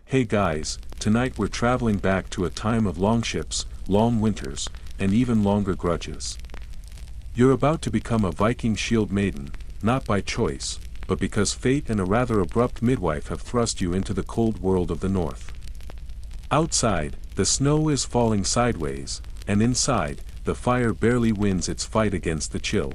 Hey guys, tonight we're traveling back to a time of long ships, long winters, and even longer grudges. You're about to become a Viking Shieldmaiden, not by choice, but because fate and a rather abrupt midwife have thrust you into the cold world of the north. Outside, the snow is falling sideways, and inside, the fire barely wins its fight against the chill.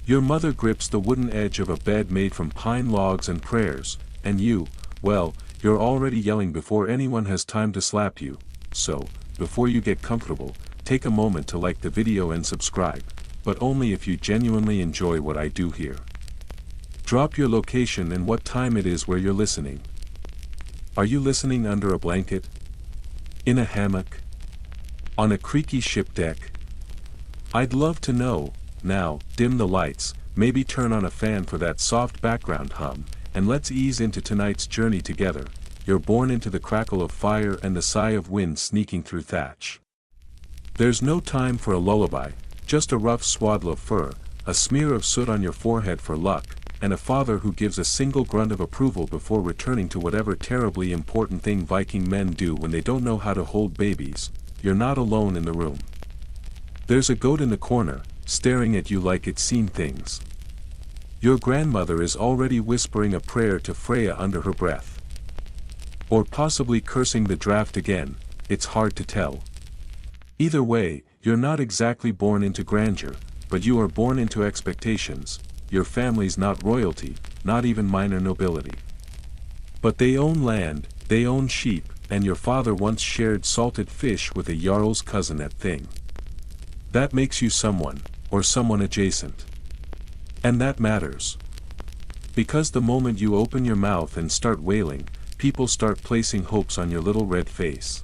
Your mother grips the wooden edge of a bed made from pine logs and prayers, and you, well, you're already yelling before anyone has time to slap you, so, before you get comfortable, take a moment to like the video and subscribe, but only if you genuinely enjoy what I do here. Drop your location and what time it is where you're listening. Are you listening under a blanket? In a hammock? On a creaky ship deck? I'd love to know. Now, dim the lights, maybe turn on a fan for that soft background hum, and let's ease into tonight's journey together. You're born into the crackle of fire and the sigh of wind sneaking through thatch. There's no time for a lullaby, just a rough swaddle of fur, a smear of soot on your forehead for luck, and a father who gives a single grunt of approval before returning to whatever terribly important thing Viking men do when they don't know how to hold babies. You're not alone in the room. There's a goat in the corner, staring at you like it's seen things. Your grandmother is already whispering a prayer to Freya under her breath. Or possibly cursing the draft again, it's hard to tell. Either way, you're not exactly born into grandeur, but you are born into expectations. Your family's not royalty, not even minor nobility. But they own land, they own sheep, and your father once shared salted fish with a jarl's cousin at Thing. That makes you someone, or someone adjacent. And that matters. Because the moment you open your mouth and start wailing, people start placing hopes on your little red face.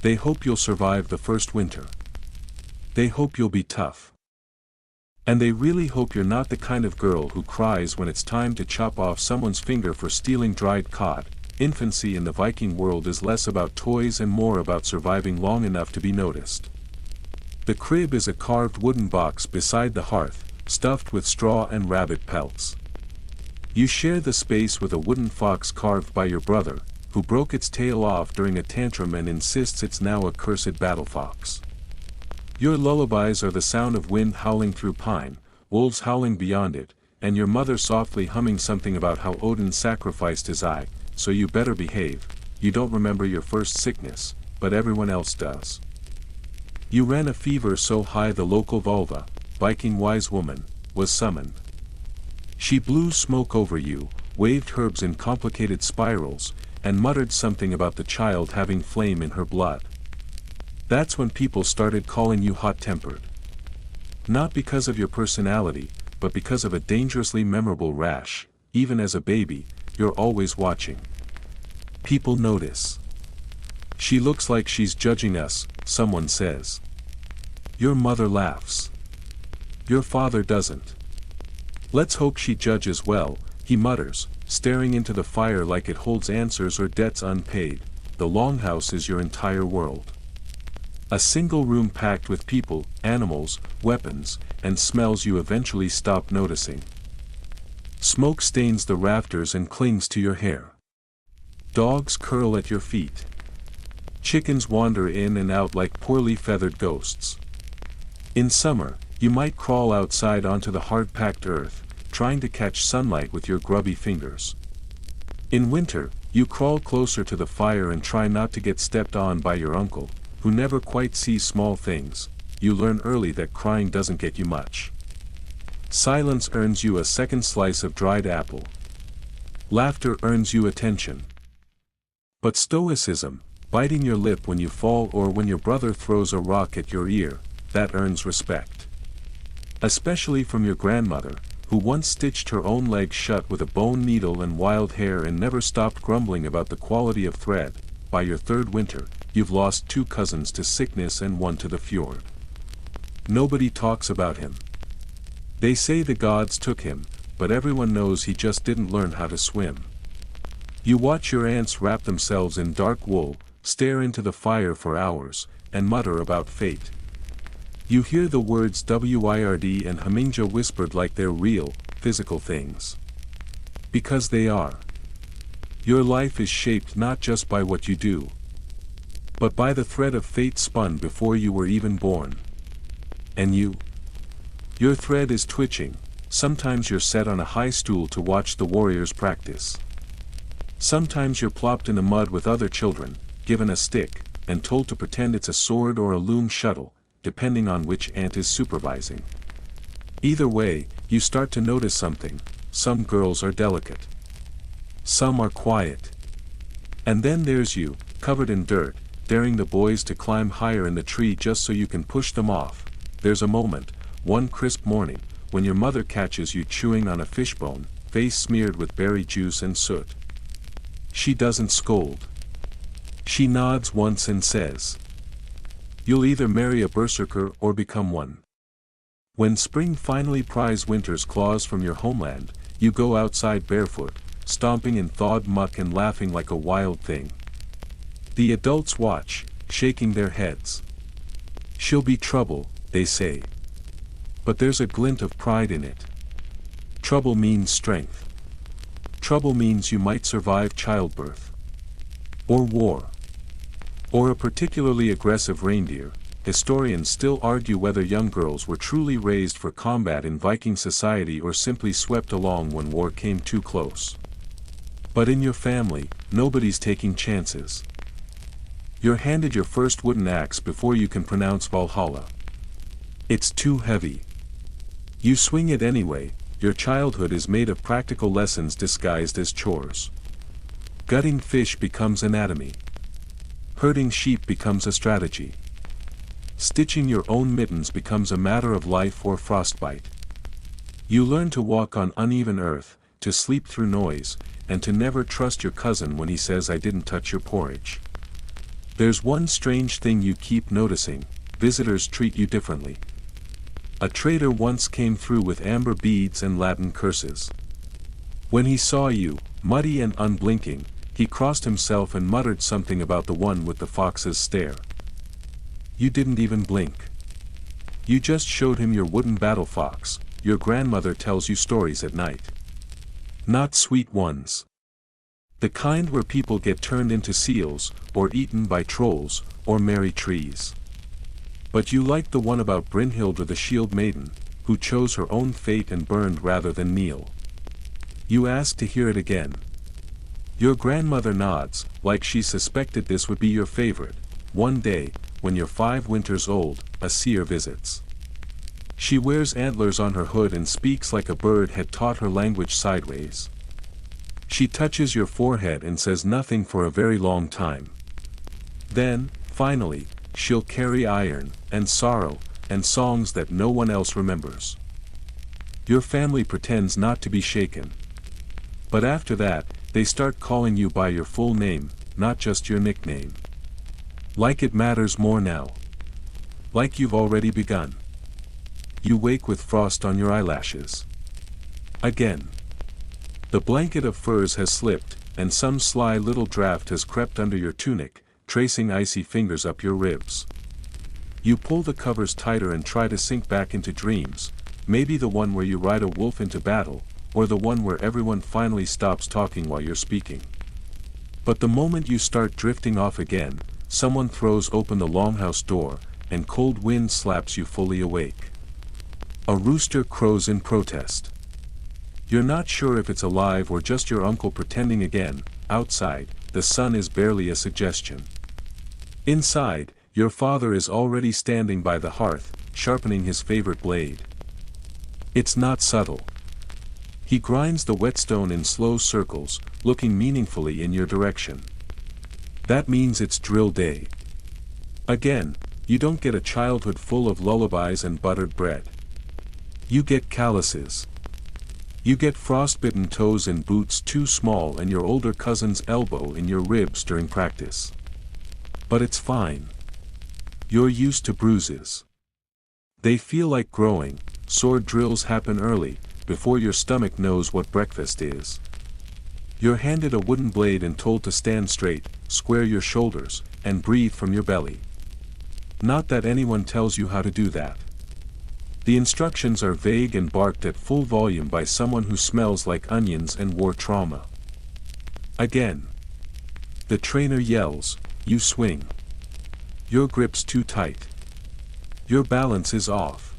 They hope you'll survive the first winter. They hope you'll be tough. And they really hope you're not the kind of girl who cries when it's time to chop off someone's finger for stealing dried cod. Infancy in the Viking world is less about toys and more about surviving long enough to be noticed. The crib is a carved wooden box beside the hearth, stuffed with straw and rabbit pelts. You share the space with a wooden fox carved by your brother, who broke its tail off during a tantrum and insists it's now a cursed battle fox. Your lullabies are the sound of wind howling through pine, wolves howling beyond it, and your mother softly humming something about how Odin sacrificed his eye, so you better behave. You don't remember your first sickness, but everyone else does. You ran a fever so high the local vulva, Viking wise woman, was summoned. She blew smoke over you, waved herbs in complicated spirals, and muttered something about the child having flame in her blood. That's when people started calling you hot-tempered. Not because of your personality, but because of a dangerously memorable rash. Even as a baby, you're always watching. People notice. She looks like she's judging us, someone says. Your mother laughs. Your father doesn't. Let's hope she judges well, he mutters, staring into the fire like it holds answers or debts unpaid. The longhouse is your entire world. A single room packed with people, animals, weapons, and smells you eventually stop noticing. Smoke stains the rafters and clings to your hair. Dogs curl at your feet. Chickens wander in and out like poorly feathered ghosts. In summer, you might crawl outside onto the hard-packed earth, trying to catch sunlight with your grubby fingers. In winter, you crawl closer to the fire and try not to get stepped on by your uncle, who never quite sees small things. You learn early that crying doesn't get you much. Silence earns you a second slice of dried apple. Laughter earns you attention. But stoicism, biting your lip when you fall or when your brother throws a rock at your ear, that earns respect. Especially from your grandmother, who once stitched her own leg shut with a bone needle and wild hair and never stopped grumbling about the quality of thread. By your third winter, you've lost 2 cousins to sickness and 1 to the fjord. Nobody talks about him. They say the gods took him, but everyone knows he just didn't learn how to swim. You watch your aunts wrap themselves in dark wool, stare into the fire for hours, and mutter about fate. You hear the words WIRD and Hamingja whispered like they're real, physical things. Because they are. Your life is shaped not just by what you do, but by the thread of fate spun before you were even born. And you? Your thread is twitching. Sometimes you're set on a high stool to watch the warriors practice. Sometimes you're plopped in the mud with other children, given a stick, and told to pretend it's a sword or a loom shuttle, depending on which aunt is supervising. Either way, you start to notice something. Some girls are delicate. Some are quiet. And then there's you, covered in dirt, daring the boys to climb higher in the tree just so you can push them off. There's a moment, one crisp morning, when your mother catches you chewing on a fishbone, face smeared with berry juice and soot. She doesn't scold. She nods once and says, "You'll either marry a berserker or become one." When spring finally pries winter's claws from your homeland, you go outside barefoot, stomping in thawed muck and laughing like a wild thing. The adults watch, shaking their heads. "She'll be trouble," they say. But there's a glint of pride in it. Trouble means strength. Trouble means you might survive childbirth. Or war. Or a particularly aggressive reindeer. Historians still argue whether young girls were truly raised for combat in Viking society or simply swept along when war came too close. But in your family, nobody's taking chances. You're handed your first wooden axe before you can pronounce Valhalla. It's too heavy. You swing it anyway. Your childhood is made of practical lessons disguised as chores. Gutting fish becomes anatomy. Herding sheep becomes a strategy. Stitching your own mittens becomes a matter of life or frostbite. You learn to walk on uneven earth, to sleep through noise, and to never trust your cousin when he says "I didn't touch your porridge." There's one strange thing you keep noticing: visitors treat you differently. A trader once came through with amber beads and Latin curses. When he saw you, muddy and unblinking, he crossed himself and muttered something about the one with the fox's stare. You didn't even blink. You just showed him your wooden battle fox. Your grandmother tells you stories at night. Not sweet ones. The kind where people get turned into seals, or eaten by trolls, or marry trees. But you like the one about Brynhild the Shieldmaiden, who chose her own fate and burned rather than kneel. You ask to hear it again. Your grandmother nods, like she suspected this would be your favorite. One day, when you're 5 winters old, a seer visits. She wears antlers on her hood and speaks like a bird had taught her language sideways. She touches your forehead and says nothing for a very long time. Then, finally, she'll carry iron, and sorrow, and songs that no one else remembers. Your family pretends not to be shaken. But after that, they start calling you by your full name, not just your nickname. Like it matters more now. Like you've already begun. You wake with frost on your eyelashes. Again. The blanket of furs has slipped, and some sly little draft has crept under your tunic, tracing icy fingers up your ribs. You pull the covers tighter and try to sink back into dreams, maybe the one where you ride a wolf into battle, or the one where everyone finally stops talking while you're speaking. But the moment you start drifting off again, someone throws open the longhouse door, and cold wind slaps you fully awake. A rooster crows in protest. You're not sure if it's alive or just your uncle pretending again. Outside, the sun is barely a suggestion. Inside, your father is already standing by the hearth, sharpening his favorite blade. It's not subtle. He grinds the whetstone in slow circles, looking meaningfully in your direction. That means it's drill day. Again, you don't get a childhood full of lullabies and buttered bread. You get calluses. You get frostbitten toes in boots too small and your older cousin's elbow in your ribs during practice. But it's fine. You're used to bruises. They feel like growing. Sword drills happen early, before your stomach knows what breakfast is. You're handed a wooden blade and told to stand straight, square your shoulders, and breathe from your belly. Not that anyone tells you how to do that. The instructions are vague and barked at full volume by someone who smells like onions and war trauma. Again. The trainer yells, you swing. Your grip's too tight. Your balance is off.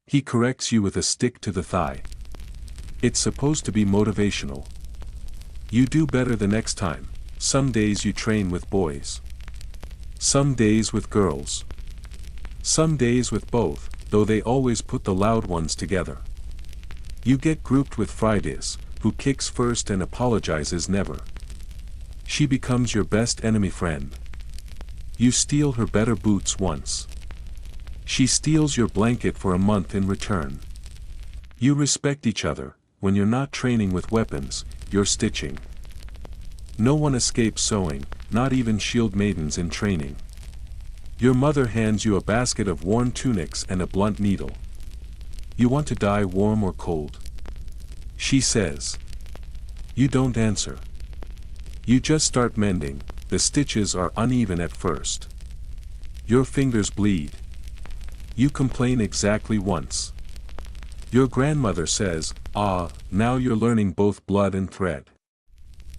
He corrects you with a stick to the thigh. It's supposed to be motivational. You do better the next time. Some days you train with boys. Some days with girls. Some days with both, though they always put the loud ones together. You get grouped with Fridays, who kicks first and apologizes never. She becomes your best enemy friend. You steal her better boots once. She steals your blanket for a month in return. You respect each other. When you're not training with weapons, you're stitching. No one escapes sewing, not even shield maidens in training. Your mother hands you a basket of worn tunics and a blunt needle. You want to die warm or cold? She says. You don't answer. You just start mending. The stitches are uneven at first. Your fingers bleed. You complain exactly once. Your grandmother says, "Ah, now you're learning both blood and thread."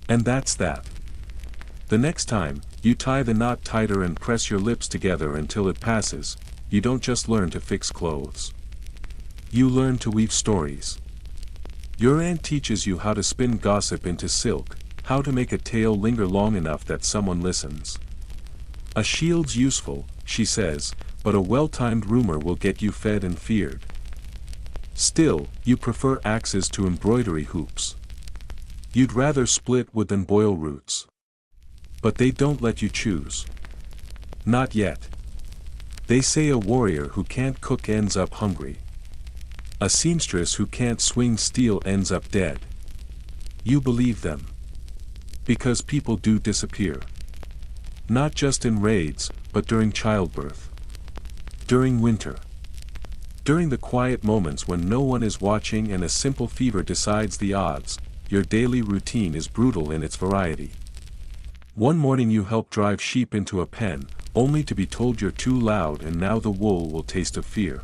And that's that. The next time, you tie the knot tighter and press your lips together until it passes. You don't just learn to fix clothes. You learn to weave stories. Your aunt teaches you how to spin gossip into silk, how to make a tale linger long enough that someone listens. A shield's useful, she says, but a well-timed rumor will get you fed and feared. Still, you prefer axes to embroidery hoops. You'd rather split wood than boil roots. But they don't let you choose. Not yet. They say a warrior who can't cook ends up hungry. A seamstress who can't swing steel ends up dead. You believe them. Because people do disappear. Not just in raids, but during childbirth. During winter. During the quiet moments when no one is watching and a simple fever decides the odds, your daily routine is brutal in its variety. One morning you help drive sheep into a pen, only to be told you're too loud and now the wool will taste of fear.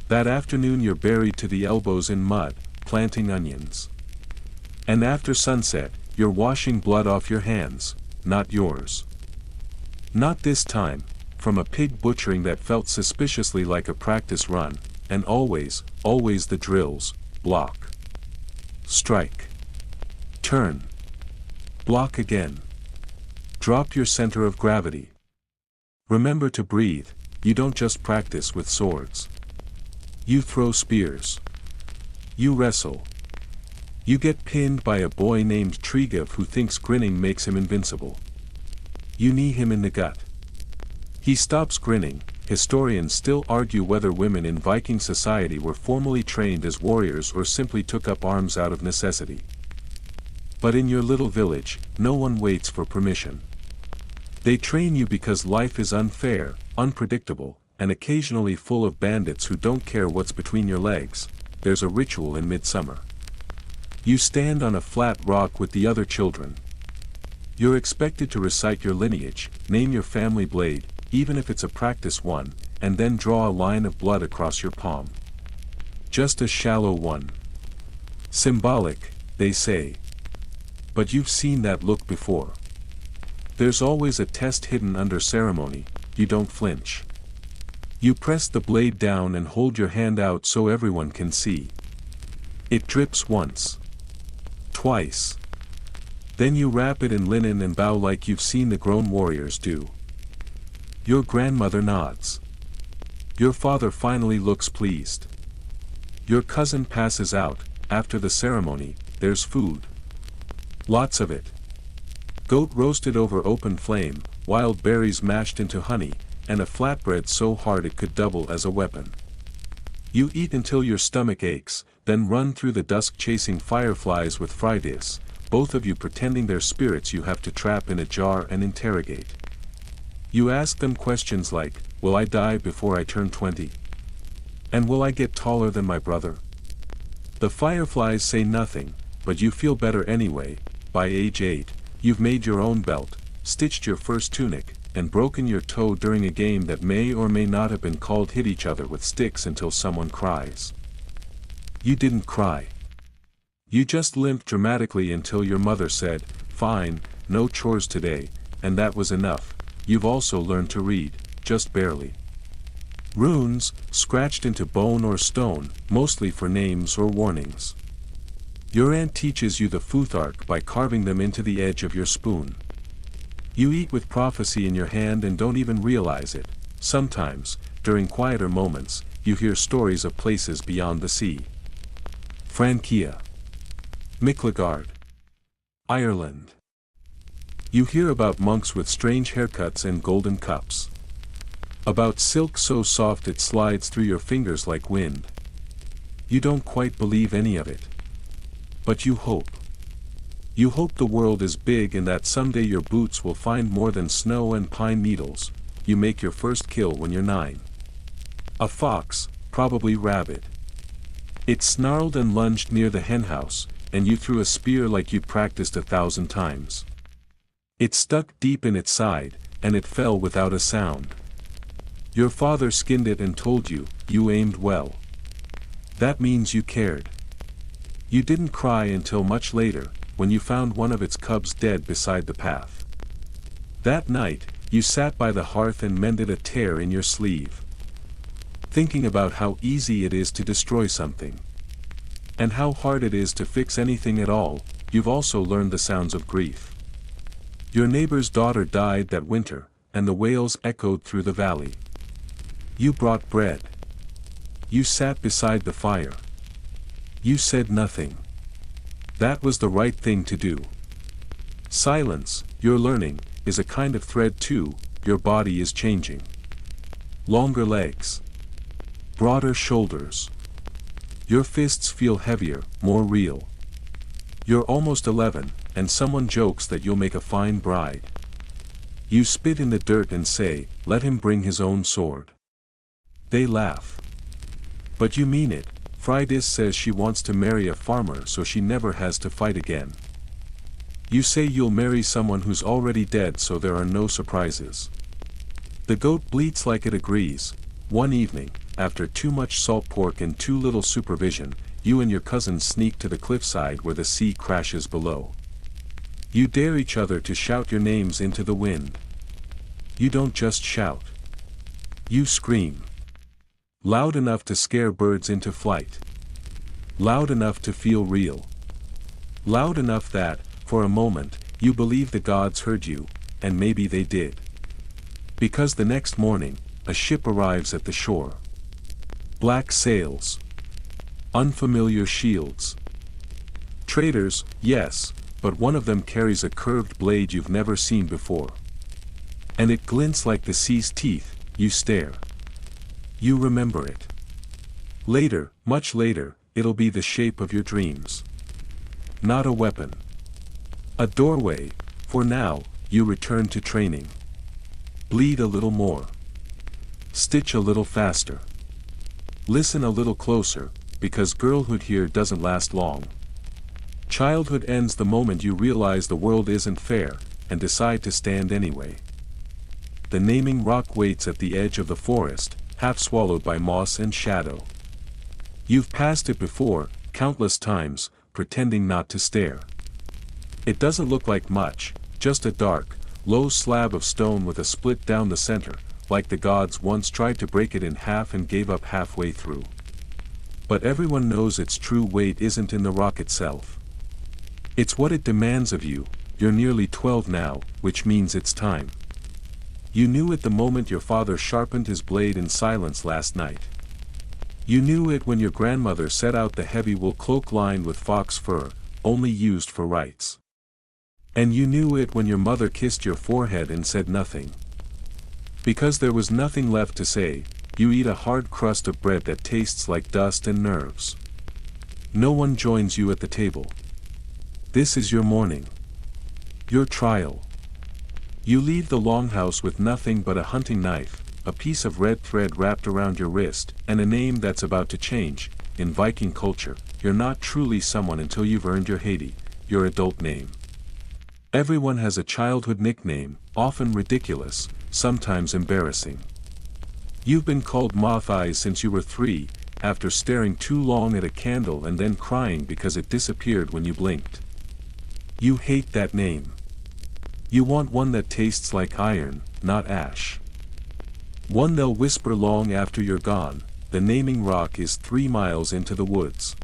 That afternoon you're buried to the elbows in mud, planting onions. And after sunset, you're washing blood off your hands, not yours. Not this time, from a pig butchering that felt suspiciously like a practice run, and always the drills: block, strike, turn, block again. Drop your center of gravity. Remember to breathe. You don't just practice with swords. You throw spears. You wrestle. You get pinned by a boy named Tregev who thinks grinning makes him invincible. You knee him in the gut. He stops grinning. Historians still argue whether women in Viking society were formally trained as warriors or simply took up arms out of necessity. But in your little village, no one waits for permission. They train you because life is unfair, unpredictable, and occasionally full of bandits who don't care what's between your legs. There's a ritual in midsummer. You stand on a flat rock with the other children. You're expected to recite your lineage, name your family blade, even if it's a practice one, and then draw a line of blood across your palm. Just a shallow one. Symbolic, they say. But you've seen that look before. There's always a test hidden under ceremony. You don't flinch. You press the blade down and hold your hand out so everyone can see. It drips once. Twice. Then you wrap it in linen and bow like you've seen the grown warriors do. Your grandmother nods. Your father finally looks pleased. Your cousin passes out. After the ceremony, there's food. Lots of it. Goat roasted over open flame, wild berries mashed into honey, and a flatbread so hard it could double as a weapon. You eat until your stomach aches, then run through the dusk chasing fireflies with Fridays, both of you pretending they're spirits you have to trap in a jar and interrogate. You ask them questions like, will I die before I turn 20? And will I get taller than my brother? The fireflies say nothing, but you feel better anyway. By age 8, you've made your own belt, stitched your first tunic, and broken your toe during a game that may or may not have been called hit each other with sticks until someone cries. You didn't cry. You just limped dramatically until your mother said, "Fine, no chores today," and that was enough. You've also learned to read, just barely. Runes, scratched into bone or stone, mostly for names or warnings. Your aunt teaches you the Futhark by carving them into the edge of your spoon. You eat with prophecy in your hand and don't even realize it. Sometimes, during quieter moments, you hear stories of places beyond the sea. Francia. Miklagard. Ireland. You hear about monks with strange haircuts and golden cups. About silk so soft it slides through your fingers like wind. You don't quite believe any of it. But you hope. You hope the world is big and that someday your boots will find more than snow and pine needles. You make your first kill when you're 9. A fox, probably rabbit. It snarled and lunged near the henhouse, and you threw a spear like you'd practiced 1,000 times. It stuck deep in its side, and it fell without a sound. Your father skinned it and told you, you aimed well. That means you cared. You didn't cry until much later, when you found one of its cubs dead beside the path. That night, you sat by the hearth and mended a tear in your sleeve. Thinking about how easy it is to destroy something. And how hard it is to fix anything at all, you've also learned the sounds of grief. Your neighbor's daughter died that winter, and the wails echoed through the valley. You brought bread. You sat beside the fire. You said nothing. That was the right thing to do. Silence, you're learning, is a kind of thread too. Your body is changing. Longer legs. Broader shoulders. Your fists feel heavier, more real. You're almost 11, and someone jokes that you'll make a fine bride. You spit in the dirt and say, "Let him bring his own sword." They laugh. But you mean it. Friday says she wants to marry a farmer so she never has to fight again. You say you'll marry someone who's already dead so there are no surprises. The goat bleats like it agrees. One evening, after too much salt pork and too little supervision, you and your cousin sneak to the cliffside where the sea crashes below. You dare each other to shout your names into the wind. You don't just shout. You scream. Loud enough to scare birds into flight. Loud enough to feel real. Loud enough that, for a moment, you believe the gods heard you, and maybe they did. Because the next morning, a ship arrives at the shore. Black sails. Unfamiliar shields. Traders, yes, but one of them carries a curved blade you've never seen before. And it glints like the sea's teeth. You stare. You remember it. Later, much later, it'll be the shape of your dreams. Not a weapon. A doorway. For now, you return to training. Bleed a little more. Stitch a little faster. Listen a little closer, because girlhood here doesn't last long. Childhood ends the moment you realize the world isn't fair, and decide to stand anyway. The naming rock waits at the edge of the forest, half swallowed by moss and shadow. You've passed it before, countless times, pretending not to stare. It doesn't look like much, just a dark, low slab of stone with a split down the center, like the gods once tried to break it in half and gave up halfway through. But everyone knows its true weight isn't in the rock itself. It's what it demands of you. You're nearly 12 now, which means it's time. You knew it the moment your father sharpened his blade in silence last night. You knew it when your grandmother set out the heavy wool cloak lined with fox fur, only used for rites. And you knew it when your mother kissed your forehead and said nothing. Because there was nothing left to say, you eat a hard crust of bread that tastes like dust and nerves. No one joins you at the table. This is your morning. Your trial. You leave the longhouse with nothing but a hunting knife, a piece of red thread wrapped around your wrist, and a name that's about to change. In Viking culture, you're not truly someone until you've earned your Haiti, your adult name. Everyone has a childhood nickname, often ridiculous, sometimes embarrassing. You've been called Moth Eyes since you were 3, after staring too long at a candle and then crying because it disappeared when you blinked. You hate that name. You want one that tastes like iron, not ash. One they'll whisper long after you're gone. The naming rock is 3 miles into the woods.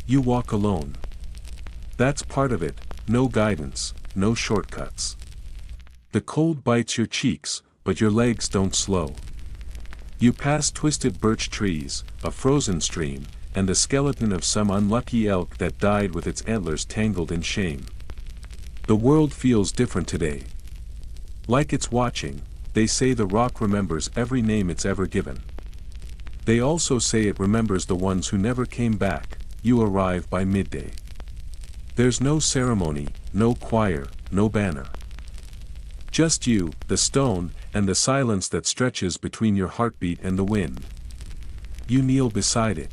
You walk alone. That's part of it, no guidance, no shortcuts. The cold bites your cheeks, but your legs don't slow. You pass twisted birch trees, a frozen stream, and the skeleton of some unlucky elk that died with its antlers tangled in shame. The world feels different today. Like it's watching, they say the rock remembers every name it's ever given. They also say it remembers the ones who never came back. You arrive by midday. There's no ceremony, no choir, no banner. Just you, the stone, and the silence that stretches between your heartbeat and the wind. You kneel beside it.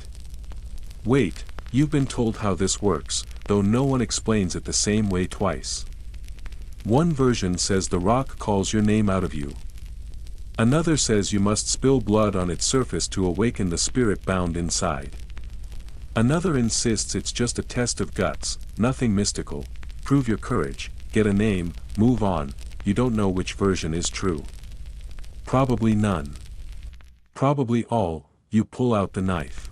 Wait, you've been told how this works, though no one explains it the same way twice. One version says the rock calls your name out of you. Another says you must spill blood on its surface to awaken the spirit bound inside. Another insists it's just a test of guts, nothing mystical. Prove your courage, get a name, move on. You don't know which version is true. Probably none. Probably all. You pull out the knife.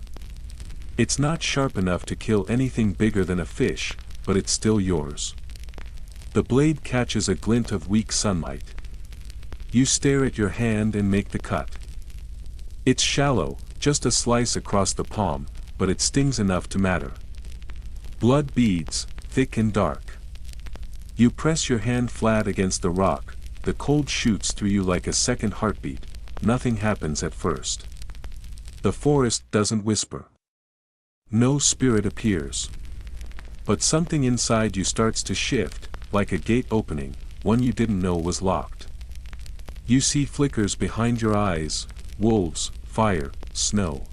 It's not sharp enough to kill anything bigger than a fish, but it's still yours. The blade catches a glint of weak sunlight. You stare at your hand and make the cut. It's shallow, just a slice across the palm, but it stings enough to matter. Blood beads, thick and dark. You press your hand flat against the rock, the cold shoots through you like a second heartbeat. Nothing happens at first. The forest doesn't whisper. No spirit appears. But something inside you starts to shift, like a gate opening, one you didn't know was locked. You see flickers behind your eyes, wolves, fire, snow.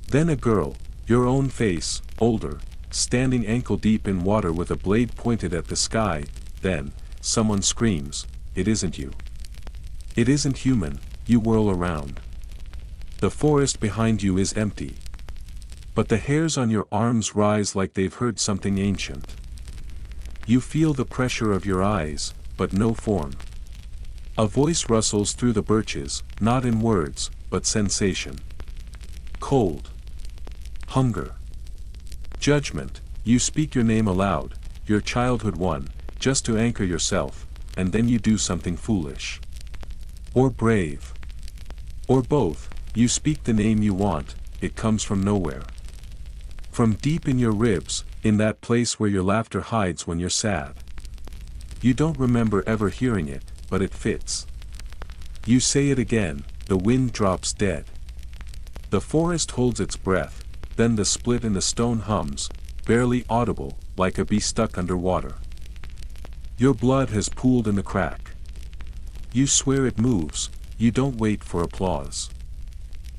Then a girl, your own face, older, standing ankle-deep in water with a blade pointed at the sky. Then, someone screams, "It isn't you. It isn't human." You whirl around. The forest behind you is empty. But the hairs on your arms rise like they've heard something ancient. You feel the pressure of your eyes, but no form. A voice rustles through the birches, not in words, but sensation. Cold. Hunger. Judgment. You speak your name aloud, your childhood one, just to anchor yourself, and then you do something foolish. Or brave. Or both. You speak the name you want, it comes from nowhere. From deep in your ribs, in that place where your laughter hides when you're sad. You don't remember ever hearing it, but it fits. You say it again, the wind drops dead. The forest holds its breath, then the split in the stone hums, barely audible, like a bee stuck underwater. Your blood has pooled in the crack. You swear it moves, you don't wait for applause.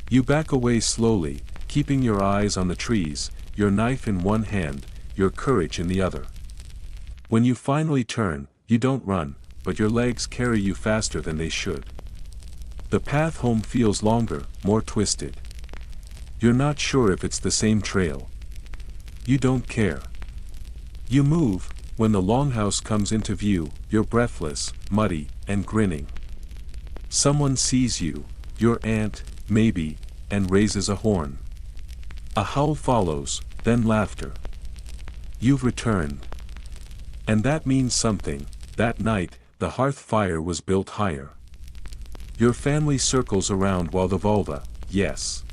You back away slowly, keeping your eyes on the trees, your knife in one hand, your courage in the other. When you finally turn, you don't run, but your legs carry you faster than they should. The path home feels longer, more twisted. You're not sure if it's the same trail. You don't care. You move. When the longhouse comes into view, you're breathless, muddy, and grinning. Someone sees you, your aunt, maybe, and raises a horn. A howl follows, then laughter. You've returned. And that means something. That night, the hearth fire was built higher. Your family circles around while the vulva, yes.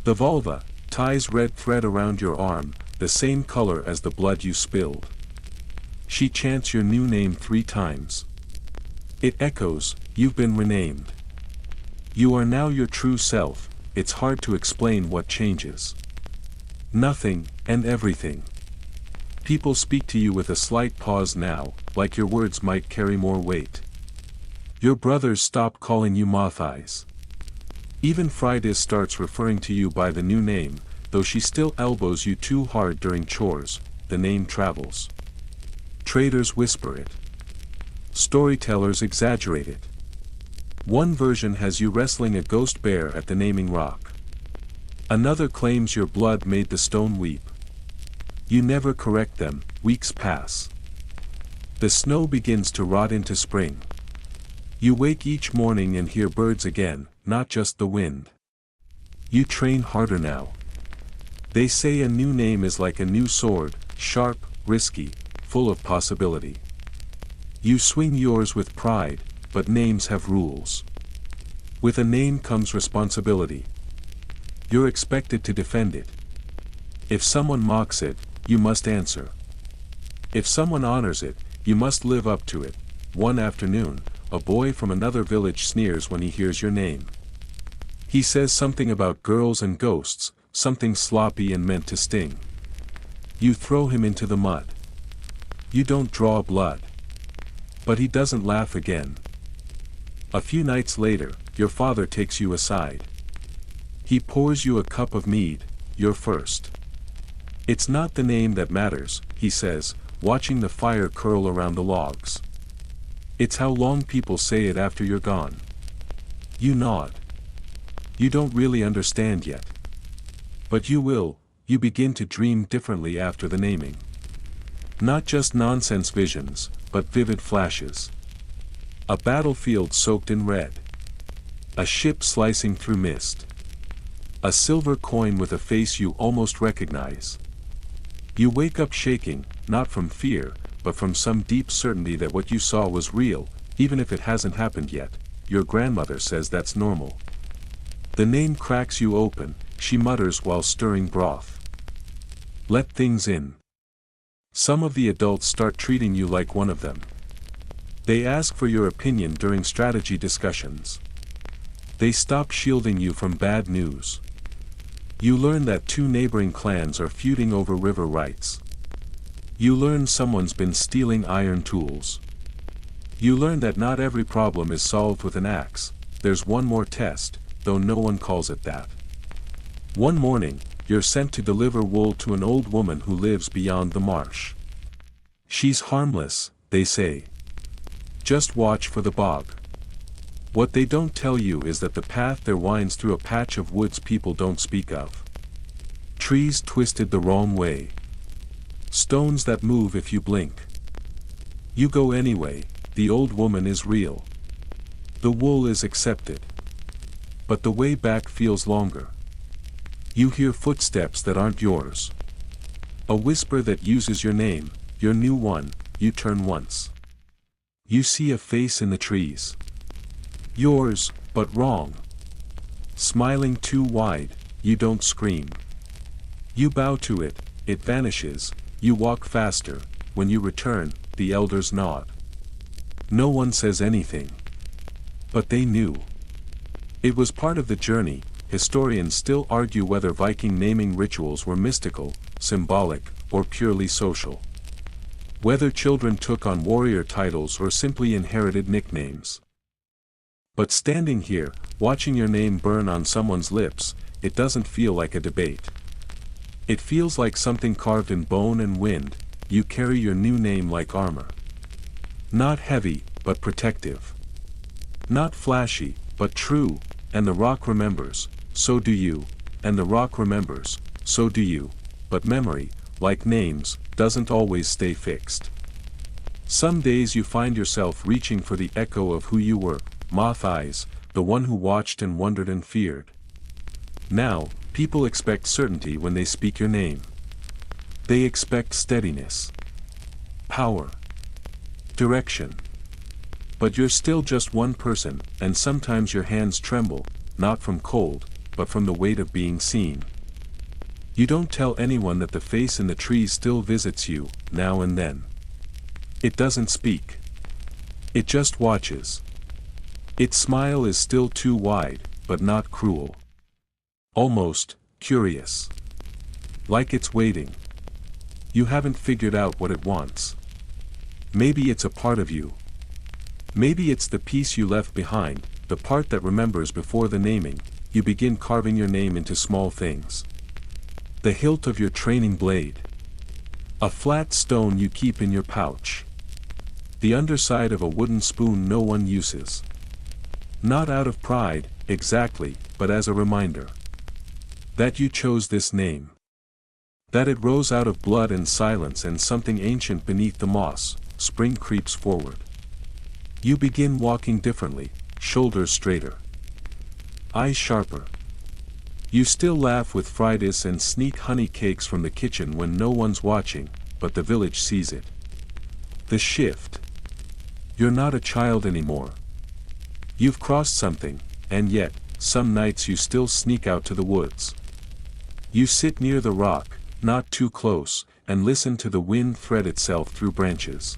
The vulva, ties red thread around your arm, the same color as the blood you spilled. She chants your new name 3 times. It echoes, you've been renamed. You are now your true self. It's hard to explain what changes. Nothing, and everything. People speak to you with a slight pause now, like your words might carry more weight. Your brothers stop calling you Moth Eyes. Even Friday starts referring to you by the new name, though she still elbows you too hard during chores. The name travels. Traders whisper it. Storytellers exaggerate it. One version has you wrestling a ghost bear at the naming rock. Another claims your blood made the stone weep. You never correct them, weeks pass. The snow begins to rot into spring. You wake each morning and hear birds again, not just the wind. You train harder now. They say a new name is like a new sword, sharp, risky, full of possibility. You swing yours with pride, but names have rules. With a name comes responsibility. You're expected to defend it. If someone mocks it, you must answer. If someone honors it, you must live up to it. One afternoon, a boy from another village sneers when he hears your name. He says something about girls and ghosts, something sloppy and meant to sting. You throw him into the mud. You don't draw blood. But he doesn't laugh again. A few nights later, your father takes you aside. He pours you a cup of mead, your first. It's not the name that matters, he says, watching the fire curl around the logs. It's how long people say it after you're gone. You nod. You don't really understand yet. But you will. You begin to dream differently after the naming. Not just nonsense visions, but vivid flashes. A battlefield soaked in red. A ship slicing through mist. A silver coin with a face you almost recognize. You wake up shaking, not from fear, but from some deep certainty that what you saw was real, even if it hasn't happened yet. Your grandmother says that's normal. The name cracks you open, she mutters while stirring broth. Let things in. Some of the adults start treating you like one of them. They ask for your opinion during strategy discussions. They stop shielding you from bad news. You learn that two neighboring clans are feuding over river rights. You learn someone's been stealing iron tools. You learn that not every problem is solved with an axe. There's one more test, though no one calls it that. One morning, you're sent to deliver wool to an old woman who lives beyond the marsh. She's harmless, they say. Just watch for the bog. What they don't tell you is that the path there winds through a patch of woods people don't speak of. Trees twisted the wrong way. Stones that move if you blink. You go anyway, the old woman is real. The wool is accepted. But the way back feels longer. You hear footsteps that aren't yours. A whisper that uses your name, your new one. You turn once. You see a face in the trees. Yours, but wrong. Smiling too wide, you don't scream. You bow to it, it vanishes, you walk faster. When you return, the elders nod. No one says anything. But they knew. It was part of the journey. Historians still argue whether Viking naming rituals were mystical, symbolic, or purely social. Whether children took on warrior titles or simply inherited nicknames. But standing here, watching your name burn on someone's lips, it doesn't feel like a debate. It feels like something carved in bone and wind. You carry your new name like armor. Not heavy, but protective. Not flashy, but true, and the rock remembers, so do you, and the rock remembers, so do you, but memory, like names, doesn't always stay fixed. Some days you find yourself reaching for the echo of who you were, Moth Eyes, the one who watched and wondered and feared. Now, people expect certainty when they speak your name. They expect steadiness. Power. Direction. But you're still just one person, and sometimes your hands tremble, not from cold, but from the weight of being seen. You don't tell anyone that the face in the trees still visits you, now and then. It doesn't speak. It just watches. Its smile is still too wide, but not cruel. Almost curious. Like it's waiting. You haven't figured out what it wants. Maybe it's a part of you. Maybe it's the piece you left behind, the part that remembers before the naming. You begin carving your name into small things. The hilt of your training blade. A flat stone you keep in your pouch. The underside of a wooden spoon no one uses. Not out of pride, exactly, but as a reminder. That you chose this name. That it rose out of blood and silence and something ancient beneath the moss. Spring creeps forward. You begin walking differently, shoulders straighter, eyes sharper. You still laugh with Fridays and sneak honey cakes from the kitchen when no one's watching, but the village sees it. The shift. You're not a child anymore. You've crossed something, and yet, some nights you still sneak out to the woods. You sit near the rock, not too close, and listen to the wind thread itself through branches.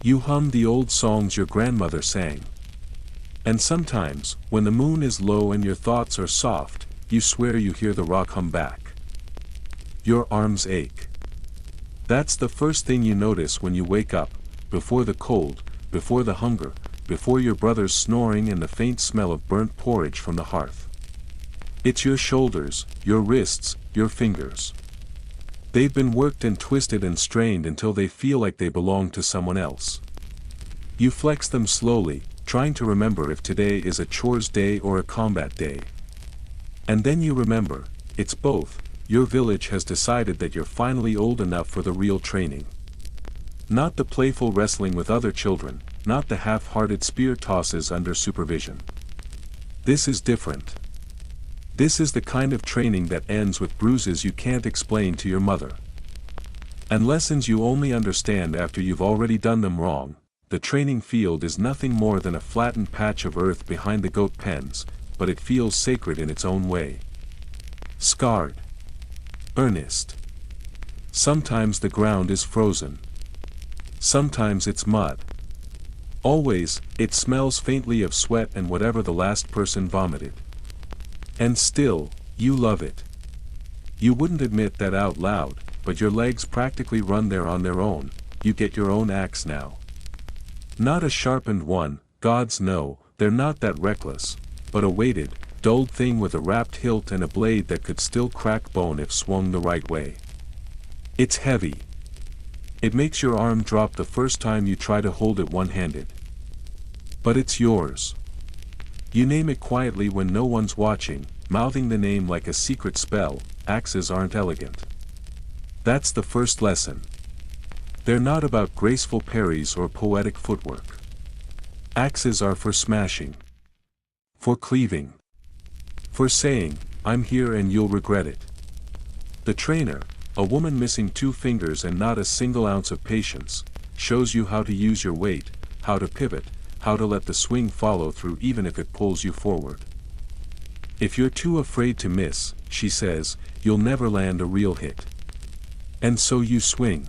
You hum the old songs your grandmother sang. And sometimes, when the moon is low and your thoughts are soft, you swear you hear the rock hum back. Your arms ache. That's the first thing you notice when you wake up, before the cold, before the hunger, before your brother's snoring and the faint smell of burnt porridge from the hearth. It's your shoulders, your wrists, your fingers. They've been worked and twisted and strained until they feel like they belong to someone else. You flex them slowly, trying to remember if today is a chores day or a combat day. And then you remember, it's both. Your village has decided that you're finally old enough for the real training. Not the playful wrestling with other children, not the half-hearted spear tosses under supervision. This is different. This is the kind of training that ends with bruises you can't explain to your mother. And lessons you only understand after you've already done them wrong. The training field is nothing more than a flattened patch of earth behind the goat pens, but it feels sacred in its own way. Scarred. Earnest. Sometimes the ground is frozen. Sometimes it's mud. Always, it smells faintly of sweat and whatever the last person vomited. And still, you love it. You wouldn't admit that out loud, but your legs practically run there on their own. You get your own axe now. Not a sharpened one, gods no, they're not that reckless, but a weighted, dulled thing with a wrapped hilt and a blade that could still crack bone if swung the right way. It's heavy. It makes your arm drop the first time you try to hold it one-handed. But it's yours. You name it quietly when no one's watching, mouthing the name like a secret spell. Axes aren't elegant. That's the first lesson. They're not about graceful parries or poetic footwork. Axes are for smashing. For cleaving. For saying, I'm here and you'll regret it. The trainer, a woman missing 2 fingers and not a single ounce of patience, shows you how to use your weight, how to pivot, how to let the swing follow through even if it pulls you forward. If you're too afraid to miss, she says, you'll never land a real hit. And so you swing.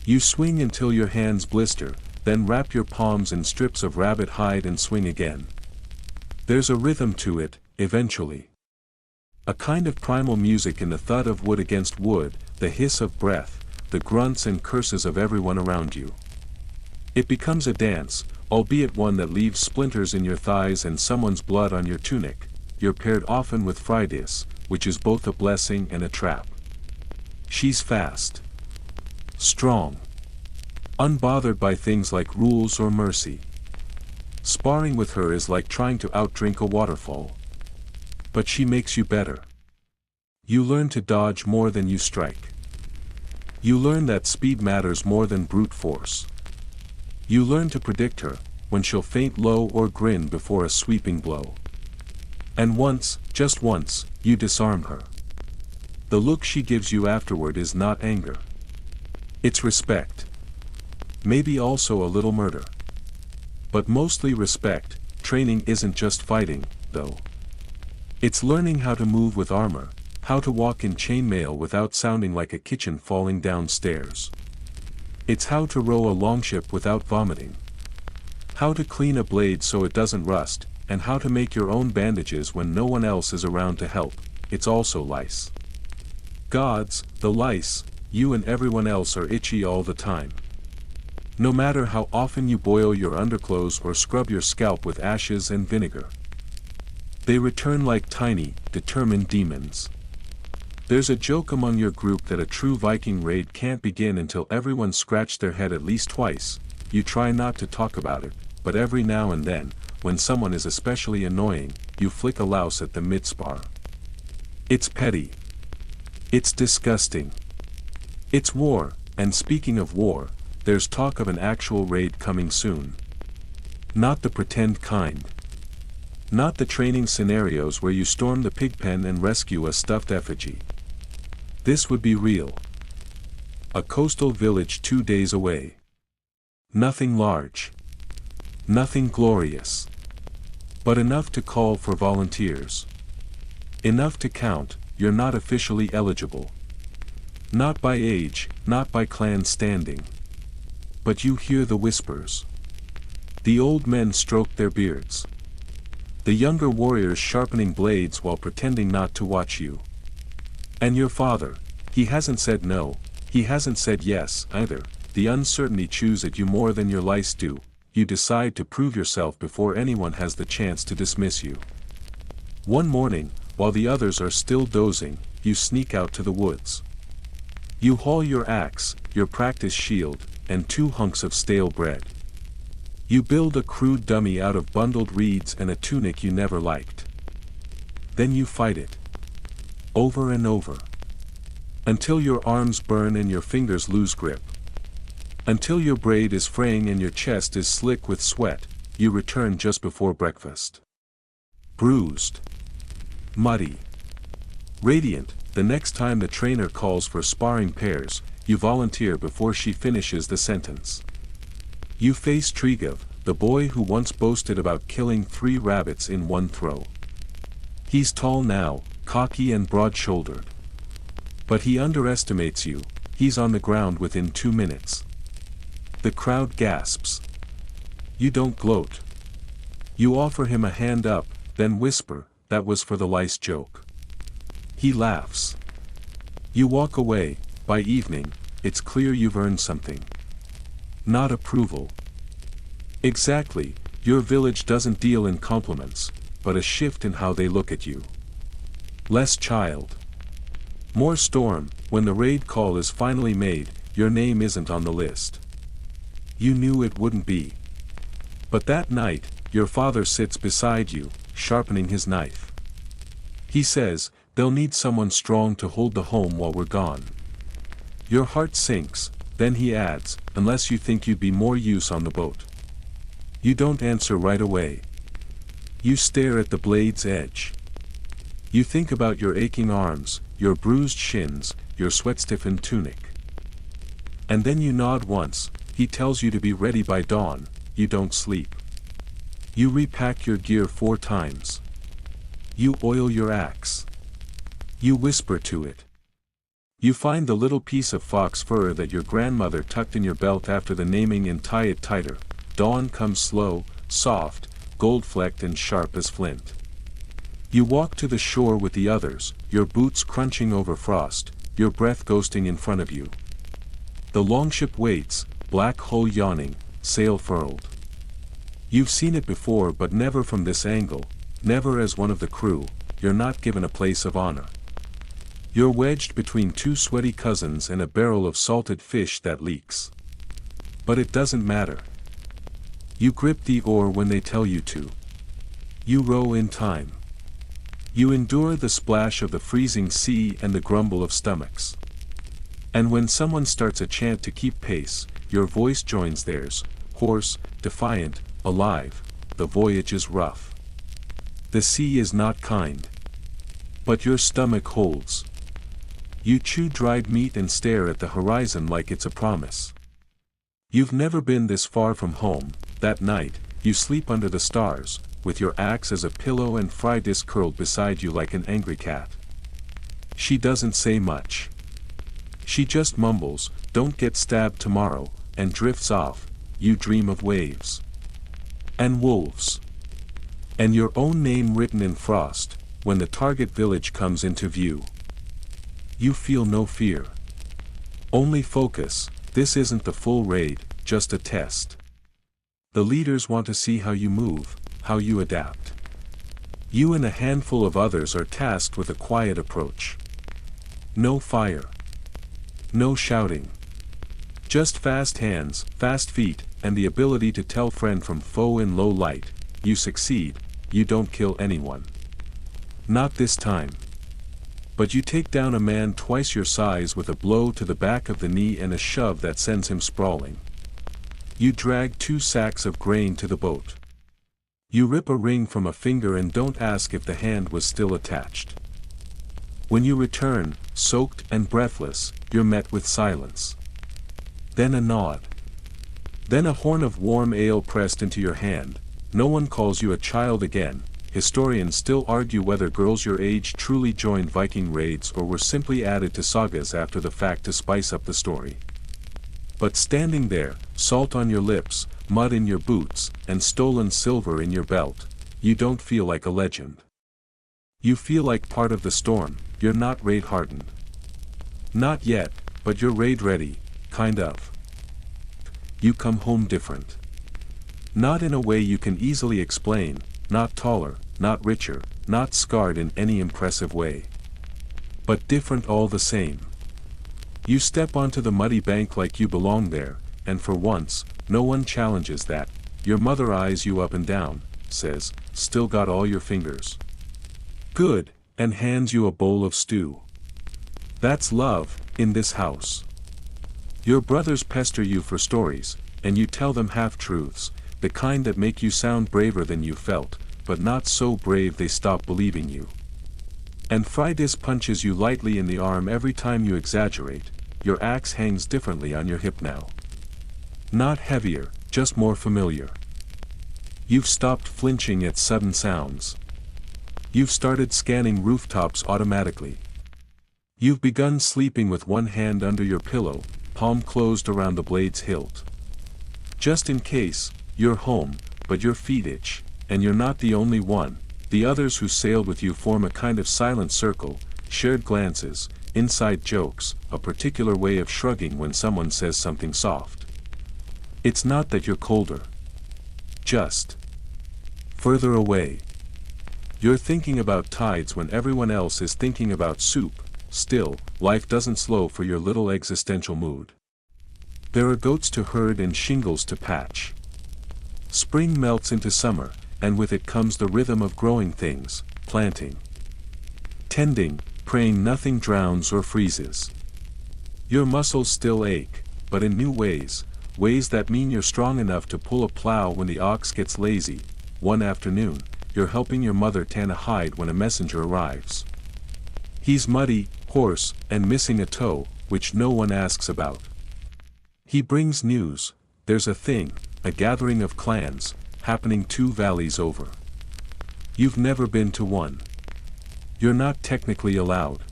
You swing until your hands blister, then wrap your palms in strips of rabbit hide and swing again. There's a rhythm to it, eventually. A kind of primal music in the thud of wood against wood, the hiss of breath, the grunts and curses of everyone around you. It becomes a dance, albeit one that leaves splinters in your thighs and someone's blood on your tunic. You're paired often with Fridays, which is both a blessing and a trap. She's fast. Strong. Unbothered by things like rules or mercy. Sparring with her is like trying to outdrink a waterfall. But she makes you better. You learn to dodge more than you strike. You learn that speed matters more than brute force. You learn to predict her, when she'll faint low or grin before a sweeping blow. And once, just once, you disarm her. The look she gives you afterward is not anger. It's respect. Maybe also a little murder. But mostly respect. Training isn't just fighting, though. It's learning how to move with armor, how to walk in chainmail without sounding like a kitchen falling downstairs. It's how to row a longship without vomiting. How to clean a blade so it doesn't rust, and how to make your own bandages when no one else is around to help. It's also lice. Gods, the lice, you and everyone else are itchy all the time. No matter how often you boil your underclothes or scrub your scalp with ashes and vinegar. They return like tiny, determined demons. There's a joke among your group that a true Viking raid can't begin until everyone's scratched their head at least twice. You try not to talk about it, but every now and then, when someone is especially annoying, you flick a louse at the mid-spar. It's petty. It's disgusting. It's war, and speaking of war, there's talk of an actual raid coming soon. Not the pretend kind. Not the training scenarios where you storm the pigpen and rescue a stuffed effigy. This would be real. A coastal village 2 days away. Nothing large. Nothing glorious. But enough to call for volunteers. Enough to count, you're not officially eligible. Not by age, not by clan standing. But you hear the whispers. The old men stroke their beards. The younger warriors sharpening blades while pretending not to watch you. And your father, he hasn't said no, he hasn't said yes either. The uncertainty chews at you more than your lice do. You decide to prove yourself before anyone has the chance to dismiss you. One morning, while the others are still dozing, you sneak out to the woods. You haul your axe, your practice shield, and 2 hunks of stale bread. You build a crude dummy out of bundled reeds and a tunic you never liked. Then you fight it. Over and over. Until your arms burn and your fingers lose grip. Until your braid is fraying and your chest is slick with sweat, you return just before breakfast. Bruised. Muddy. Radiant, the next time the trainer calls for sparring pairs, you volunteer before she finishes the sentence. You face Trigov, the boy who once boasted about killing 3 rabbits in one throw. He's tall now, cocky and broad-shouldered. But he underestimates you, he's on the ground within 2 minutes. The crowd gasps. You don't gloat. You offer him a hand up, then whisper, "That was for the lice joke." He laughs. You walk away. By evening, it's clear you've earned something. Not approval. Exactly, your village doesn't deal in compliments, but a shift in how they look at you. Less child. More storm. When the raid call is finally made, your name isn't on the list. You knew it wouldn't be. But that night, your father sits beside you, sharpening his knife. He says, "They'll need someone strong to hold the home while we're gone." Your heart sinks, then he adds, "Unless you think you'd be more use on the boat." You don't answer right away. You stare at the blade's edge. You think about your aching arms, your bruised shins, your sweat-stiffened tunic. And then you nod once. He tells you to be ready by dawn. You don't sleep. You repack your gear 4 times. You oil your axe. You whisper to it. You find the little piece of fox fur that your grandmother tucked in your belt after the naming and tie it tighter. Dawn comes slow, soft, gold-flecked and sharp as flint. You walk to the shore with the others, your boots crunching over frost, your breath ghosting in front of you. The longship waits, black hull yawning, sail furled. You've seen it before but never from this angle, never as one of the crew. You're not given a place of honor. You're wedged between 2 sweaty cousins and a barrel of salted fish that leaks. But it doesn't matter. You grip the oar when they tell you to. You row in time. You endure the splash of the freezing sea and the grumble of stomachs. And when someone starts a chant to keep pace, your voice joins theirs, hoarse, defiant, alive. The voyage is rough. The sea is not kind. But your stomach holds. You chew dried meat and stare at the horizon like it's a promise. You've never been this far from home. That night, you sleep under the stars, with your axe as a pillow and fry dish curled beside you like an angry cat. She doesn't say much. She just mumbles, "Don't get stabbed tomorrow," and drifts off. You dream of waves. And wolves. And your own name written in frost, when the target village comes into view. You feel no fear. Only focus. This isn't the full raid, just a test. The leaders want to see how you move, how you adapt. You and a handful of others are tasked with a quiet approach. No fire. No shouting. Just fast hands, fast feet, and the ability to tell friend from foe in low light. You succeed, you don't kill anyone. Not this time. But you take down a man twice your size with a blow to the back of the knee and a shove that sends him sprawling. You drag 2 sacks of grain to the boat. You rip a ring from a finger and don't ask if the hand was still attached. When you return, soaked and breathless, you're met with silence. Then a nod. Then a horn of warm ale pressed into your hand. No one calls you a child again. Historians still argue whether girls your age truly joined Viking raids or were simply added to sagas after the fact to spice up the story. But standing there, salt on your lips, mud in your boots, and stolen silver in your belt, you don't feel like a legend. You feel like part of the storm. You're not raid hardened. Not yet, but you're raid ready, kind of. You come home different. Not in a way you can easily explain, not taller, not richer, not scarred in any impressive way. But different all the same. You step onto the muddy bank like you belong there, and for once, no one challenges that. Your mother eyes you up and down, says, "Still got all your fingers? Good," and hands you a bowl of stew. That's love, in this house. Your brothers pester you for stories, and you tell them half-truths, the kind that make you sound braver than you felt, but not so brave they stop believing you. And Fridas punches you lightly in the arm every time you exaggerate. Your axe hangs differently on your hip now. Not heavier, just more familiar. You've stopped flinching at sudden sounds. You've started scanning rooftops automatically. You've begun sleeping with one hand under your pillow, palm closed around the blade's hilt. Just in case, you're home, but your feet itch, and you're not the only one. The others who sailed with you form a kind of silent circle, shared glances, inside jokes, a particular way of shrugging when someone says something soft. It's not that you're colder. Just further away. You're thinking about tides when everyone else is thinking about soup. Still, life doesn't slow for your little existential mood. There are goats to herd and shingles to patch. Spring melts into summer, and with it comes the rhythm of growing things, planting, tending, praying nothing drowns or freezes. Your muscles still ache, but in new ways, ways that mean you're strong enough to pull a plow when the ox gets lazy. One afternoon, you're helping your mother tan a hide when a messenger arrives. He's muddy, hoarse, and missing a toe, which no one asks about. He brings news. There's a thing, a gathering of clans, happening 2 valleys over. You've never been to one. You're not technically allowed.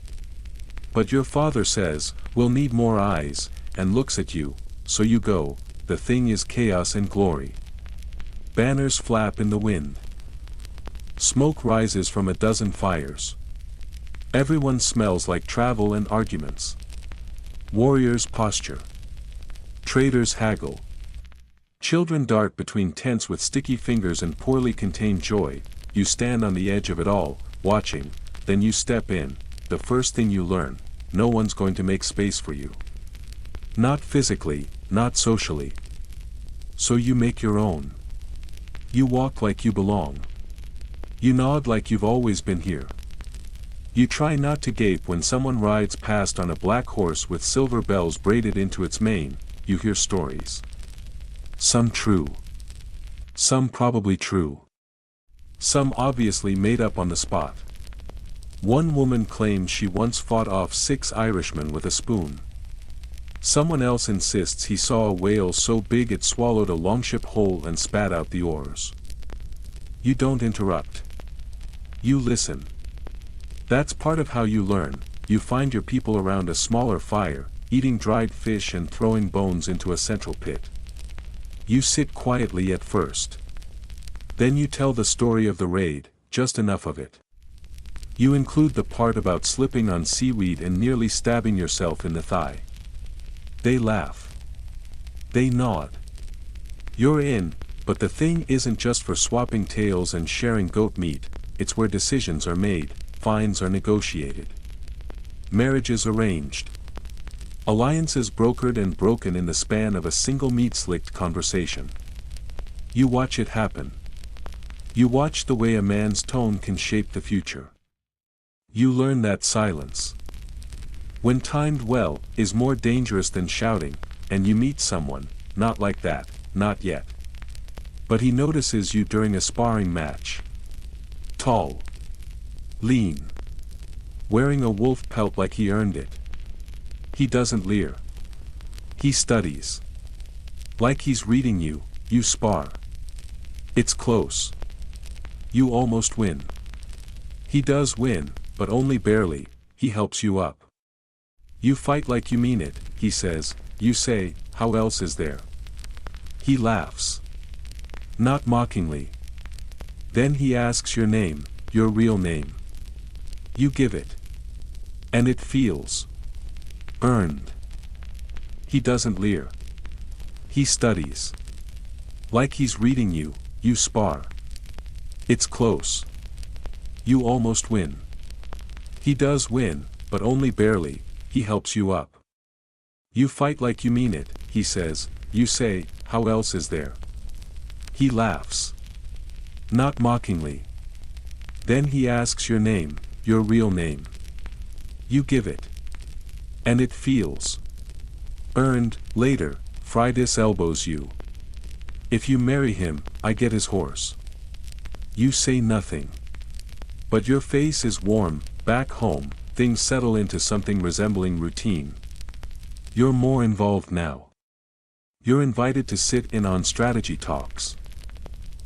But your father says, "We'll need more eyes," and looks at you, so you go. The thing is chaos and glory. Banners flap in the wind. Smoke rises from a dozen fires. Everyone smells like travel and arguments. Warriors posture. Traders haggle. Children dart between tents with sticky fingers and poorly contained joy. You stand on the edge of it all, watching, then you step in. The first thing you learn, no one's going to make space for you. Not physically, not socially. So you make your own. You walk like you belong. You nod like you've always been here. You try not to gape when someone rides past on a black horse with silver bells braided into its mane. You hear stories. Some true. Some probably true. Some obviously made up on the spot. One woman claims she once fought off 6 Irishmen with a spoon. Someone else insists he saw a whale so big it swallowed a longship whole and spat out the oars. You don't interrupt. You listen. That's part of how you learn. You find your people around a smaller fire, eating dried fish and throwing bones into a central pit. You sit quietly at first. Then you tell the story of the raid, just enough of it. You include the part about slipping on seaweed and nearly stabbing yourself in the thigh. They laugh. They nod. You're in, but the thing isn't just for swapping tales and sharing goat meat, it's where decisions are made, fines are negotiated. Marriages arranged. Alliances brokered and broken in the span of a single meat-slicked conversation. You watch it happen. You watch the way a man's tone can shape the future. You learn that silence, when timed well, is more dangerous than shouting, and you meet someone, not like that, not yet. But he notices you during a sparring match. Tall. Lean. Wearing a wolf pelt like he earned it. He doesn't leer. He studies. Like he's reading you, you spar. It's close. You almost win. He does win, but only barely. He helps you up. You fight like you mean it, he says. You say, how else is there? He laughs. Not mockingly. Then he asks your name, your real name. You give it. And it feels earned. He doesn't leer. He studies. Like he's reading you, you spar. It's close. You almost win. He does win, but only barely. He helps you up. You fight like you mean it, he says. You say, how else is there? He laughs. Not mockingly. Then he asks your name, your real name. You give it. And it feels earned. Later, Fridas elbows you. If you marry him, I get his horse. You say nothing. But your face is warm. Back home, things settle into something resembling routine. You're more involved now. You're invited to sit in on strategy talks.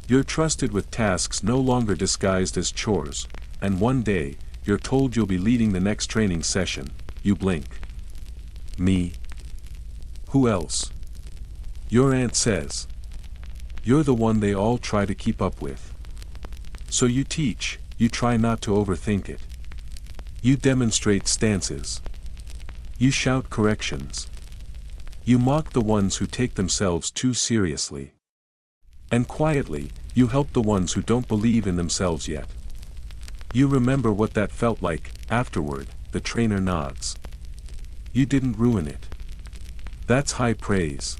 You're trusted with tasks no longer disguised as chores, and one day, you're told you'll be leading the next training session. You blink. Me? Who else? Your aunt says. You're the one they all try to keep up with. So you teach, you try not to overthink it. You demonstrate stances. You shout corrections. You mock the ones who take themselves too seriously. And quietly, you help the ones who don't believe in themselves yet. You remember what that felt like. Afterward, the trainer nods. You didn't ruin it. That's high praise.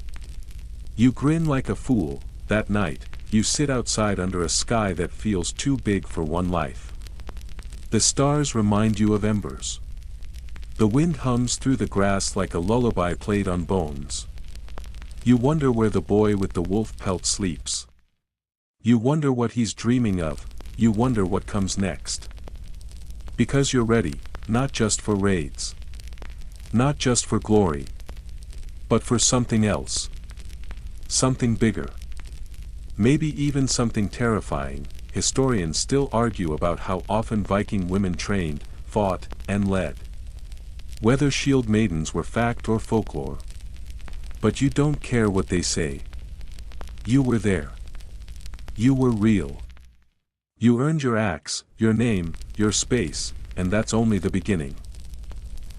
You grin like a fool. That night, you sit outside under a sky that feels too big for one life. The stars remind you of embers. The wind hums through the grass like a lullaby played on bones. You wonder where the boy with the wolf pelt sleeps. You wonder what he's dreaming of. You wonder what comes next. Because you're ready, not just for raids. Not just for glory. But for something else. Something bigger. Maybe even something terrifying. Historians still argue about how often Viking women trained, fought, and led. Whether shield maidens were fact or folklore. But you don't care what they say. You were there. You were real. You earned your axe, your name, your space, and that's only the beginning.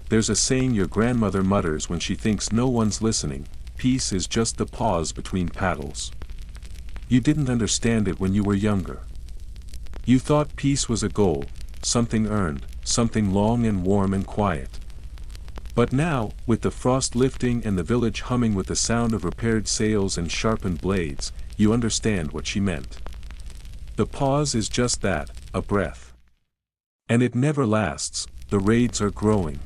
There's a saying your grandmother mutters when she thinks no one's listening: peace is just the pause between paddles. You didn't understand it when you were younger. You thought peace was a goal, something earned, something long and warm and quiet. But now, with the frost lifting and the village humming with the sound of repaired sails and sharpened blades, you understand what she meant. The pause is just that, a breath. And it never lasts. The raids are growing.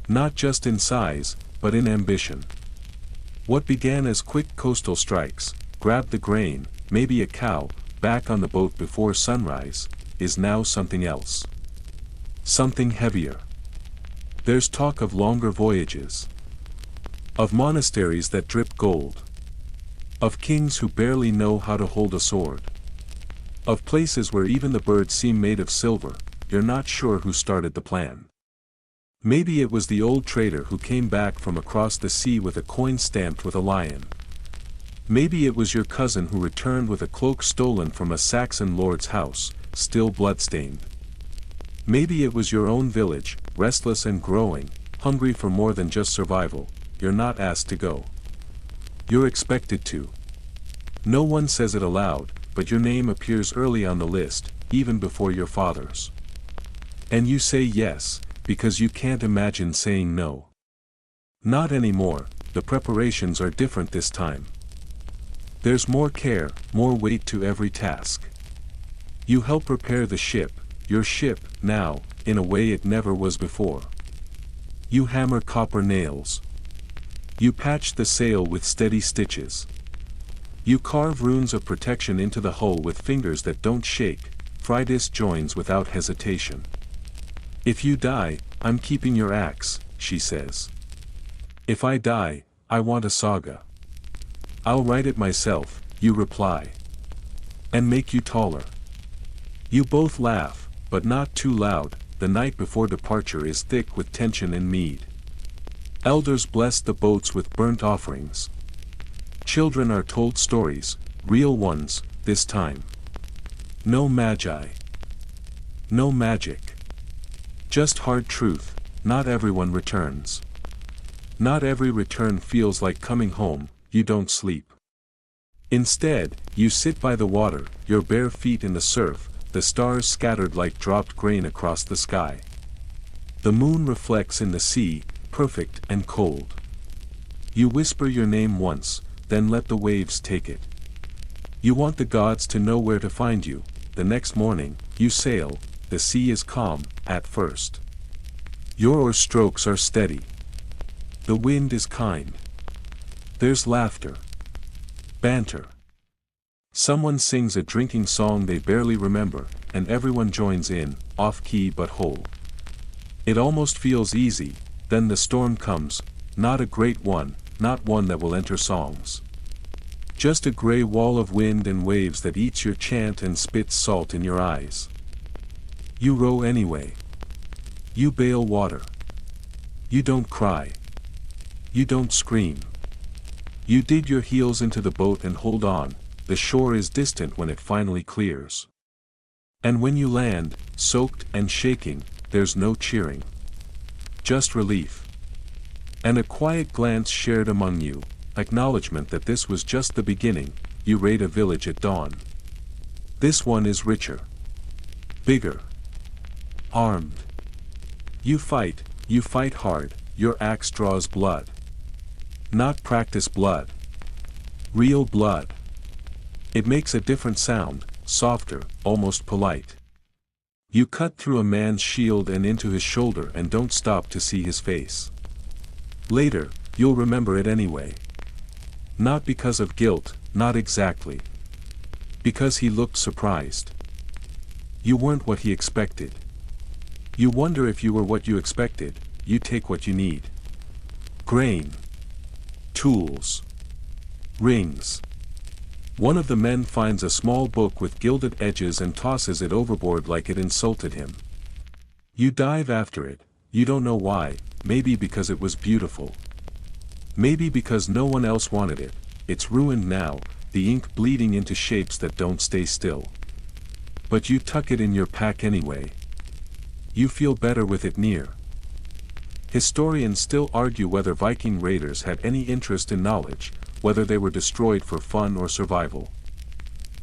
Not just in size, but in ambition. What began as quick coastal strikes, grab the grain, maybe a cow, back on the boat before sunrise, is now something else. Something heavier. There's talk of longer voyages. Of monasteries that drip gold. Of kings who barely know how to hold a sword. Of places where even the birds seem made of silver. You're not sure who started the plan. Maybe it was the old trader who came back from across the sea with a coin stamped with a lion. Maybe it was your cousin who returned with a cloak stolen from a Saxon lord's house, still bloodstained. Maybe it was your own village, restless and growing, hungry for more than just survival. You're not asked to go. You're expected to. No one says it aloud, but your name appears early on the list, even before your father's. And you say yes, because you can't imagine saying no. Not anymore. The preparations are different this time. There's more care, more weight to every task. You help repair the ship, your ship, now, in a way it never was before. You hammer copper nails. You patch the sail with steady stitches. You carve runes of protection into the hull with fingers that don't shake, Fridas joins without hesitation. If you die, I'm keeping your axe, she says. If I die, I want a saga. I'll write it myself, you reply. And make you taller. You both laugh, but not too loud. The night before departure is thick with tension and mead. Elders bless the boats with burnt offerings. Children are told stories, real ones, this time. No magi. No magic. Just hard truth, not everyone returns. Not every return feels like coming home, you don't sleep. Instead, you sit by the water, your bare feet in the surf, the stars scattered like dropped grain across the sky. The moon reflects in the sea, perfect and cold. You whisper your name once, then let the waves take it. You want the gods to know where to find you. The next morning, you sail, the sea is calm, at first. Your oar strokes are steady. The wind is kind. There's laughter. Banter. Someone sings a drinking song they barely remember, and everyone joins in, off-key but whole. It almost feels easy, then the storm comes, not a great one, not one that will enter songs. Just a gray wall of wind and waves that eats your chant and spits salt in your eyes. You row anyway. You bail water. You don't cry. You don't scream. You dig your heels into the boat and hold on. The shore is distant when it finally clears. And when you land, soaked and shaking, there's no cheering. Just relief. And a quiet glance shared among you, acknowledgement that this was just the beginning. You raid a village at dawn. This one is richer. Bigger. Armed. You fight hard, your axe draws blood. Not practice blood. Real blood. It makes a different sound, softer, almost polite. You cut through a man's shield and into his shoulder and don't stop to see his face. Later, you'll remember it anyway. Not because of guilt, not exactly. Because he looked surprised. You weren't what he expected. You wonder if you were what you expected. You take what you need. Grain. Tools. Rings. One of the men finds a small book with gilded edges and tosses it overboard like it insulted him. You dive after it, you don't know why, maybe because it was beautiful. Maybe because no one else wanted it. It's ruined now, the ink bleeding into shapes that don't stay still. But you tuck it in your pack anyway. You feel better with it near. Historians still argue whether Viking raiders had any interest in knowledge, whether they were destroyed for fun or survival.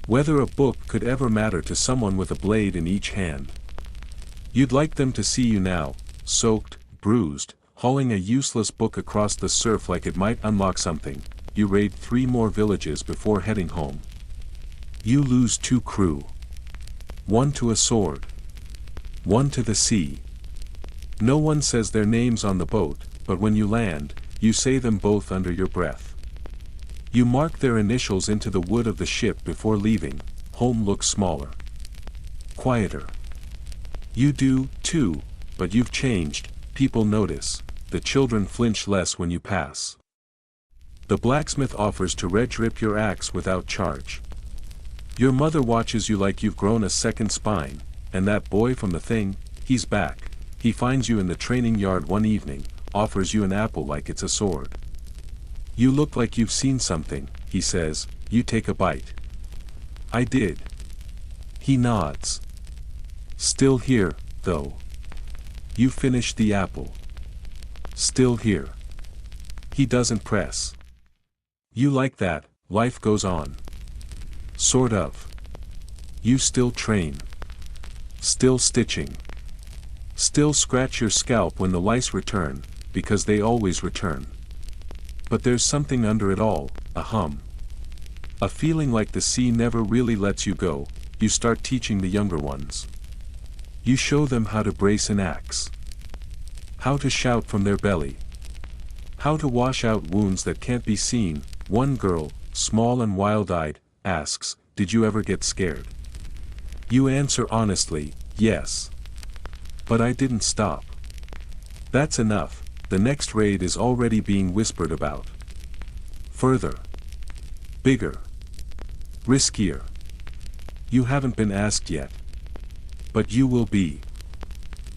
Whether a book could ever matter to someone with a blade in each hand. You'd like them to see you now, soaked, bruised, hauling a useless book across the surf like it might unlock something. You raid 3 more villages before heading home. You lose 2 crew. 1 to a sword. 1 to the sea. No one says their names on the boat, but when you land, you say them both under your breath. You mark their initials into the wood of the ship before leaving. Home looks smaller. Quieter. You do, too, but you've changed. People notice. The children flinch less when you pass. The blacksmith offers to redrip your axe without charge. Your mother watches you like you've grown a second spine, and that boy from the thing, he's back. He finds you in the training yard one evening, offers you an apple like it's a sword. You look like you've seen something, he says. You take a bite. I did. He nods. Still here, though. You finish the apple. Still here. He doesn't press. You like that. Life goes on. Sort of. You still train. Still stitching. Still scratch your scalp when the lice return, because they always return. But there's something under it all, a hum. A feeling like the sea never really lets you go. You start teaching the younger ones. You show them how to brace an axe, how to shout from their belly, how to wash out wounds that can't be seen. One girl, small and wild-eyed, asks, "Did you ever get scared?" You answer honestly, "Yes. But I didn't stop." That's enough. The next raid is already being whispered about. Further. Bigger. Riskier. You haven't been asked yet. But you will be.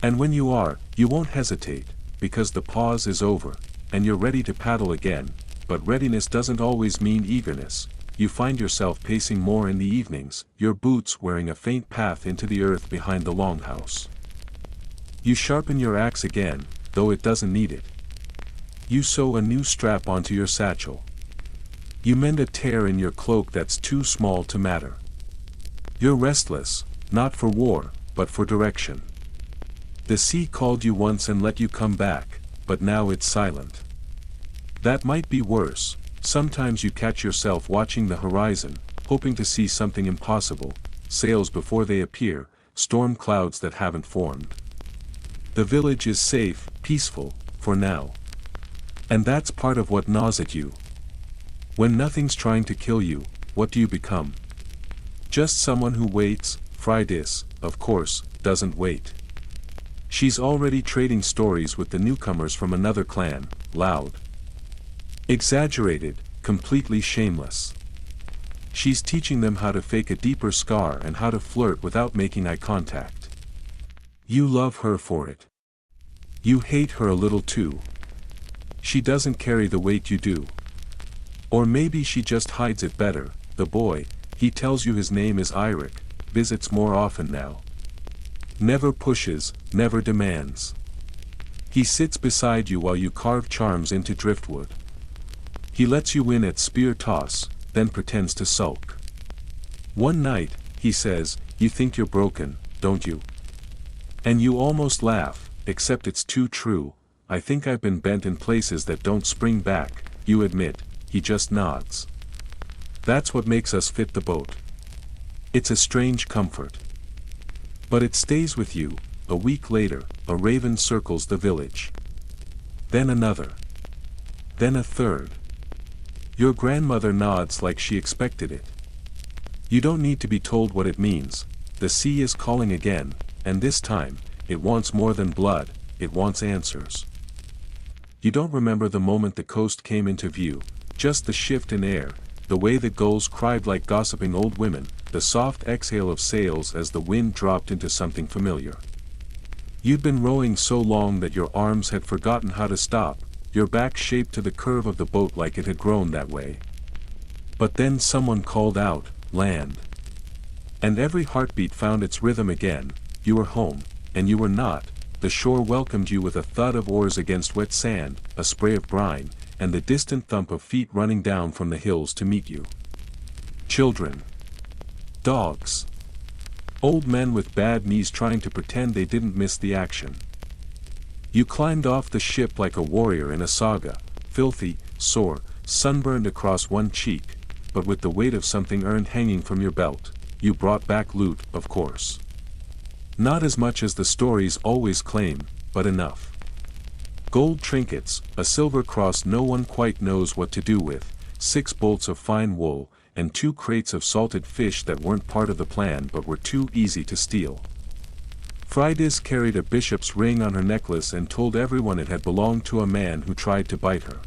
And when you are, you won't hesitate, because the pause is over, and you're ready to paddle again. But readiness doesn't always mean eagerness. You find yourself pacing more in the evenings, your boots wearing a faint path into the earth behind the longhouse. You sharpen your axe again, though it doesn't need it. You sew a new strap onto your satchel. You mend a tear in your cloak that's too small to matter. You're restless, not for war, but for direction. The sea called you once and let you come back, but now it's silent. That might be worse. Sometimes you catch yourself watching the horizon, hoping to see something impossible, sails before they appear, storm clouds that haven't formed. The village is safe, peaceful, for now. And that's part of what gnaws at you. When nothing's trying to kill you, what do you become? Just someone who waits. Frydis, of course, doesn't wait. She's already trading stories with the newcomers from another clan, loud. Exaggerated, completely shameless. She's teaching them how to fake a deeper scar and how to flirt without making eye contact. You love her for it. You hate her a little too. She doesn't carry the weight you do. Or maybe she just hides it better. The boy, he tells you his name is Eirik, visits more often now. Never pushes, never demands. He sits beside you while you carve charms into driftwood. He lets you win at spear toss, then pretends to sulk. One night, he says, "You think you're broken, don't you?" And you almost laugh, except it's too true. "I think I've been bent in places that don't spring back," you admit. He just nods. That's what makes us fit the boat. It's a strange comfort. But it stays with you. A week later, a raven circles the village. Then another. Then a third. Your grandmother nods like she expected it. You don't need to be told what it means. The sea is calling again, and this time, it wants more than blood, it wants answers. You don't remember the moment the coast came into view, just the shift in air, the way the gulls cried like gossiping old women, the soft exhale of sails as the wind dropped into something familiar. You'd been rowing so long that your arms had forgotten how to stop, your back shaped to the curve of the boat like it had grown that way. But then someone called out, "Land." And every heartbeat found its rhythm again. You were home, and you were not. The shore welcomed you with a thud of oars against wet sand, a spray of brine, and the distant thump of feet running down from the hills to meet you. Children. Dogs. Old men with bad knees trying to pretend they didn't miss the action. You climbed off the ship like a warrior in a saga, filthy, sore, sunburned across one cheek, but with the weight of something earned hanging from your belt. You brought back loot, of course. Not as much as the stories always claim, but enough. Gold trinkets, a silver cross no one quite knows what to do with, 6 bolts of fine wool, and 2 crates of salted fish that weren't part of the plan but were too easy to steal. Frydis carried a bishop's ring on her necklace and told everyone it had belonged to a man who tried to bite her.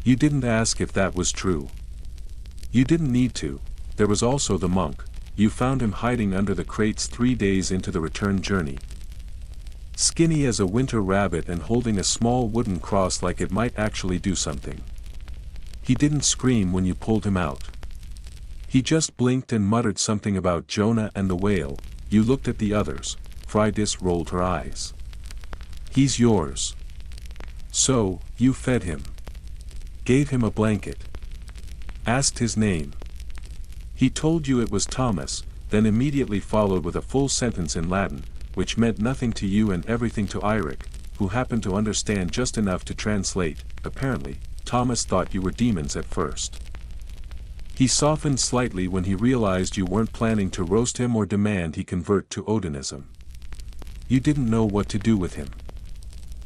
You didn't ask if that was true. You didn't need to. There was also the monk. You found him hiding under the crates 3 days into the return journey. Skinny as a winter rabbit and holding a small wooden cross like it might actually do something. He didn't scream when you pulled him out. He just blinked and muttered something about Jonah and the whale. You looked at the others. Frydis rolled her eyes. "He's yours." So, you fed him. Gave him a blanket. Asked his name. He told you it was Thomas, then immediately followed with a full sentence in Latin, which meant nothing to you and everything to Eirik, who happened to understand just enough to translate. Apparently, Thomas thought you were demons at first. He softened slightly when he realized you weren't planning to roast him or demand he convert to Odinism. You didn't know what to do with him.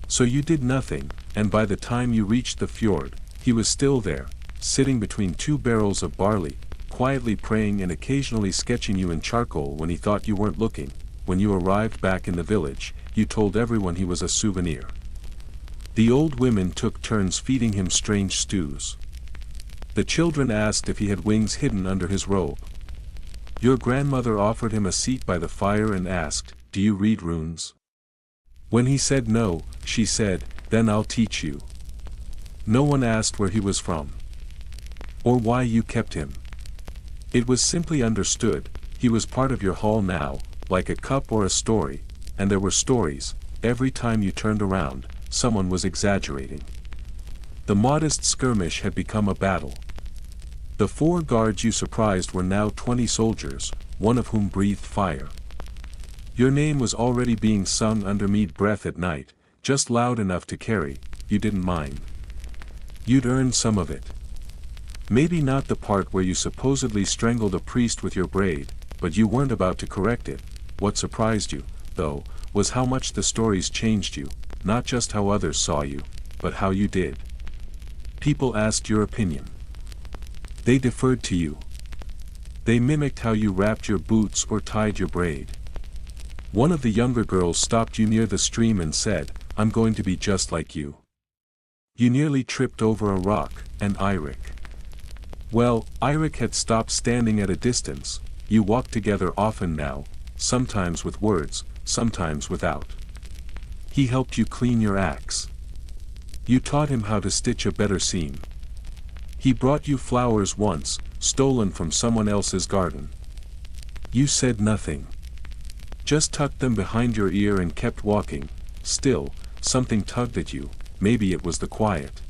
So you did nothing, and by the time you reached the fjord, he was still there, sitting between two barrels of barley, quietly praying and occasionally sketching you in charcoal when he thought you weren't looking. When you arrived back in the village, you told everyone he was a souvenir. The old women took turns feeding him strange stews. The children asked if he had wings hidden under his robe. Your grandmother offered him a seat by the fire and asked, "Do you read runes?" When he said no, she said, "Then I'll teach you." No one asked where he was from, or why you kept him. It was simply understood, he was part of your haul now, like a cup or a story, and there were stories. Every time you turned around, someone was exaggerating. The modest skirmish had become a battle. The 4 guards you surprised were now 20 soldiers, one of whom breathed fire. Your name was already being sung under mead breath at night, just loud enough to carry. You didn't mind. You'd earned some of it. Maybe not the part where you supposedly strangled a priest with your braid, but you weren't about to correct it. What surprised you, though, was how much the stories changed you, not just how others saw you, but how you did. People asked your opinion. They deferred to you. They mimicked how you wrapped your boots or tied your braid. One of the younger girls stopped you near the stream and said, "I'm going to be just like you." You nearly tripped over a rock, and Eirik. Well, Eirik had stopped standing at a distance. You walked together often now, sometimes with words, sometimes without. He helped you clean your axe. You taught him how to stitch a better seam. He brought you flowers once, stolen from someone else's garden. You said nothing. Just tucked them behind your ear and kept walking. Still, something tugged at you. Maybe it was the quiet.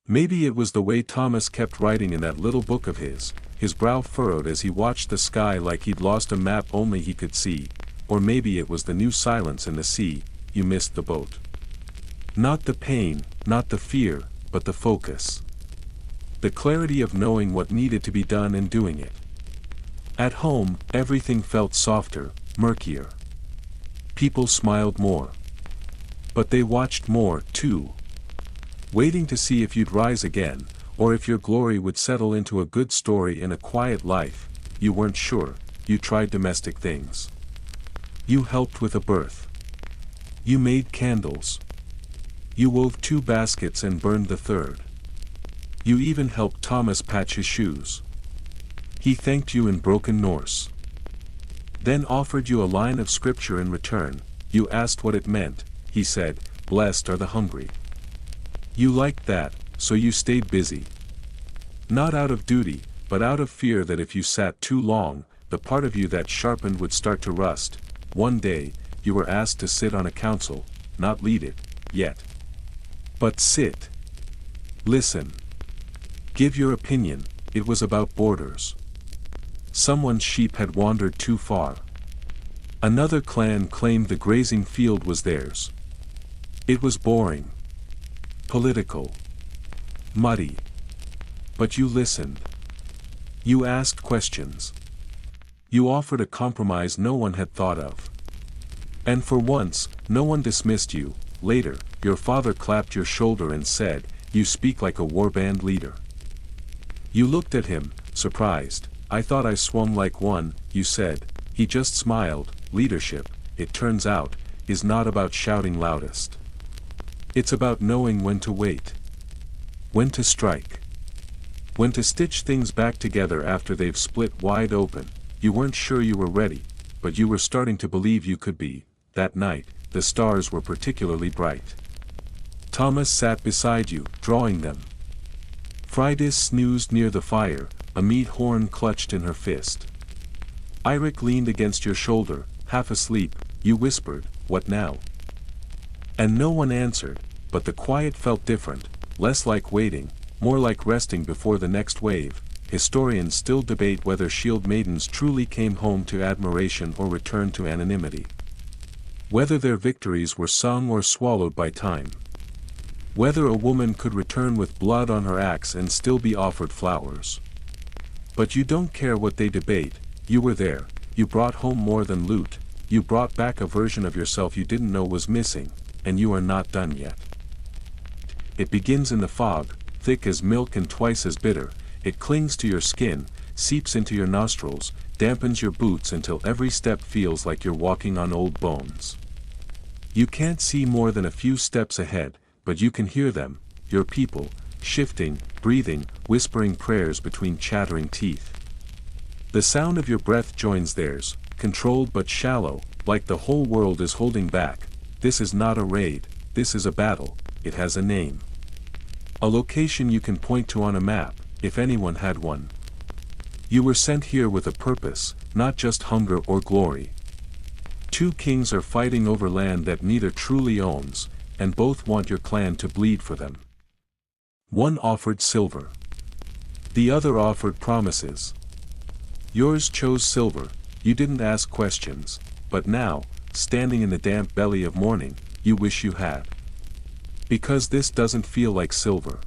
Maybe it was the way Thomas kept writing in that little book of his brow furrowed as he watched the sky like he'd lost a map only he could see. Or maybe it was the new silence in the sea. You missed the boat. Not the pain, not the fear, but the focus. The clarity of knowing what needed to be done and doing it. At home, everything felt softer, murkier. People smiled more. But they watched more, too. Waiting to see if you'd rise again, or if your glory would settle into a good story and a quiet life. You weren't sure. You tried domestic things. You helped with a birth. You made candles. You wove 2 baskets and burned the 3rd. You even helped Thomas patch his shoes. He thanked you in broken Norse. Then offered you a line of scripture in return. You asked what it meant. He said, "Blessed are the hungry." You liked that, so you stayed busy. Not out of duty, but out of fear that if you sat too long, the part of you that sharpened would start to rust. One day, you were asked to sit on a council, not lead it, yet. But sit. Listen. Give your opinion. It was about borders. Someone's sheep had wandered too far. Another clan claimed the grazing field was theirs. It was boring. Political. Muddy. But you listened. You asked questions. You offered a compromise no one had thought of. And for once, no one dismissed you. Later, your father clapped your shoulder and said, "You speak like a warband leader." You looked at him, surprised. "I thought I swung like one," you said. He just smiled. Leadership, it turns out, is not about shouting loudest. It's about knowing when to wait. When to strike. When to stitch things back together after they've split wide open. You weren't sure you were ready, but you were starting to believe you could be. That night, the stars were particularly bright. Thomas sat beside you, drawing them. Freydis snoozed near the fire, a meat horn clutched in her fist. Eirik leaned against your shoulder, half asleep. You whispered, "What now?" And no one answered, but the quiet felt different, less like waiting, more like resting before the next wave. Historians still debate whether Shieldmaidens truly came home to admiration or returned to anonymity. Whether their victories were sung or swallowed by time. Whether a woman could return with blood on her axe and still be offered flowers. But you don't care what they debate. You were there. You brought home more than loot. you brought back a version of yourself you didn't know was missing, and you are not done yet. It begins in the fog, thick as milk and twice as bitter. It clings to your skin, seeps into your nostrils, dampens your boots until every step feels like you're walking on old bones. You can't see more than a few steps ahead, but you can hear them, your people, shifting, breathing, whispering prayers between chattering teeth. The sound of your breath joins theirs, controlled but shallow, like the whole world is holding back. This is not a raid, this is a battle, it has a name. A location you can point to on a map, if anyone had one. You were sent here with a purpose, not just hunger or glory. Two kings are fighting over land that neither truly owns, and both want your clan to bleed for them. One offered silver. The other offered promises. Yours chose silver, you didn't ask questions, but now, standing in the damp belly of morning, you wish you had. Because this doesn't feel like silver.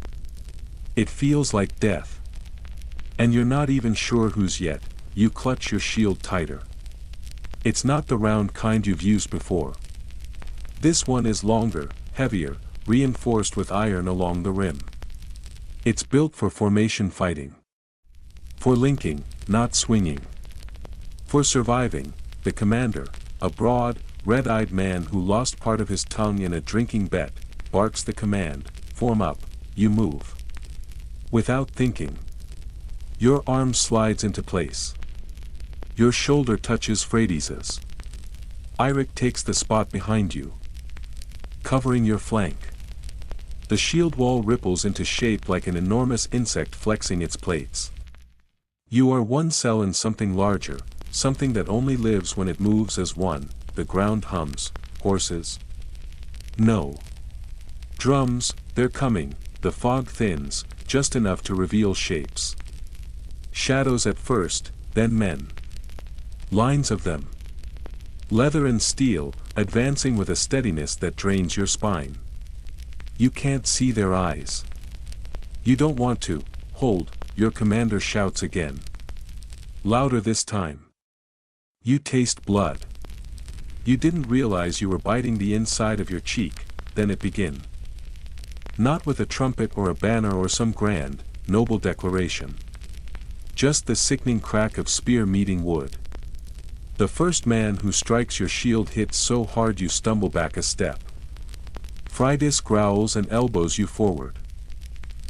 It feels like death. And you're not even sure whose yet, you clutch your shield tighter. It's not the round kind you've used before. This one is longer, heavier, reinforced with iron along the rim. It's built for formation fighting. For linking, not swinging. For surviving, the commander, a broad, red-eyed man who lost part of his tongue in a drinking bet, barks the command, form up, you move. Without thinking. Your arm slides into place. Your shoulder touches Freydis's. Eirik takes the spot behind you, covering your flank. The shield wall ripples into shape like an enormous insect flexing its plates. You are one cell in something larger, something that only lives when it moves as one. The ground hums. Horses? No. Drums, they're coming. The fog thins, just enough to reveal shapes. Shadows at first, then men. Lines of them. Leather and steel, advancing with a steadiness that drains your spine. You can't see their eyes. You don't want to. Hold, your commander shouts again. Louder this time. You taste blood. You didn't realize you were biting the inside of your cheek, then it begin. Not with a trumpet or a banner or some grand, noble declaration. Just the sickening crack of spear meeting wood. The first man who strikes your shield hits so hard you stumble back a step. Freydis growls and elbows you forward.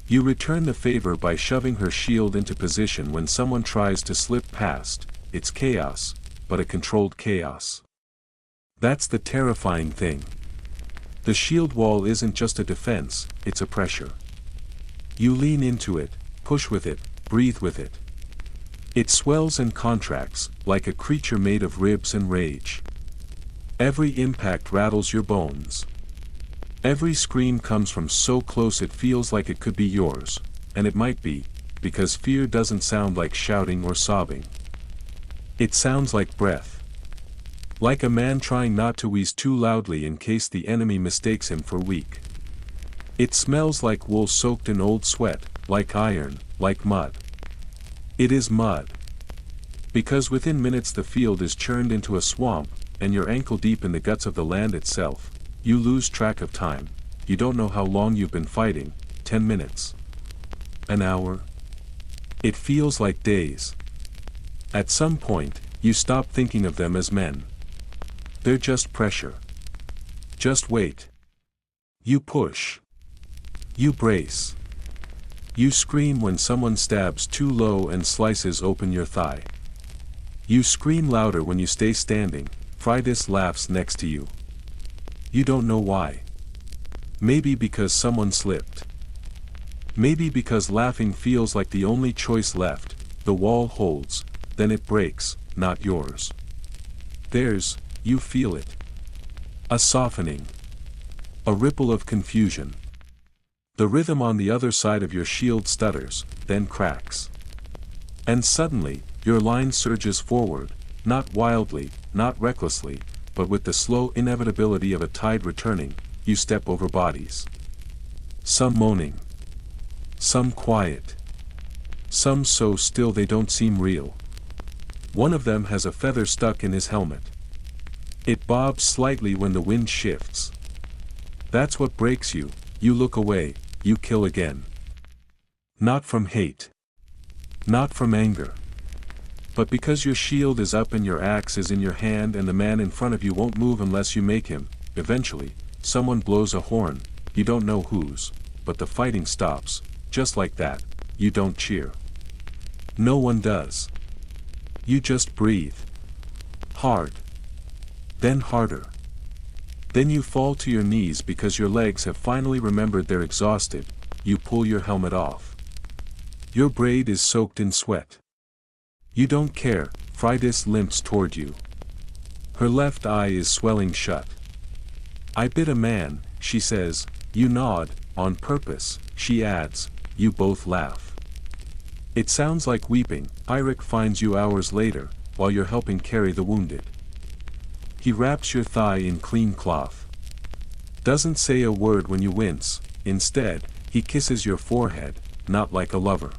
You return the favor by shoving her shield into position when someone tries to slip past. It's chaos, but a controlled chaos. That's the terrifying thing. The shield wall isn't just a defense, it's a pressure. You lean into it, push with it, breathe with it. It swells and contracts, like a creature made of ribs and rage. Every impact rattles your bones. Every scream comes from so close it feels like it could be yours, and it might be, because fear doesn't sound like shouting or sobbing. It sounds like breath. Like a man trying not to wheeze too loudly in case the enemy mistakes him for weak. It smells like wool soaked in old sweat, like iron, like mud. It is mud. Because within minutes the field is churned into a swamp, and you're ankle deep in the guts of the land itself, you lose track of time. You don't know how long you've been fighting, 10 minutes. An hour? It feels like days. At some point, you stop thinking of them as men. They're just pressure. Just wait. You push. You brace. You scream when someone stabs too low and slices open your thigh. You scream louder when you stay standing. Freydis laughs next to you. You don't know why. Maybe because someone slipped. Maybe because laughing feels like the only choice left. The wall holds, then it breaks, not yours. Theirs, you feel it. A softening. A ripple of confusion. The rhythm on the other side of your shield stutters, then cracks. And suddenly, your line surges forward, not wildly, not recklessly, but with the slow inevitability of a tide returning. You step over bodies. Some moaning. Some quiet. Some so still they don't seem real. One of them has a feather stuck in his helmet. It bobs slightly when the wind shifts. That's what breaks you. You look away, you kill again. Not from hate. Not from anger. But because your shield is up and your axe is in your hand and the man in front of you won't move unless you make him. Eventually, someone blows a horn, you don't know whose, but the fighting stops, just like that. You don't cheer. No one does. You just breathe. Hard. Then harder. Then you fall to your knees because your legs have finally remembered they're exhausted. You pull your helmet off. Your braid is soaked in sweat. You don't care. Friday limps toward you. Her left eye is swelling shut. I bit a man, she says. You nod, on purpose, she adds. You both laugh. It sounds like weeping. Eirik finds you hours later, while you're helping carry the wounded. He wraps your thigh in clean cloth. Doesn't say a word when you wince. Instead, he kisses your forehead, not like a lover.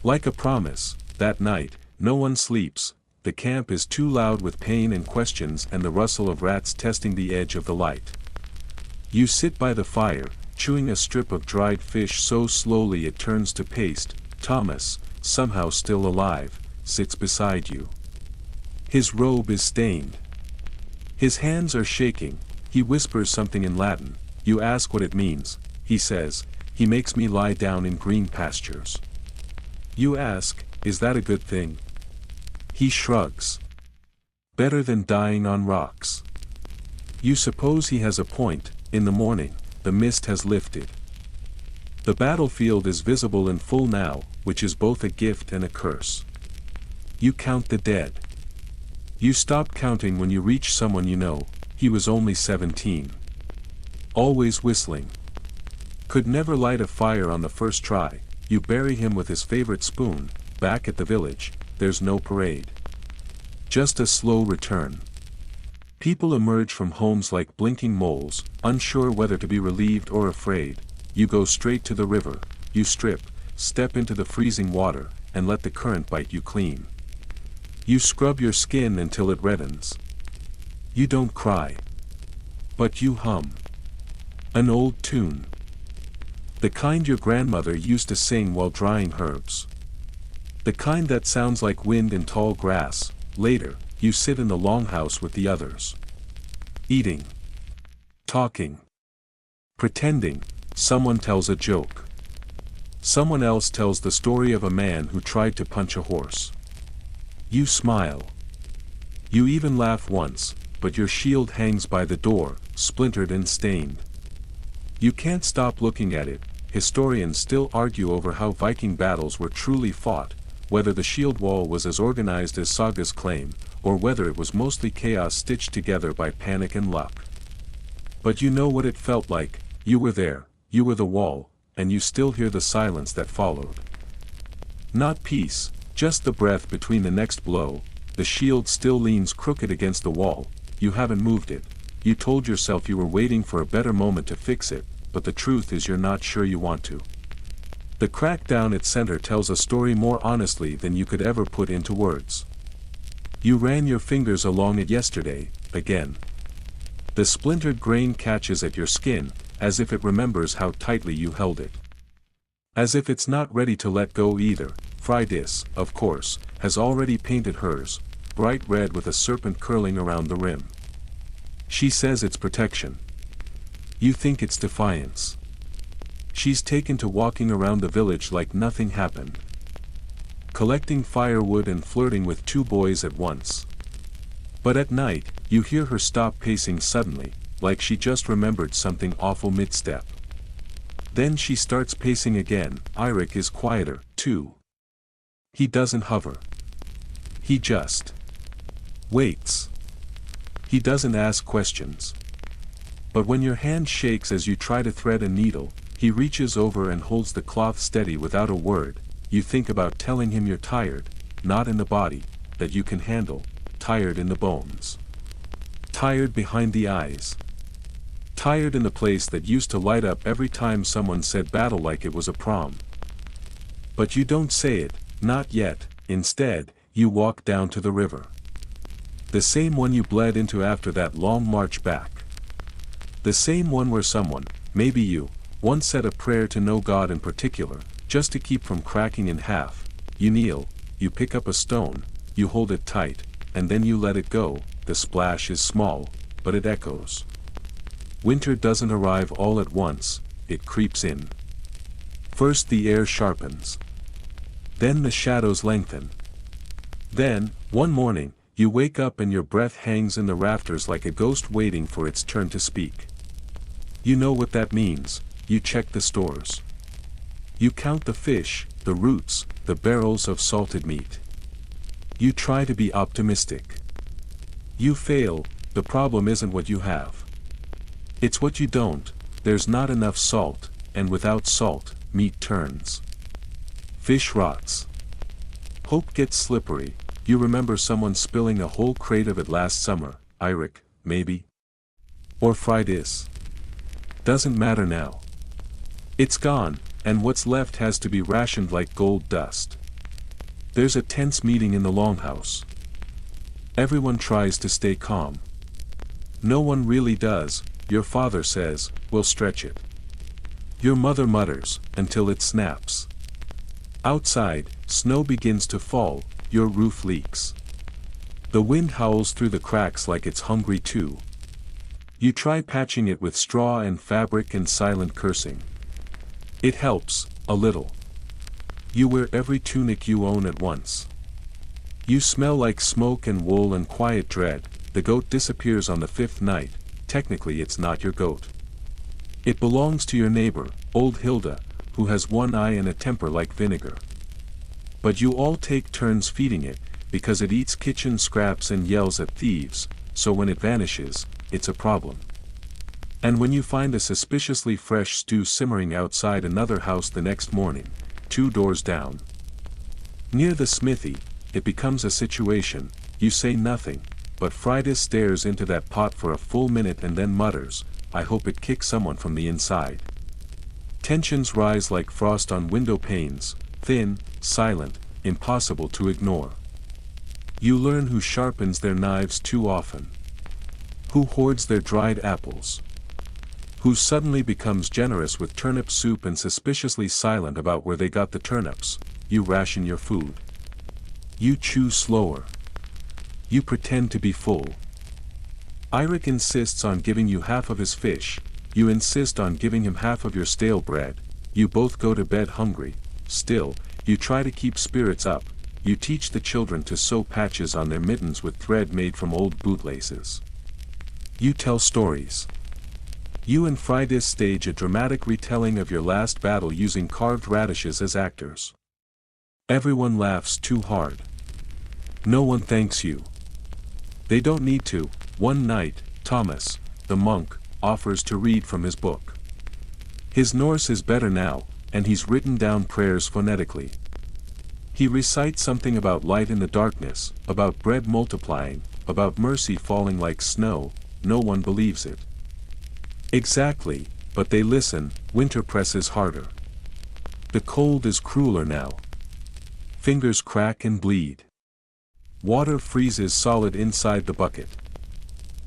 Like a promise. That night, no one sleeps. The camp is too loud with pain and questions and the rustle of rats testing the edge of the light. You sit by the fire, chewing a strip of dried fish so slowly it turns to paste. Thomas, somehow still alive, sits beside you. His robe is stained. His hands are shaking. He whispers something in Latin. You ask what it means. He says, he makes me lie down in green pastures. You ask, is that a good thing? He shrugs. Better than dying on rocks. You suppose he has a point. In the morning, the mist has lifted. The battlefield is visible in full now, which is both a gift and a curse. You count the dead. You stop counting when you reach someone you know. He was only 17. Always whistling. Could never light a fire on the first try. You bury him with his favorite spoon. Back at the village, there's no parade. Just a slow return. People emerge from homes like blinking moles, unsure whether to be relieved or afraid. You go straight to the river. You strip, step into the freezing water, and let the current bite you clean. You scrub your skin until it reddens. You don't cry. But you hum. An old tune. The kind your grandmother used to sing while drying herbs. The kind that sounds like wind in tall grass. Later, you sit in the longhouse with the others. Eating. Talking. Pretending. Someone tells a joke. Someone else tells the story of a man who tried to punch a horse. You smile. You even laugh once, but your shield hangs by the door, splintered and stained. You can't stop looking at it. Historians still argue over how Viking battles were truly fought, whether the shield wall was as organized as sagas claim, or whether it was mostly chaos stitched together by panic and luck. But you know what it felt like. You were there, you were the wall, and you still hear the silence that followed. Not peace, just the breath between the next blow. The shield still leans crooked against the wall. You haven't moved it. You told yourself you were waiting for a better moment to fix it, but the truth is you're not sure you want to. The crack down its center tells a story more honestly than you could ever put into words. You ran your fingers along it yesterday, again. The splintered grain catches at your skin, as if it remembers how tightly you held it. As if it's not ready to let go either. Frydis, of course, has already painted hers, bright red with a serpent curling around the rim. She says it's protection. You think it's defiance. She's taken to walking around the village like nothing happened. Collecting firewood and flirting with two boys at once. But at night, you hear her stop pacing suddenly, like she just remembered something awful mid-step. Then she starts pacing again. Eirik is quieter, too. He doesn't hover. He just waits. He doesn't ask questions. But when your hand shakes as you try to thread a needle, he reaches over and holds the cloth steady without a word. You think about telling him you're tired, not in the body, that you can handle, tired in the bones. Tired behind the eyes. Tired in the place that used to light up every time someone said battle like it was a prom. But you don't say it, not yet. Instead, you walk down to the river. The same one you bled into after that long march back. The same one where someone, maybe you, once said a prayer to no god in particular, just to keep from cracking in half. You kneel, you pick up a stone, you hold it tight, and then you let it go. The splash is small, but it echoes. Winter doesn't arrive all at once, it creeps in. First the air sharpens. Then the shadows lengthen. Then, one morning, you wake up and your breath hangs in the rafters like a ghost waiting for its turn to speak. You know what that means. You check the stores. You count the fish, the roots, the barrels of salted meat. You try to be optimistic. You fail. The problem isn't what you have. It's what you don't. There's not enough salt, and without salt, meat turns. Fish rots. Hope gets slippery. You remember someone spilling a whole crate of it last summer, Eirik, maybe? Or Fridays. Doesn't matter now. It's gone, and what's left has to be rationed like gold dust. There's a tense meeting in the longhouse. Everyone tries to stay calm. No one really does. Your father says, "We'll stretch it." Your mother mutters, until it snaps. Outside, snow begins to fall, your roof leaks. The wind howls through the cracks like it's hungry too. You try patching it with straw and fabric and silent cursing. It helps, a little. You wear every tunic you own at once. You smell like smoke and wool and quiet dread. The goat disappears on the 5th night. Technically it's not your goat. It belongs to your neighbor, old Hilda, who has one eye and a temper like vinegar. But you all take turns feeding it, because it eats kitchen scraps and yells at thieves, so when it vanishes, it's a problem. And when you find a suspiciously fresh stew simmering outside another house the next morning, 2 doors down. Near the smithy, it becomes a situation. You say nothing, but Friday stares into that pot for a full minute and then mutters, "I hope it kicks someone from the inside." Tensions rise like frost on window panes, thin, silent, impossible to ignore. You learn who sharpens their knives too often. Who hoards their dried apples. Who suddenly becomes generous with turnip soup and suspiciously silent about where they got the turnips. You ration your food. You chew slower. You pretend to be full. Eirik insists on giving you half of his fish. You insist on giving him half of your stale bread. You both go to bed hungry. Still, you try to keep spirits up. You teach the children to sew patches on their mittens with thread made from old bootlaces. You tell stories. You and Friday stage a dramatic retelling of your last battle using carved radishes as actors. Everyone laughs too hard. No one thanks you. They don't need to. One night, Thomas, the monk, offers to read from his book. His Norse is better now, and he's written down prayers phonetically. He recites something about light in the darkness, about bread multiplying, about mercy falling like snow. No one believes it. Exactly, but they listen. Winter presses harder. The cold is crueler now. Fingers crack and bleed. Water freezes solid inside the bucket.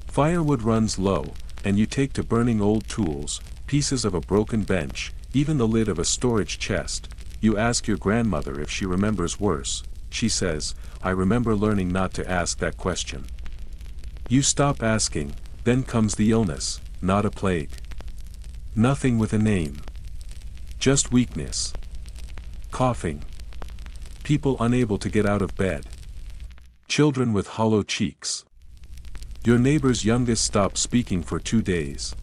Firewood runs low, and you take to burning old tools, pieces of a broken bench, even the lid of a storage chest. You ask your grandmother if she remembers worse. She says, "I remember learning not to ask that question." You stop asking, then comes the illness, not a plague. Nothing with a name. Just weakness. Coughing. People unable to get out of bed. Children with hollow cheeks. Your neighbor's youngest stops speaking for 2 days.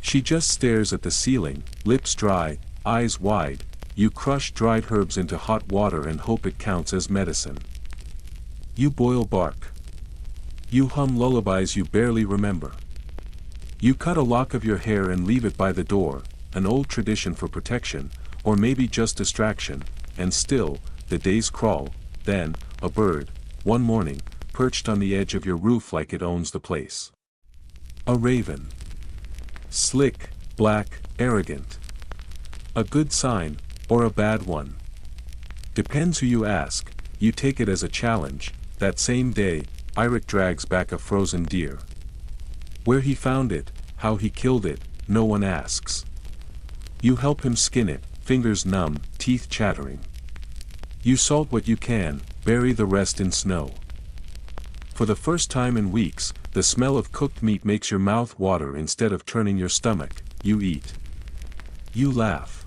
She just stares at the ceiling, lips dry, eyes wide. You crush dried herbs into hot water and hope it counts as medicine. You boil bark. You hum lullabies you barely remember. You cut a lock of your hair and leave it by the door, an old tradition for protection, or maybe just distraction, and still, the days crawl. Then, a bird, one morning, perched on the edge of your roof like it owns the place. A raven. Slick, black, arrogant. A good sign, or a bad one. Depends who you ask. You take it as a challenge. That same day, Eirik drags back a frozen deer. Where he found it, how he killed it, no one asks. You help him skin it, fingers numb, teeth chattering. You salt what you can, bury the rest in snow. For the first time in weeks, the smell of cooked meat makes your mouth water instead of turning your stomach. You eat. You laugh.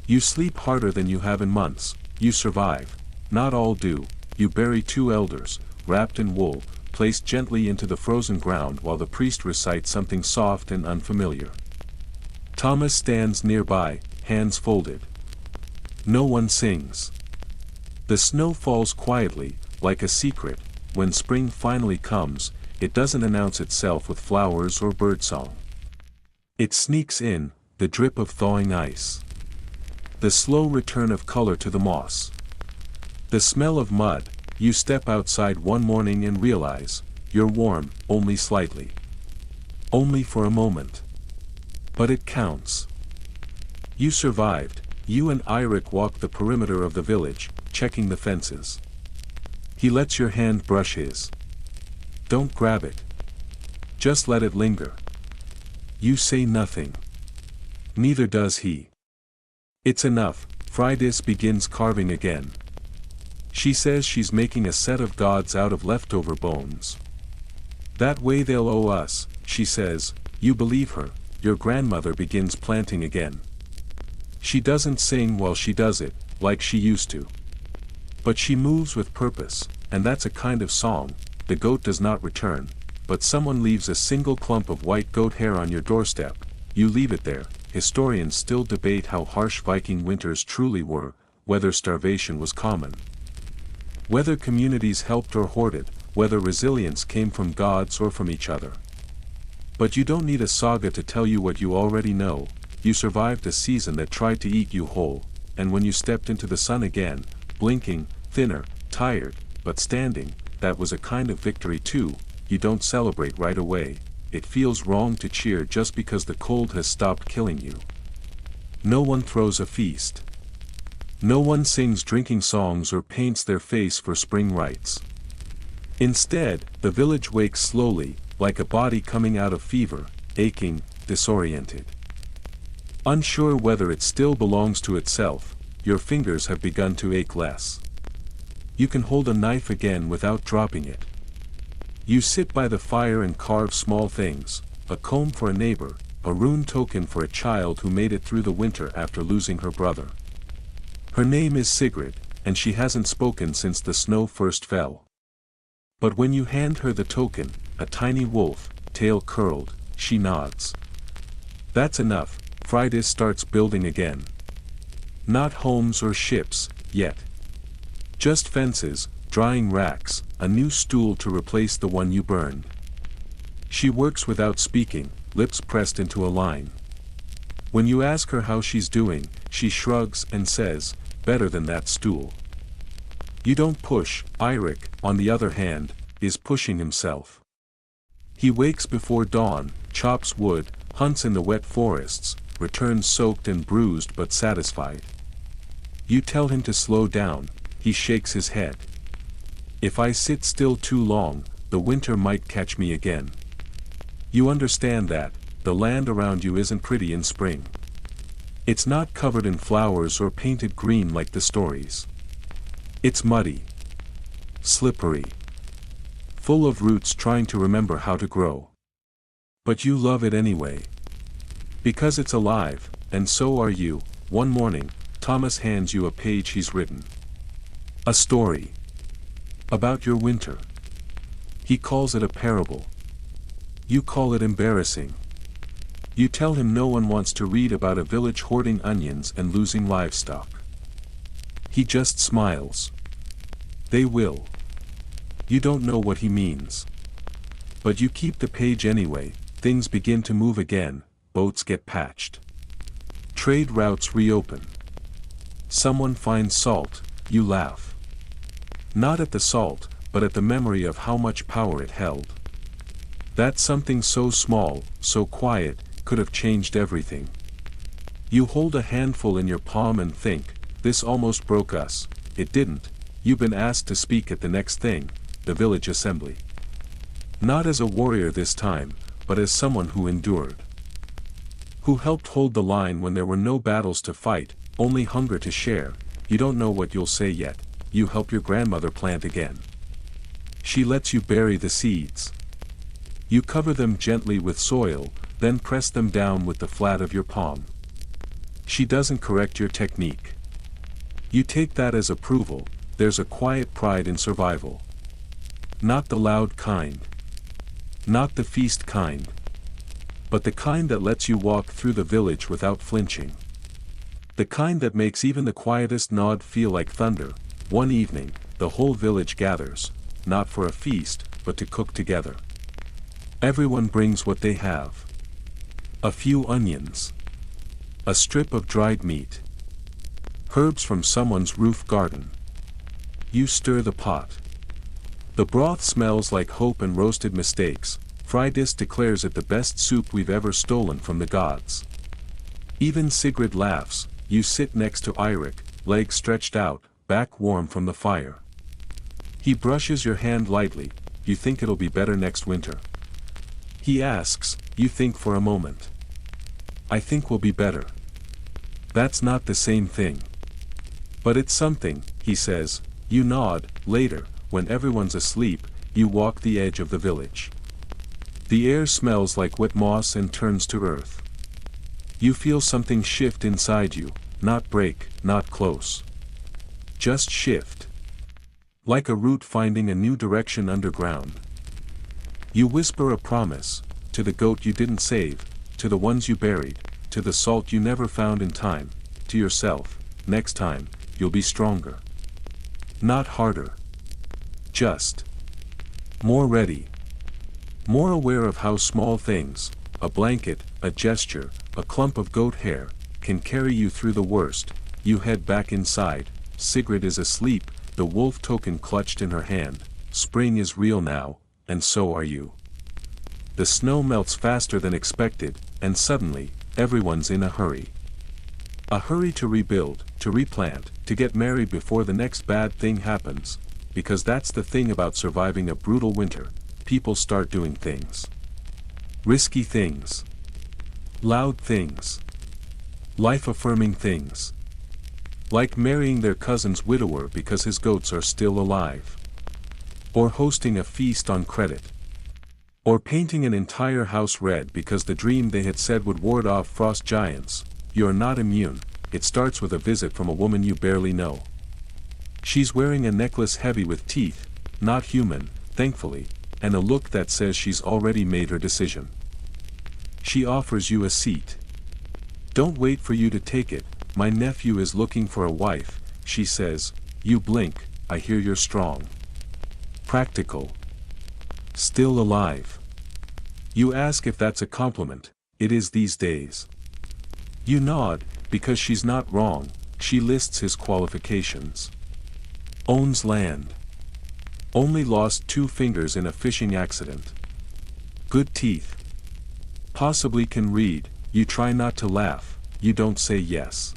You sleep harder than you have in months. You survive. Not all do. You bury 2 elders, wrapped in wool, placed gently into the frozen ground while the priest recites something soft and unfamiliar. Thomas stands nearby, hands folded. No one sings. The snow falls quietly, like a secret. When spring finally comes, it doesn't announce itself with flowers or birdsong. It sneaks in, the drip of thawing ice. The slow return of color to the moss. The smell of mud. You step outside one morning and realize, you're warm, only slightly. Only for a moment. But it counts. You survived. You and Eirik walk the perimeter of the village, checking the fences. He lets your hand brush his. Don't grab it. Just let it linger. You say nothing. Neither does he. It's enough. Freydis begins carving again. She says she's making a set of gods out of leftover bones. That way they'll owe us, she says. You believe her. Your grandmother begins planting again. She doesn't sing while she does it, like she used to. But she moves with purpose, and that's a kind of song. The goat does not return, but someone leaves a single clump of white goat hair on your doorstep. You leave it there. Historians still debate how harsh Viking winters truly were, whether starvation was common. Whether communities helped or hoarded, whether resilience came from gods or from each other. But you don't need a saga to tell you what you already know. You survived a season that tried to eat you whole, and when you stepped into the sun again, blinking, thinner, tired, but standing, that was a kind of victory too. You don't celebrate right away. It feels wrong to cheer just because the cold has stopped killing you. No one throws a feast. No one sings drinking songs or paints their face for spring rites. Instead, the village wakes slowly, like a body coming out of fever, aching, disoriented. Unsure whether it still belongs to itself, your fingers have begun to ache less. You can hold a knife again without dropping it. You sit by the fire and carve small things, a comb for a neighbor, a rune token for a child who made it through the winter after losing her brother. Her name is Sigrid, and she hasn't spoken since the snow first fell. But when you hand her the token, a tiny wolf, tail curled, she nods. That's enough. Freydis starts building again. Not homes or ships, yet. Just fences, drying racks, a new stool to replace the one you burned. She works without speaking, lips pressed into a line. When you ask her how she's doing, she shrugs and says, better than that stool. You don't push. Eirik, on the other hand, is pushing himself. He wakes before dawn, chops wood, hunts in the wet forests, returns soaked and bruised but satisfied. You tell him to slow down. He shakes his head. If I sit still too long, the winter might catch me again. You understand that, the land around you isn't pretty in spring. It's not covered in flowers or painted green like the stories. It's muddy. Slippery. Full of roots trying to remember how to grow. But you love it anyway. Because it's alive, and so are you. One morning, Thomas hands you a page he's written. A story. About your winter. He calls it a parable. You call it embarrassing. You tell him no one wants to read about a village hoarding onions and losing livestock. He just smiles. They will. You don't know what he means. But you keep the page anyway. Things begin to move again, boats get patched. Trade routes reopen. Someone finds salt, you laugh. Not at the salt, but at the memory of how much power it held. That something so small, so quiet, could have changed everything. You hold a handful in your palm and think, this almost broke us. It didn't. You've been asked to speak at the next thing, the village assembly. Not as a warrior this time, but as someone who endured. Who helped hold the line when there were no battles to fight, only hunger to share. You don't know what you'll say yet. You help your grandmother plant again. She lets you bury the seeds. You cover them gently with soil, then press them down with the flat of your palm. She doesn't correct your technique. You take that as approval. There's a quiet pride in survival. Not the loud kind. Not the feast kind. But the kind that lets you walk through the village without flinching. The kind that makes even the quietest nod feel like thunder. One evening, the whole village gathers, not for a feast, but to cook together. Everyone brings what they have. A few onions. A strip of dried meat. Herbs from someone's roof garden. You stir the pot. The broth smells like hope and roasted mistakes. Freydis declares it the best soup we've ever stolen from the gods. Even Sigrid laughs. You sit next to Eirik, legs stretched out, back warm from the fire. He brushes your hand lightly. You think it'll be better next winter. He asks, you think for a moment. I think we'll be better. That's not the same thing. But it's something, he says. You nod. Later, when everyone's asleep, you walk the edge of the village. The air smells like wet moss and turns to earth. You feel something shift inside you, not break, not close. Just shift. Like a root finding a new direction underground. You whisper a promise, to the goat you didn't save, to the ones you buried, to the salt you never found in time, to yourself. Next time, you'll be stronger. Not harder. Just more ready. More aware of how small things, a blanket, a gesture, a clump of goat hair, can carry you through the worst. You head back inside. Sigrid is asleep, the wolf token clutched in her hand. Spring is real now, and so are you. The snow melts faster than expected, and suddenly, everyone's in a hurry. A hurry to rebuild, to replant, to get married before the next bad thing happens. Because that's the thing about surviving a brutal winter. People start doing things. Risky things. Loud things. Life-affirming things. Like marrying their cousin's widower because his goats are still alive. Or hosting a feast on credit. Or painting an entire house red because the dream they had said would ward off frost giants. You're not immune. It starts with a visit from a woman you barely know. She's wearing a necklace heavy with teeth, not human, thankfully, and a look that says she's already made her decision. She offers you a seat. Don't wait for you to take it. My nephew is looking for a wife, she says. You blink. I hear you're strong. Practical. Still alive. You ask if that's a compliment. It is these days. You nod, because she's not wrong. She lists his qualifications. Owns land. Only lost 2 fingers in a fishing accident. Good teeth. Possibly can read. You try not to laugh. You don't say yes.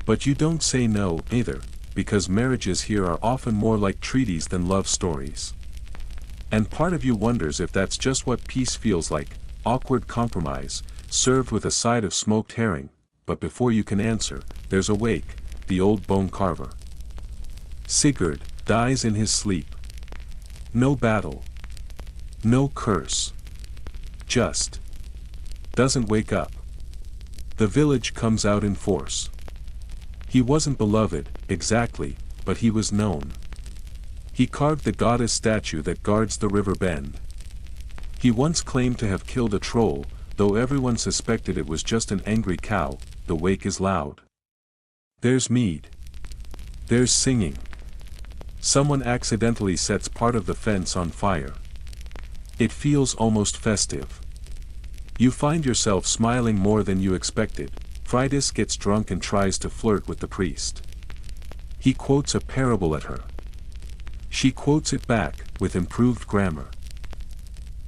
But you don't say no, either, because marriages here are often more like treaties than love stories. And part of you wonders if that's just what peace feels like, awkward compromise, served with a side of smoked herring. But before you can answer, there's a wake, the old bone carver. Sigurd dies in his sleep. No battle. No curse. Just doesn't wake up. The village comes out in force. He wasn't beloved, exactly, but he was known. He carved the goddess statue that guards the river bend. He once claimed to have killed a troll, though everyone suspected it was just an angry cow. The wake is loud. There's mead. There's singing. Someone accidentally sets part of the fence on fire. It feels almost festive. You find yourself smiling more than you expected. Freydis gets drunk and tries to flirt with the priest. He quotes a parable at her. She quotes it back, with improved grammar.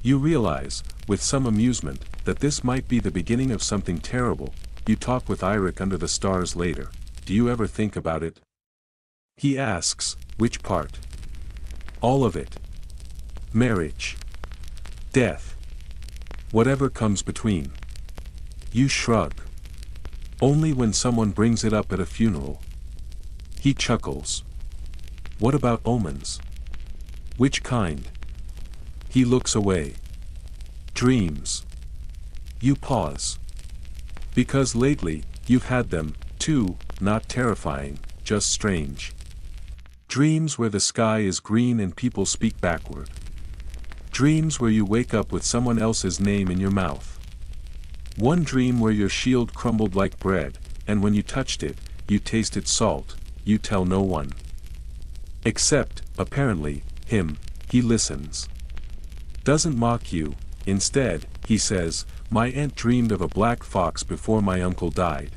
You realize, with some amusement, that this might be the beginning of something terrible. You talk with Eirik under the stars later. Do you ever think about it? He asks, which part? All of it, Marriage. Death. Whatever comes between. You shrug. Only when someone brings it up at a funeral. He chuckles. What about omens? Which kind? He looks away. Dreams. You pause. Because lately, you've had them, too, not terrifying, just strange. Dreams where the sky is green and people speak backward. Dreams where you wake up with someone else's name in your mouth. One dream where your shield crumbled like bread, and when you touched it, you tasted salt, you tell no one. Except, apparently, him. He listens. Doesn't mock you, instead, he says, my aunt dreamed of a black fox before my uncle died.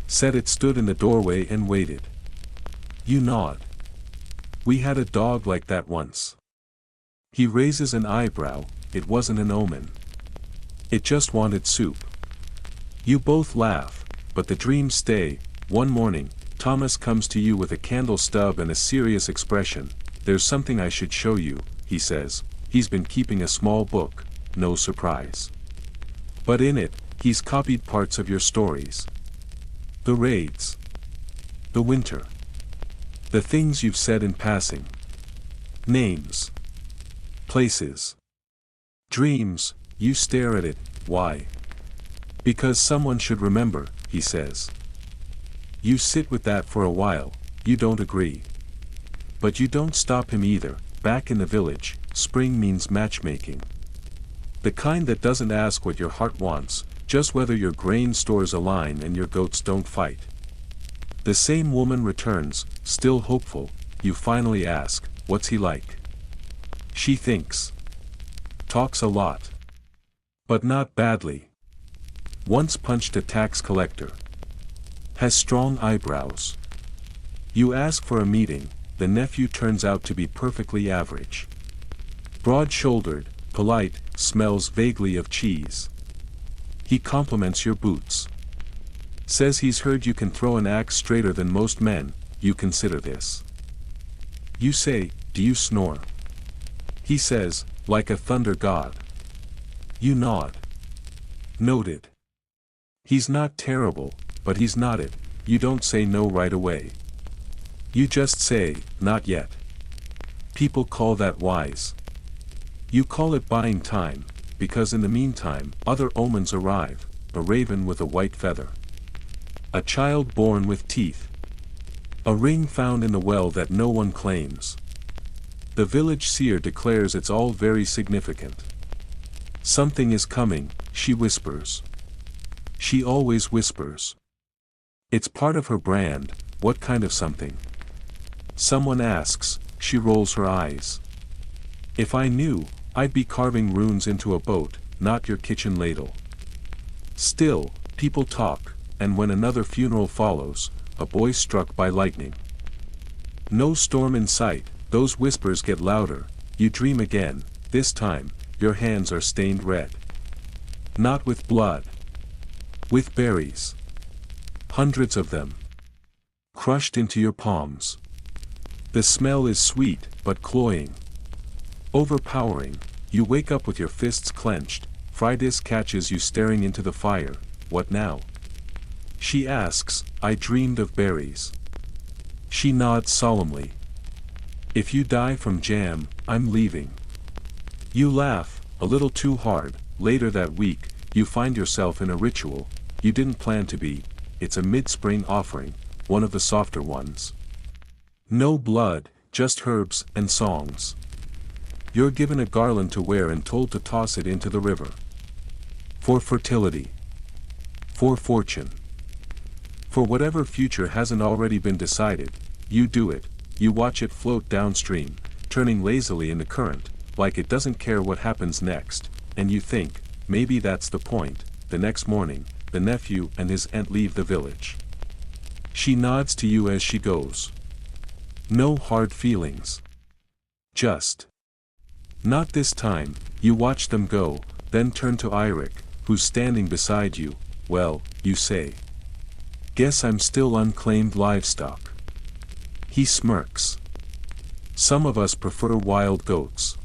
Said it stood in the doorway and waited. You nod. We had a dog like that once. He raises an eyebrow, it wasn't an omen. It just wanted soup. You both laugh, but the dreams stay. One morning, Thomas comes to you with a candle stub and a serious expression. There's something I should show you, he says. He's been keeping a small book, no surprise. But in it, he's copied parts of your stories. The raids. The winter. The things you've said in passing. Names. Places. Dreams. You stare at it. Why? Because someone should remember, he says. You sit with that for a while. You don't agree. But you don't stop him either. Back in the village, spring means matchmaking. The kind that doesn't ask what your heart wants, just whether your grain stores align and your goats don't fight. The same woman returns, still hopeful. You finally ask, what's he like? She thinks. Talks a lot. But not badly. Once punched a tax collector. Has strong eyebrows. You ask for a meeting, the nephew turns out to be perfectly average. Broad-shouldered, polite, smells vaguely of cheese. He compliments your boots. Says he's heard you can throw an axe straighter than most men. You consider this. You say, do you snore? He says, like a thunder god. You nod. Noted. He's not terrible, but he's not it. You don't say no right away. You just say, not yet. People call that wise. You call it buying time, because in the meantime, other omens arrive, a raven with a white feather. A child born with teeth. A ring found in the well that no one claims. The village seer declares it's all very significant. Something is coming, she whispers. She always whispers. It's part of her brand. What kind of something? Someone asks, she rolls her eyes. If I knew, I'd be carving runes into a boat, not your kitchen ladle. Still, people talk, and when another funeral follows, a boy struck by lightning. No storm in sight, those whispers get louder. You dream again, this time, your hands are stained red. Not with blood. With berries. Hundreds of them. Crushed into your palms. The smell is sweet, but cloying. Overpowering. You wake up with your fists clenched. Fridas catches you staring into the fire. What now? She asks, I dreamed of berries. She nods solemnly. If you die from jam, I'm leaving. You laugh, a little too hard. Later that week, you find yourself in a ritual. You didn't plan to be. It's a mid-spring offering, one of the softer ones. No blood, just herbs and songs. You're given a garland to wear and told to toss it into the river. For fertility. For fortune. For whatever future hasn't already been decided, you do it. You watch it float downstream, turning lazily in the current, like it doesn't care what happens next, and you think, maybe that's the point. The next morning, the nephew and his aunt leave the village. She nods to you as she goes. No hard feelings. Just. Not this time. You watch them go, then turn to Eirik, who's standing beside you. Well, you say. Guess I'm still unclaimed livestock. He smirks. Some of us prefer wild goats.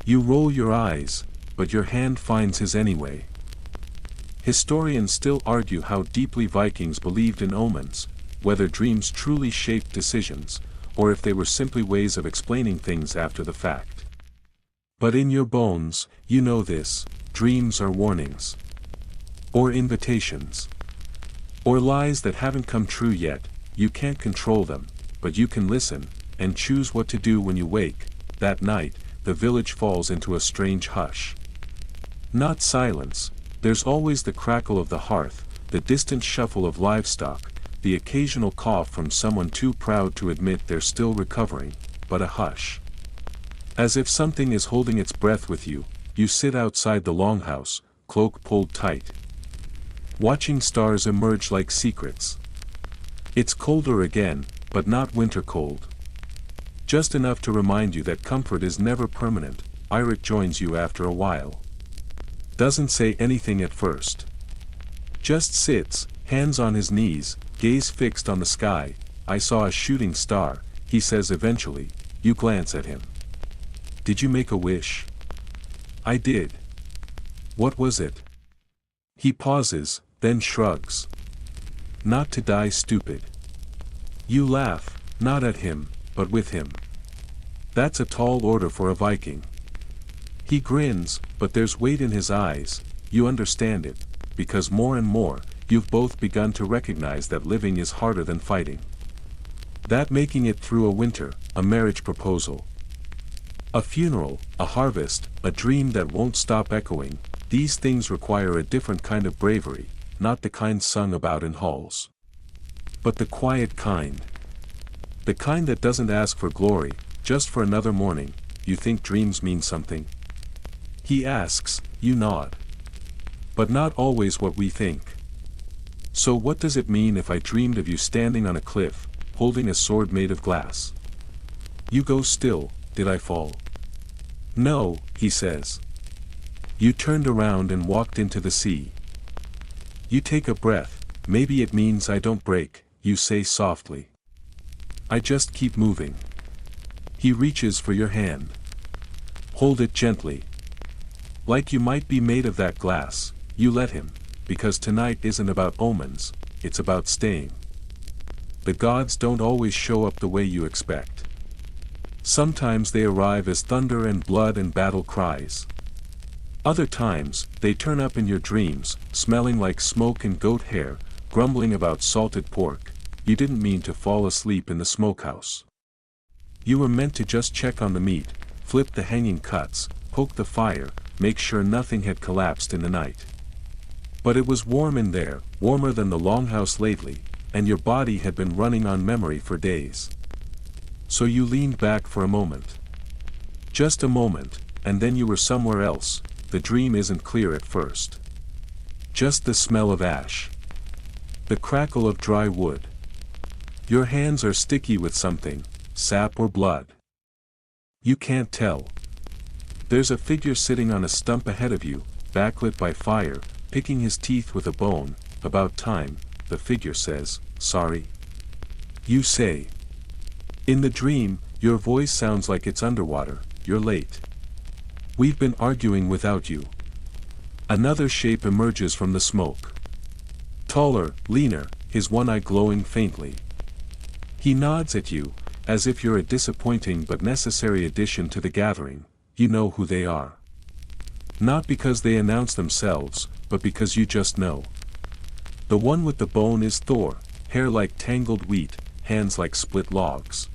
You roll your eyes, but your hand finds his anyway. Historians still argue how deeply Vikings believed in omens, whether dreams truly shaped decisions, or if they were simply ways of explaining things after the fact. But in your bones, you know this: dreams are warnings. Or invitations. Or lies that haven't come true yet. You can't control them, but you can listen, and choose what to do when you wake. That night, the village falls into a strange hush. Not silence, there's always the crackle of the hearth, the distant shuffle of livestock, the occasional cough from someone too proud to admit they're still recovering, but a hush. As if something is holding its breath with you, you sit outside the longhouse, cloak pulled tight, watching stars emerge like secrets. It's colder again, but not winter cold. Just enough to remind you that comfort is never permanent. Eirik joins you after a while. Doesn't say anything at first. Just sits, hands on his knees, gaze fixed on the sky. I saw a shooting star, he says eventually. You glance at him. Did you make a wish? I did. What was it? He pauses, then shrugs. Not to die, stupid. You laugh, not at him, but with him. That's a tall order for a Viking. He grins, but there's weight in his eyes. You understand it, because more and more, you've both begun to recognize that living is harder than fighting. That making it through a winter, a marriage proposal, a funeral, a harvest, a dream that won't stop echoing, these things require a different kind of bravery, not the kind sung about in halls, but the quiet kind. The kind that doesn't ask for glory, just for another morning. You think dreams mean something? He asks, you nod. But not always what we think. So what does it mean if I dreamed of you standing on a cliff, holding a sword made of glass? You go still. Did I fall? No, he says. You turned around and walked into the sea. You take a breath. Maybe it means I don't break, you say softly. I just keep moving. He reaches for your hand. Hold it gently. Like you might be made of that glass. You let him, because tonight isn't about omens, it's about staying. The gods don't always show up the way you expect. Sometimes they arrive as thunder and blood and battle cries. Other times, they turn up in your dreams, smelling like smoke and goat hair, grumbling about salted pork. You didn't mean to fall asleep in the smokehouse. You were meant to just check on the meat, flip the hanging cuts, poke the fire, make sure nothing had collapsed in the night. But it was warm in there, warmer than the longhouse lately, and your body had been running on memory for days. So you leaned back for a moment. Just a moment, and then you were somewhere else. The dream isn't clear at first. Just the smell of ash. The crackle of dry wood. Your hands are sticky with something, sap or blood. You can't tell. There's a figure sitting on a stump ahead of you, backlit by fire, picking his teeth with a bone. About time, the figure says, sorry. You say. In the dream, your voice sounds like it's underwater. You're late. We've been arguing without you. Another shape emerges from the smoke. Taller, leaner, his one eye glowing faintly. He nods at you, as if you're a disappointing but necessary addition to the gathering. You know who they are. Not because they announce themselves, but because you just know. The one with the bone is Thor, hair like tangled wheat, hands like split logs.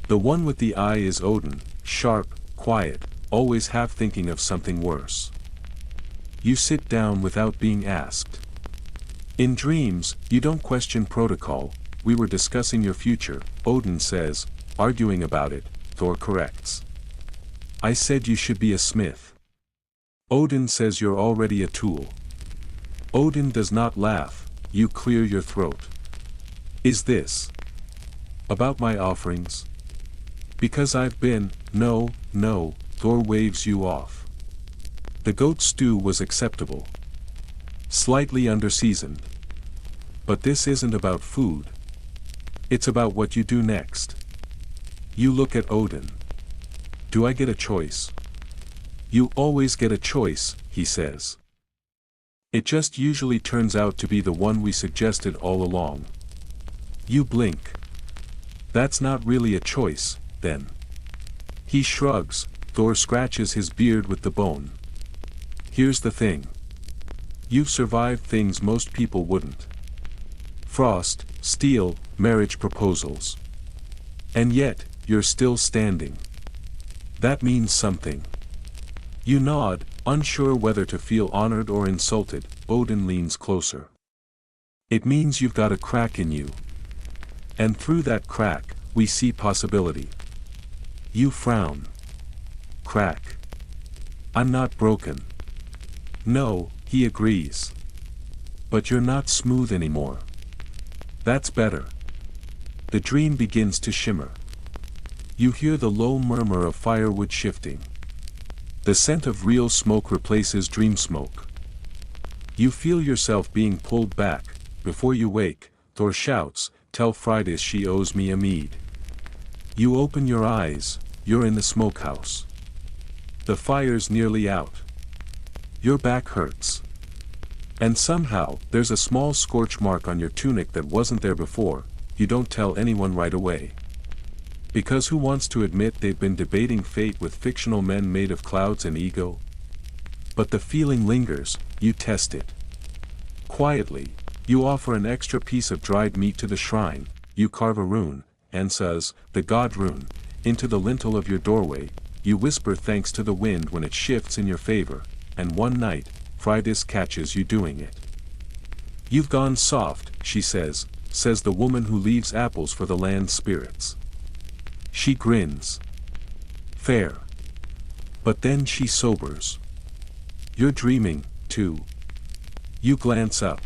The one with the eye is Odin, sharp, quiet, always half thinking of something worse. You sit down without being asked. In dreams, you don't question protocol. We were discussing your future, Odin says, arguing about it. Thor corrects. I said you should be a smith. Odin says you're already a tool. Odin does not laugh. You clear your throat. Is this about my offerings? Because I've been. No, Thor waves you off. The goat stew was acceptable. Slightly underseasoned. But this isn't about food. It's about what you do next. You look at Odin. Do I get a choice? You always get a choice, he says. It just usually turns out to be the one we suggested all along. You blink. That's not really a choice, then. He shrugs. Thor scratches his beard with the bone. Here's the thing. You've survived things most people wouldn't. Frost, steel, marriage proposals. And yet, you're still standing. That means something. You nod, unsure whether to feel honored or insulted. Odin leans closer. It means you've got a crack in you. And through that crack, we see possibility. You frown. Crack. I'm not broken. No, he agrees. But you're not smooth anymore. That's better. The dream begins to shimmer. You hear the low murmur of firewood shifting. The scent of real smoke replaces dream smoke. You feel yourself being pulled back. Before you wake, Thor shouts, "Tell Freydis she owes me a mead." You open your eyes. You're in the smokehouse. The fire's nearly out. Your back hurts. And somehow, there's a small scorch mark on your tunic that wasn't there before. You don't tell anyone right away. Because who wants to admit they've been debating fate with fictional men made of clouds and ego? But the feeling lingers. You test it. Quietly, you offer an extra piece of dried meat to the shrine. You carve a rune, Ansaz, the god rune, into the lintel of your doorway. You whisper thanks to the wind when it shifts in your favor, and one night, Freydis catches you doing it. "You've gone soft," she says the woman who leaves apples for the land spirits. She grins. Fair. But then she sobers. You're dreaming, too. You glance up.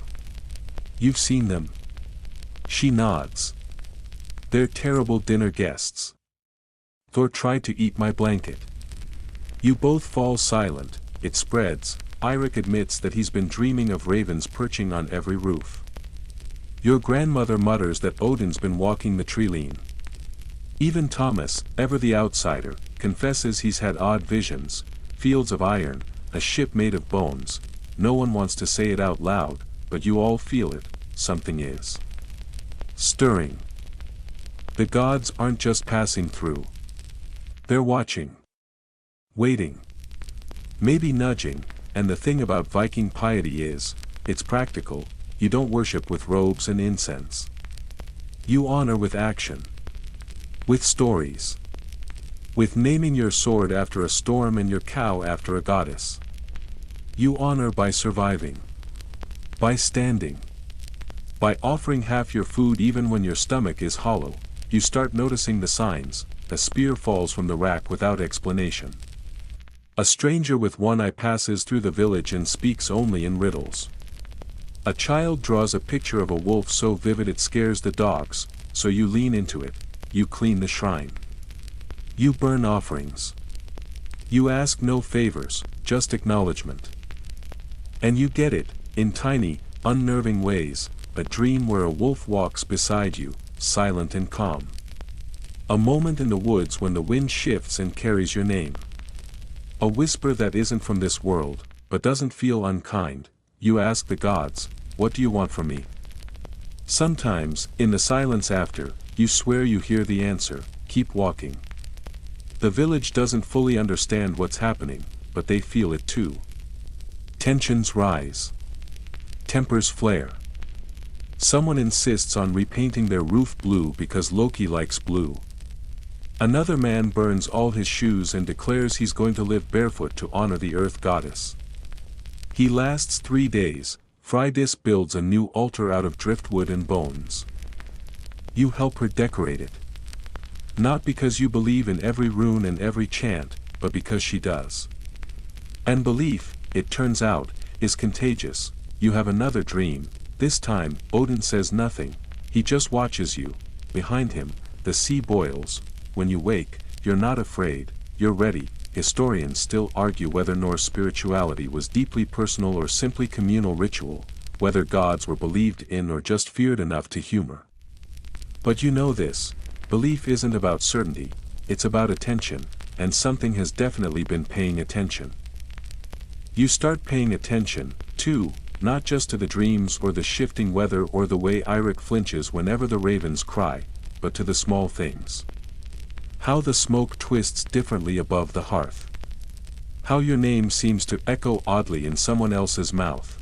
You've seen them. She nods. They're terrible dinner guests. Thor tried to eat my blanket. You both fall silent. It spreads. Eirik admits that he's been dreaming of ravens perching on every roof. Your grandmother mutters that Odin's been walking the treeline. Even Thomas, ever the outsider, confesses he's had odd visions, fields of iron, a ship made of bones. No one wants to say it out loud, but you all feel it. Something is stirring. The gods aren't just passing through. They're watching. Waiting. Maybe nudging. And the thing about Viking piety is, it's practical. You don't worship with robes and incense. You honor with action. With stories. With naming your sword after a storm and your cow after a goddess. You honor by surviving. By standing. By offering half your food even when your stomach is hollow. You start noticing the signs. A spear falls from the rack without explanation. A stranger with one eye passes through the village and speaks only in riddles. A child draws a picture of a wolf so vivid it scares the dogs, so you lean into it. You clean the shrine. You burn offerings. You ask no favors, just acknowledgement. And you get it, in tiny, unnerving ways, a dream where a wolf walks beside you, silent and calm. A moment in the woods when the wind shifts and carries your name. A whisper that isn't from this world, but doesn't feel unkind. You ask the gods, "What do you want from me?" Sometimes, in the silence after, you swear you hear the answer, "Keep walking." The village doesn't fully understand what's happening, but they feel it too. Tensions rise. Tempers flare. Someone insists on repainting their roof blue because Loki likes blue. Another man burns all his shoes and declares he's going to live barefoot to honor the earth goddess. He lasts 3 days. Freydis builds a new altar out of driftwood and bones. You help her decorate it. Not because you believe in every rune and every chant, but because she does. And belief, it turns out, is contagious. You have another dream. This time, Odin says nothing. He just watches you. Behind him, the sea boils. When you wake, you're not afraid, you're ready. Historians still argue whether Norse spirituality was deeply personal or simply communal ritual, whether gods were believed in or just feared enough to humor. But you know this, belief isn't about certainty, it's about attention, and something has definitely been paying attention. You start paying attention, too, not just to the dreams or the shifting weather or the way Eirik flinches whenever the ravens cry, but to the small things. How the smoke twists differently above the hearth. How your name seems to echo oddly in someone else's mouth.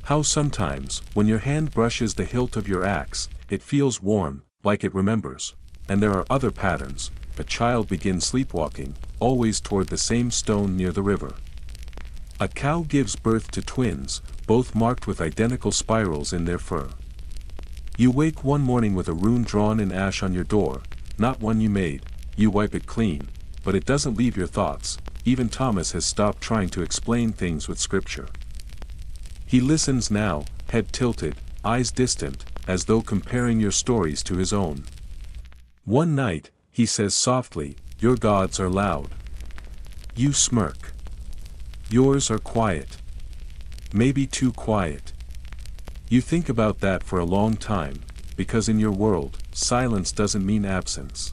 How sometimes, when your hand brushes the hilt of your axe, it feels warm, like it remembers. And there are other patterns. A child begins sleepwalking, always toward the same stone near the river. A cow gives birth to twins, both marked with identical spirals in their fur. You wake one morning with a rune drawn in ash on your door, not one you made. You wipe it clean, but it doesn't leave your thoughts. Even Thomas has stopped trying to explain things with scripture. He listens now, head tilted, eyes distant, as though comparing your stories to his own. One night, he says softly, "Your gods are loud." You smirk. Yours are quiet. Maybe too quiet. You think about that for a long time, because in your world, silence doesn't mean absence.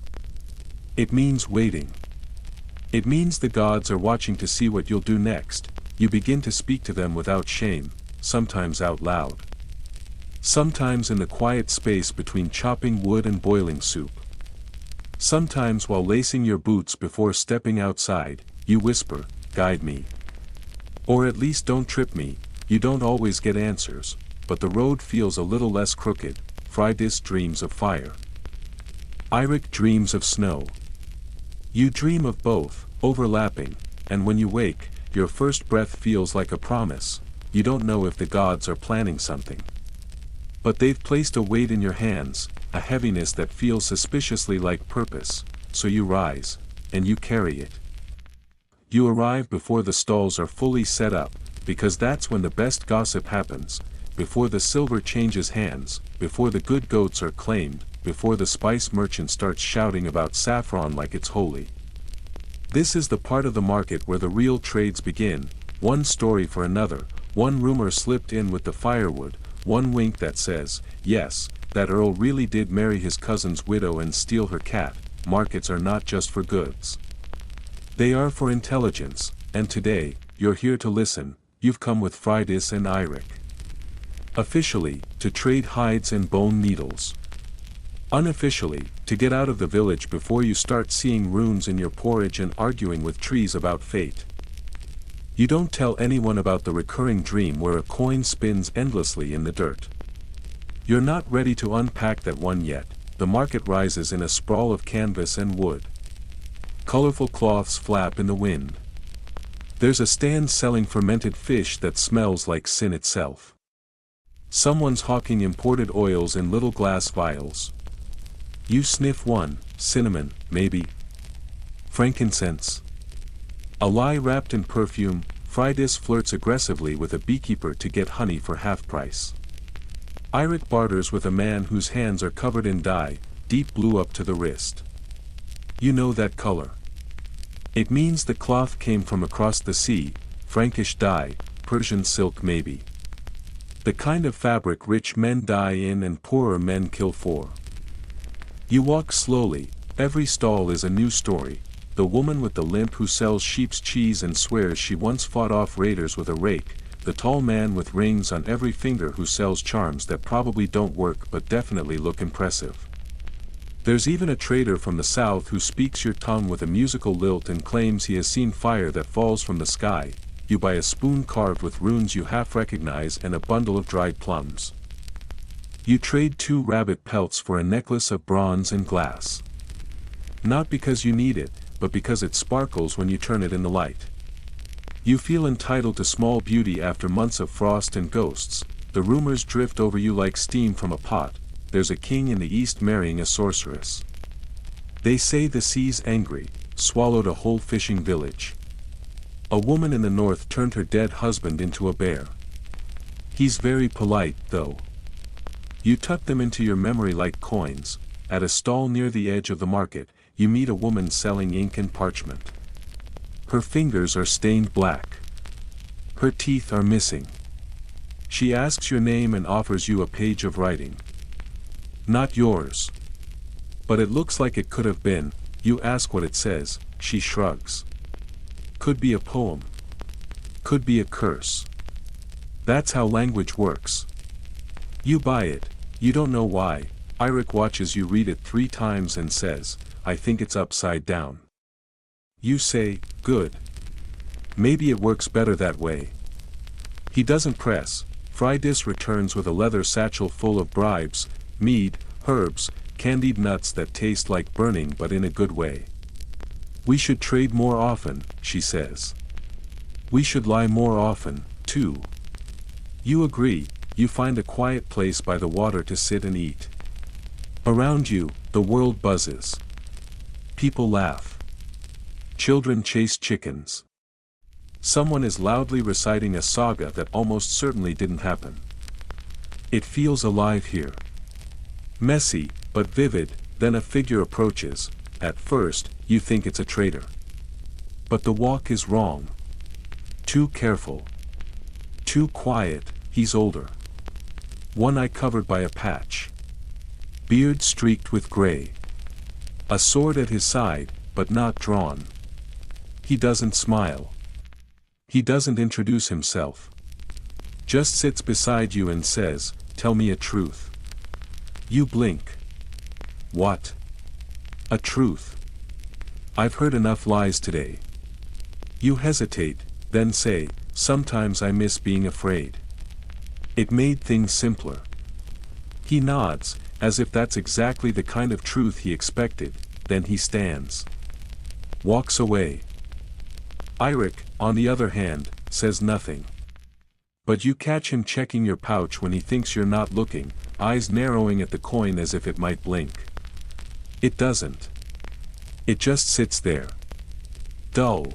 It means waiting. It means the gods are watching to see what you'll do next. You begin to speak to them without shame, sometimes out loud. Sometimes in the quiet space between chopping wood and boiling soup. Sometimes while lacing your boots before stepping outside, you whisper, "Guide me." Or at least don't trip me. You don't always get answers, but the road feels a little less crooked. Freydis dreams of fire. Eirik dreams of snow. You dream of both, overlapping, and when you wake, your first breath feels like a promise. You don't know if the gods are planning something. But they've placed a weight in your hands, a heaviness that feels suspiciously like purpose, so you rise, and you carry it. You arrive before the stalls are fully set up, because that's when the best gossip happens, before the silver changes hands, before the good goats are claimed, before the spice merchant starts shouting about saffron like it's holy. This is the part of the market where the real trades begin, one story for another, one rumor slipped in with the firewood, one wink that says, yes, that Earl really did marry his cousin's widow and steal her cat. Markets are not just for goods. They are for intelligence, and today, you're here to listen. You've come with Freydis and Eirik. Officially, to trade hides and bone needles. Unofficially, to get out of the village before you start seeing runes in your porridge and arguing with trees about fate. You don't tell anyone about the recurring dream where a coin spins endlessly in the dirt. You're not ready to unpack that one yet. The market rises in a sprawl of canvas and wood. Colorful cloths flap in the wind. There's a stand selling fermented fish that smells like sin itself. Someone's hawking imported oils in little glass vials. You sniff one, cinnamon, maybe. Frankincense. A lie wrapped in perfume. Freydis flirts aggressively with a beekeeper to get honey for half price. Eirik barters with a man whose hands are covered in dye, deep blue up to the wrist. You know that color. It means the cloth came from across the sea, Frankish dye, Persian silk maybe. The kind of fabric rich men dye in and poorer men kill for. You walk slowly, every stall is a new story. The woman with the limp who sells sheep's cheese and swears she once fought off raiders with a rake, the tall man with rings on every finger who sells charms that probably don't work but definitely look impressive. There's even a trader from the south who speaks your tongue with a musical lilt and claims he has seen fire that falls from the sky. You buy a spoon carved with runes you half recognize and a bundle of dried plums. You trade 2 rabbit pelts for a necklace of bronze and glass. Not because you need it, but because it sparkles when you turn it in the light. You feel entitled to small beauty after months of frost and ghosts. The rumors drift over you like steam from a pot. There's a king in the east marrying a sorceress. They say the sea's angry, swallowed a whole fishing village. A woman in the north turned her dead husband into a bear. He's very polite, though. You tuck them into your memory like coins. At a stall near the edge of the market, you meet a woman selling ink and parchment. Her fingers are stained black. Her teeth are missing. She asks your name and offers you a page of writing. Not yours. But it looks like it could have been. You ask what it says, she shrugs. Could be a poem. Could be a curse. That's how language works. You buy it, you don't know why. Eirik watches you read it 3 times and says, I think it's upside down. You say, good. Maybe it works better that way. He doesn't press. Freydis returns with a leather satchel full of bribes, mead, herbs, candied nuts that taste like burning but in a good way. We should trade more often, she says. We should lie more often, too. You agree, you find a quiet place by the water to sit and eat. Around you, the world buzzes. People laugh. Children chase chickens. Someone is loudly reciting a saga that almost certainly didn't happen. It feels alive here. Messy, but vivid. Then a figure approaches. At first, you think it's a traitor. But the walk is wrong. Too careful. Too quiet. He's older. One eye covered by a patch. Beard streaked with gray. A sword at his side, but not drawn. He doesn't smile. He doesn't introduce himself. Just sits beside you and says, tell me a truth. You blink. What? A truth. I've heard enough lies today. You hesitate, then say, sometimes I miss being afraid. It made things simpler. He nods, as if that's exactly the kind of truth he expected, then he stands. Walks away. Eirik, on the other hand, says nothing. But you catch him checking your pouch when he thinks you're not looking, eyes narrowing at the coin as if it might blink. It doesn't. It just sits there. Dull.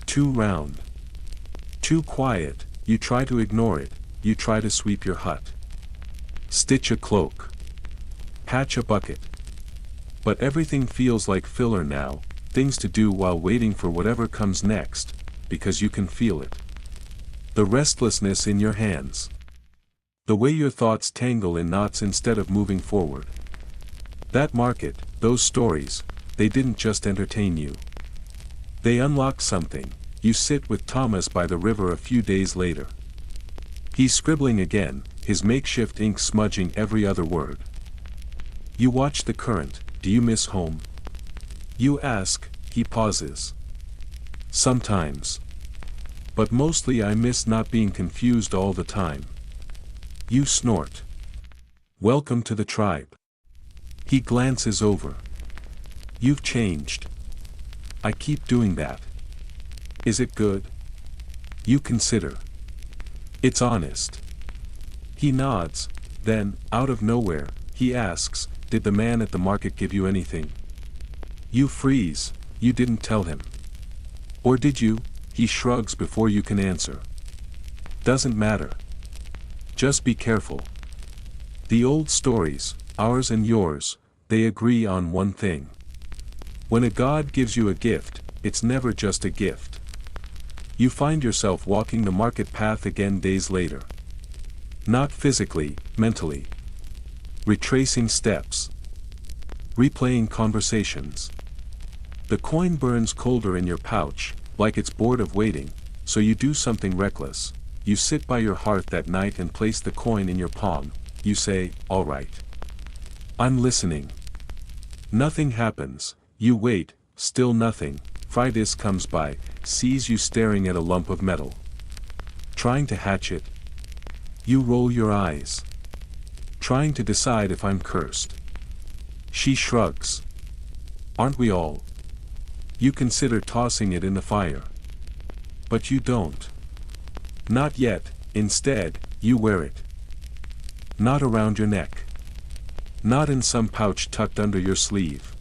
Too round. Too quiet. You try to ignore it, you try to sweep your hut. Stitch a cloak. Patch a bucket. But everything feels like filler now, things to do while waiting for whatever comes next, because you can feel it. The restlessness in your hands. The way your thoughts tangle in knots instead of moving forward. That market, those stories, they didn't just entertain you. They unlock something. You sit with Thomas by the river a few days later. He's scribbling again, his makeshift ink smudging every other word. You watch the current. Do you miss home? You ask. He pauses. Sometimes. But mostly I miss not being confused all the time. You snort. Welcome to the tribe. He glances over. You've changed. I keep doing that. Is it good? You consider. It's honest. He nods, then, out of nowhere, he asks, did the man at the market give you anything? You freeze, you didn't tell him. Or did you? He shrugs before you can answer. Doesn't matter. Just be careful. The old stories, ours and yours, they agree on one thing. When a god gives you a gift, it's never just a gift. You find yourself walking the market path again days later. Not physically, mentally. Retracing steps. Replaying conversations. The coin burns colder in your pouch, like it's bored of waiting, so you do something reckless. You sit by your hearth that night and place the coin in your palm. You say, all right. I'm listening. Nothing happens. You wait, still nothing. Freydis comes by, sees you staring at a lump of metal. Trying to hatch it. You roll your eyes. Trying to decide if I'm cursed. She shrugs. Aren't we all? You consider tossing it in the fire. But you don't. Not yet. Instead, you wear it. Not around your neck. Not in some pouch tucked under your sleeve.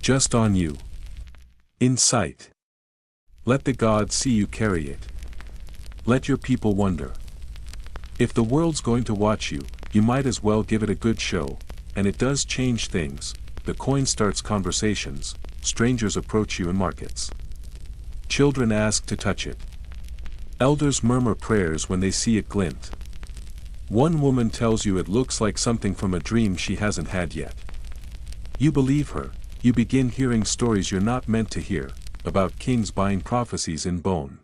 Just on you. In sight. Let the gods see you carry it. Let your people wonder. If the world's going to watch you, you might as well give it a good show, and it does change things. The coin starts conversations, strangers approach you in markets. Children ask to touch it. Elders murmur prayers when they see it glint. One woman tells you it looks like something from a dream she hasn't had yet. You believe her, You begin hearing stories you're not meant to hear, about kings buying prophecies in bone.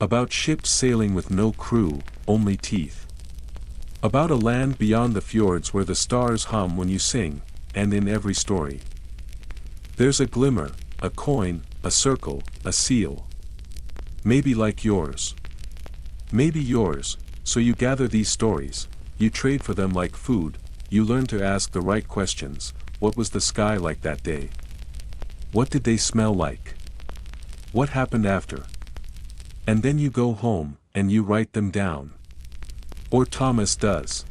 About ships sailing with no crew, only teeth. About a land beyond the fjords where the stars hum when you sing, and in every story. There's a glimmer, a coin, a circle, a seal. Maybe like yours. Maybe yours, so you gather these stories, you trade for them like food, you learn to ask the right questions. What was the sky like that day? What did they smell like? What happened after? And then you go home, and you write them down. Or Thomas does.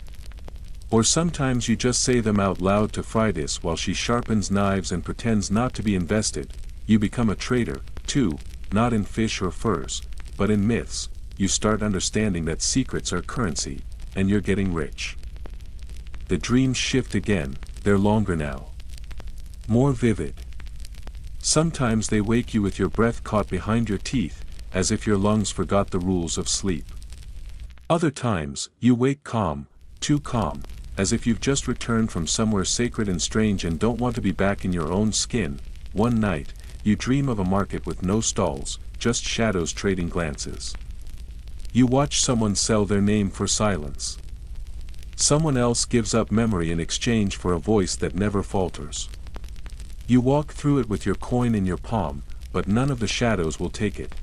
Or sometimes you just say them out loud to Fridas while she sharpens knives and pretends not to be invested. You become a trader, too, not in fish or furs, but in myths. You start understanding that secrets are currency, and you're getting rich. The dreams shift again, they're longer now. More vivid. Sometimes they wake you with your breath caught behind your teeth, as if your lungs forgot the rules of sleep. Other times, you wake calm, too calm, as if you've just returned from somewhere sacred and strange and don't want to be back in your own skin. One night, you dream of a market with no stalls, just shadows trading glances. You watch someone sell their name for silence. Someone else gives up memory in exchange for a voice that never falters. You walk through it with your coin in your palm, but none of the shadows will take it.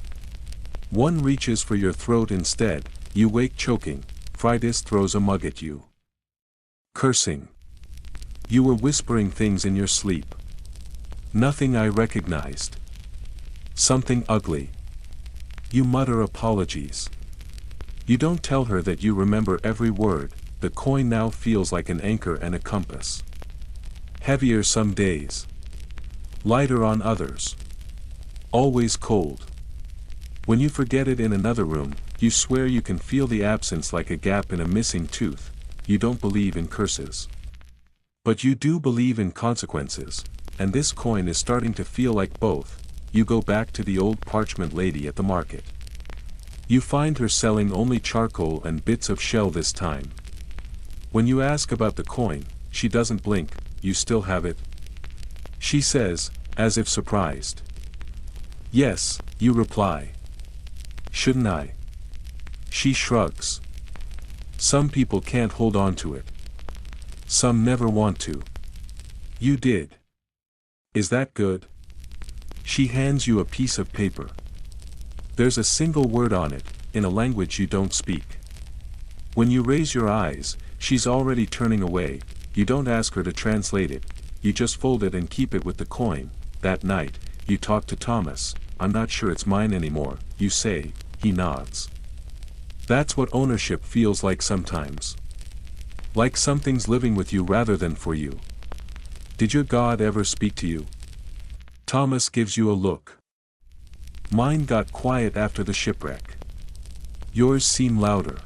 One reaches for your throat instead. You wake choking. Fridas throws a mug at you. Cursing. You were whispering things in your sleep. Nothing I recognized. Something ugly. You mutter apologies. You don't tell her that you remember every word. The coin now feels like an anchor and a compass. Heavier some days. Lighter on others. Always cold. When you forget it in another room, you swear you can feel the absence like a gap in a missing tooth. You don't believe in curses. But you do believe in consequences, and this coin is starting to feel like both. You go back to the old parchment lady at the market. You find her selling only charcoal and bits of shell this time. When you ask about the coin, she doesn't blink. You still have it? She says, as if surprised. Yes, you reply. Shouldn't I? She shrugs. Some people can't hold on to it. Some never want to. You did. Is that good? She hands you a piece of paper. There's a single word on it, in a language you don't speak. When you raise your eyes, she's already turning away. You don't ask her to translate it. You just fold it and keep it with the coin. That night, you talk to Thomas. I'm not sure it's mine anymore, you say. He nods. That's what ownership feels like sometimes. Like something's living with you rather than for you. Did your God ever speak to you? Thomas gives you a look. Mine got quiet after the shipwreck. Yours seem louder.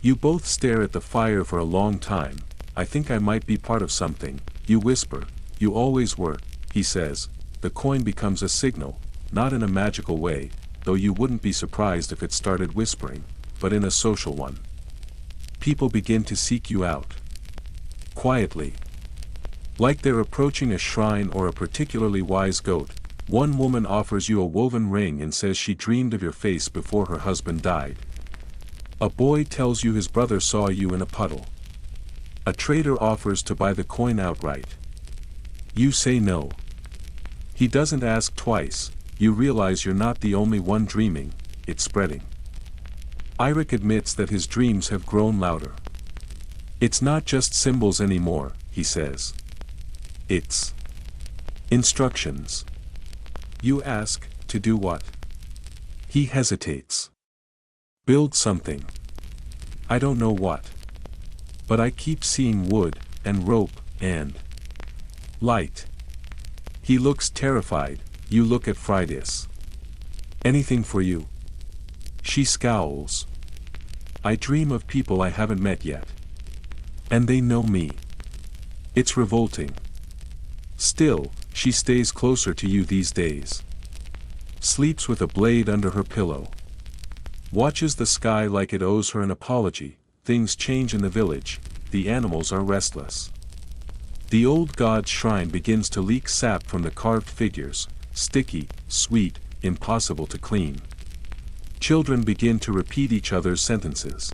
You both stare at the fire for a long time. I think I might be part of something, you whisper. You always were, he says. The coin becomes a signal, not in a magical way, though you wouldn't be surprised if it started whispering, but in a social one. People begin to seek you out. Quietly. Like they're approaching a shrine or a particularly wise goat. One woman offers you a woven ring and says she dreamed of your face before her husband died. A boy tells you his brother saw you in a puddle. A trader offers to buy the coin outright. You say no. He doesn't ask twice. You realize you're not the only one dreaming, it's spreading. Eirik admits that his dreams have grown louder. It's not just symbols anymore, he says. It's instructions. You ask, to do what? He hesitates. Build something. I don't know what. But I keep seeing wood, and rope, and light. He looks terrified. You look at Fridas. Anything for you? She scowls. I dream of people I haven't met yet. And they know me. It's revolting. Still, she stays closer to you these days. Sleeps with a blade under her pillow. Watches the sky like it owes her an apology. Things change in the village. The animals are restless. The old god's shrine begins to leak sap from the carved figures, sticky, sweet, impossible to clean. Children begin to repeat each other's sentences.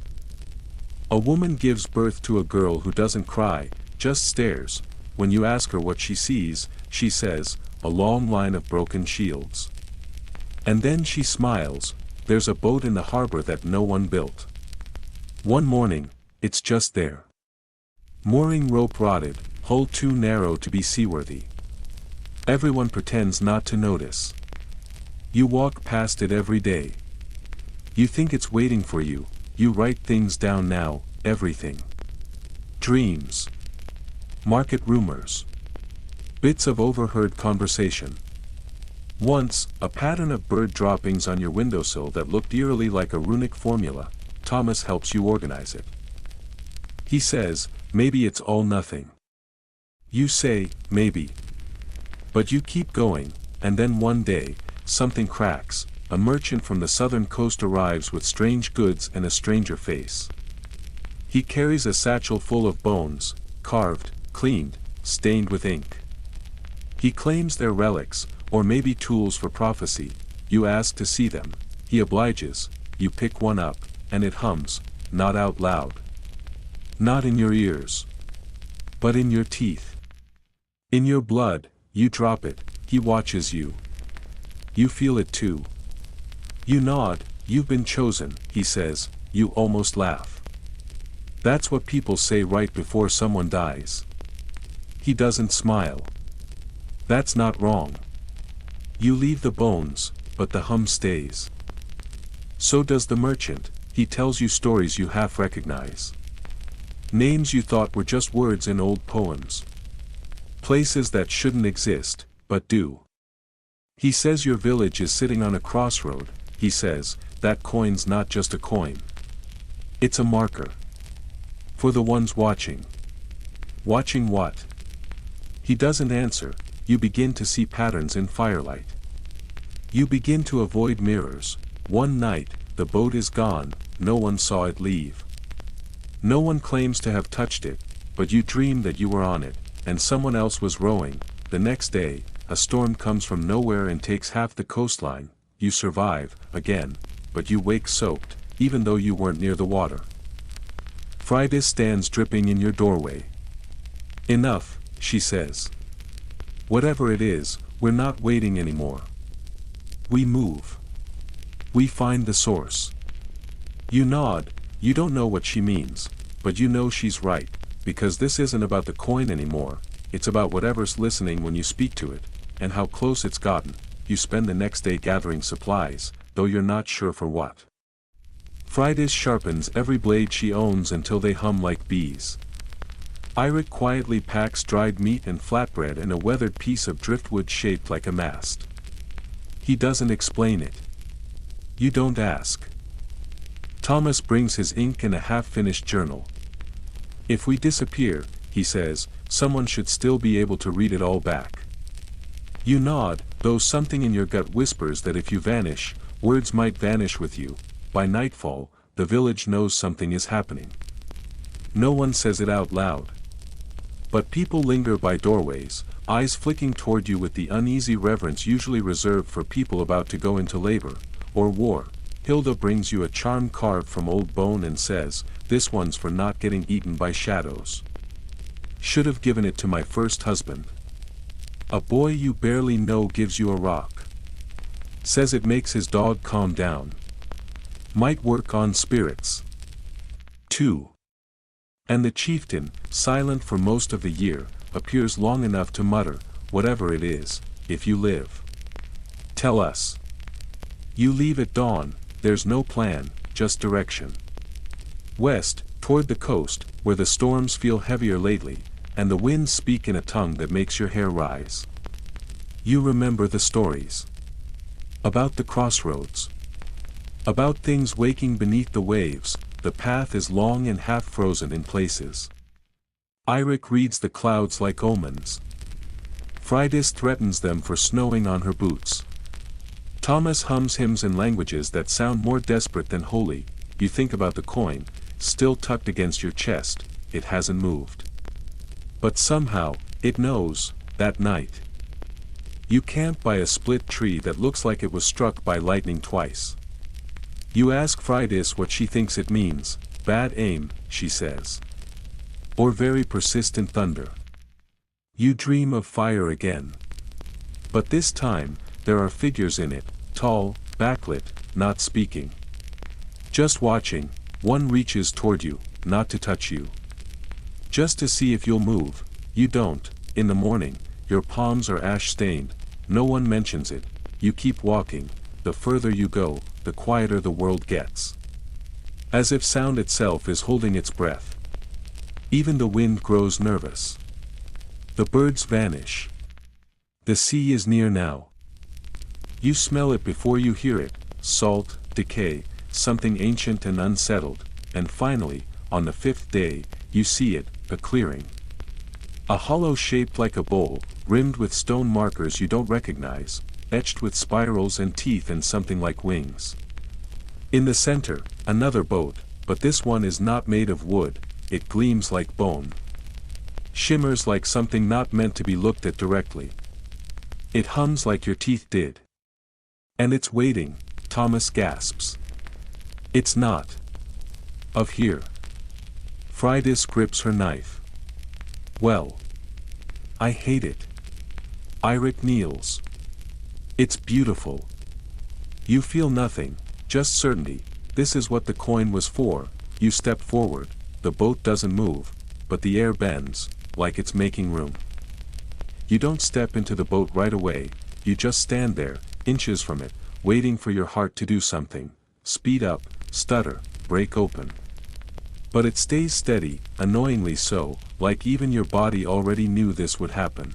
A woman gives birth to a girl who doesn't cry, just stares. When you ask her what she sees, she says, a long line of broken shields. And then she smiles, there's a boat in the harbor that no one built. One morning, it's just there. Mooring rope rotted, hull too narrow to be seaworthy. Everyone pretends not to notice. You walk past it every day. You think it's waiting for you, you write things down now, everything. Dreams. Market rumors. Bits of overheard conversation. Once, a pattern of bird droppings on your windowsill that looked eerily like a runic formula. Thomas helps you organize it. He says, maybe it's all nothing. You say, maybe. But you keep going, and then one day, something cracks. A merchant from the southern coast arrives with strange goods and a stranger face. He carries a satchel full of bones, carved, cleaned, stained with ink. He claims they're relics, or maybe tools for prophecy. You ask to see them. He obliges. You pick one up, and it hums, not out loud. Not in your ears. But in your teeth. In your blood, you drop it, he watches you. You feel it too. You nod, you've been chosen, he says, you almost laugh. That's what people say right before someone dies. He doesn't smile. That's not wrong. You leave the bones, but the hum stays. So does the merchant, he tells you stories you half recognize. Names you thought were just words in old poems. Places that shouldn't exist, but do. He says your village is sitting on a crossroad. He says, that coin's not just a coin. It's a marker. For the ones watching. Watching what? He doesn't answer. You begin to see patterns in firelight. You begin to avoid mirrors. One night, the boat is gone, no one saw it leave. No one claims to have touched it, but you dream that you were on it, and someone else was rowing. The next day, a storm comes from nowhere and takes half the coastline. You survive, again, but you wake soaked, even though you weren't near the water. Friday stands dripping in your doorway. Enough, she says. Whatever it is, we're not waiting anymore. We move. We find the source. You nod, you don't know what she means, but you know she's right, because this isn't about the coin anymore, it's about whatever's listening when you speak to it, and how close it's gotten. You spend the next day gathering supplies, though you're not sure for what. Friday sharpens every blade she owns until they hum like bees. Eirik quietly packs dried meat and flatbread in a weathered piece of driftwood shaped like a mast. He doesn't explain it. You don't ask. Thomas brings his ink and a half-finished journal. If we disappear, he says, someone should still be able to read it all back. You nod, though something in your gut whispers that if you vanish, words might vanish with you. By nightfall, the village knows something is happening. No one says it out loud. But people linger by doorways, eyes flicking toward you with the uneasy reverence usually reserved for people about to go into labor, or war. Hilda brings you a charm carved from old bone and says, this one's for not getting eaten by shadows. Should have given it to my first husband. A boy you barely know gives you a rock. Says it makes his dog calm down. Might work on spirits. 2. And the chieftain, silent for most of the year, appears long enough to mutter, whatever it is, if you live. Tell us. You leave at dawn, there's no plan, just direction. West, toward the coast, where the storms feel heavier lately, and the winds speak in a tongue that makes your hair rise. You remember the stories. About the crossroads. About things waking beneath the waves. The path is long and half frozen in places. Eirik reads the clouds like omens. Freydis threatens them for snowing on her boots. Thomas hums hymns in languages that sound more desperate than holy. You think about the coin, still tucked against your chest, it hasn't moved. But somehow, It knows, that night. You camp by a split tree that looks like it was struck by lightning twice. You ask Freydis what she thinks it means. Bad aim, she says. Or very persistent thunder. You dream of fire again. But this time, there are figures in it, tall, backlit, not speaking. Just watching. One reaches toward you, not to touch you. Just to see if you'll move. You don't. In the morning, your palms are ash-stained. No one mentions it. You keep walking. The further you go, the quieter the world gets. As if sound itself is holding its breath. Even the wind grows nervous. The birds vanish. The sea is near now. You smell it before you hear it, salt, decay, something ancient and unsettled, and finally, on the fifth day, you see it, a clearing. A hollow shaped like a bowl, rimmed with stone markers you don't recognize, etched with spirals and teeth and something like wings. In the center, another boat, but this one is not made of wood, it gleams like bone. Shimmers like something not meant to be looked at directly. It hums like your teeth did. And it's waiting, Thomas gasps. It's not. Of here. Freydis grips her knife. Well. I hate it. Eirik kneels. It's beautiful. You feel nothing, just certainty. This is what the coin was for. You step forward, the boat doesn't move, but the air bends, like it's making room. You don't step into the boat right away, you just stand there, inches from it, waiting for your heart to do something, speed up, stutter, break open. But it stays steady, annoyingly so, like even your body already knew this would happen.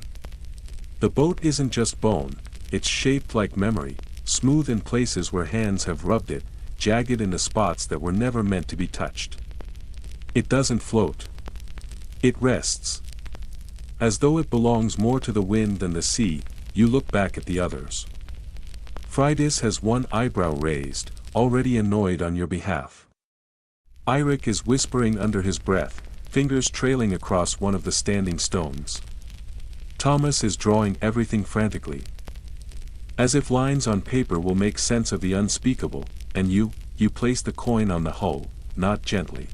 The boat isn't just bone, it's shaped like memory, smooth in places where hands have rubbed it, jagged in the spots that were never meant to be touched. It doesn't float. It rests. As though it belongs more to the wind than the sea, you look back at the others. Freydis has one eyebrow raised, already annoyed on your behalf. Eirik is whispering under his breath, fingers trailing across one of the standing stones. Thomas is drawing everything frantically. As if lines on paper will make sense of the unspeakable, and you place the coin on the hull, not gently.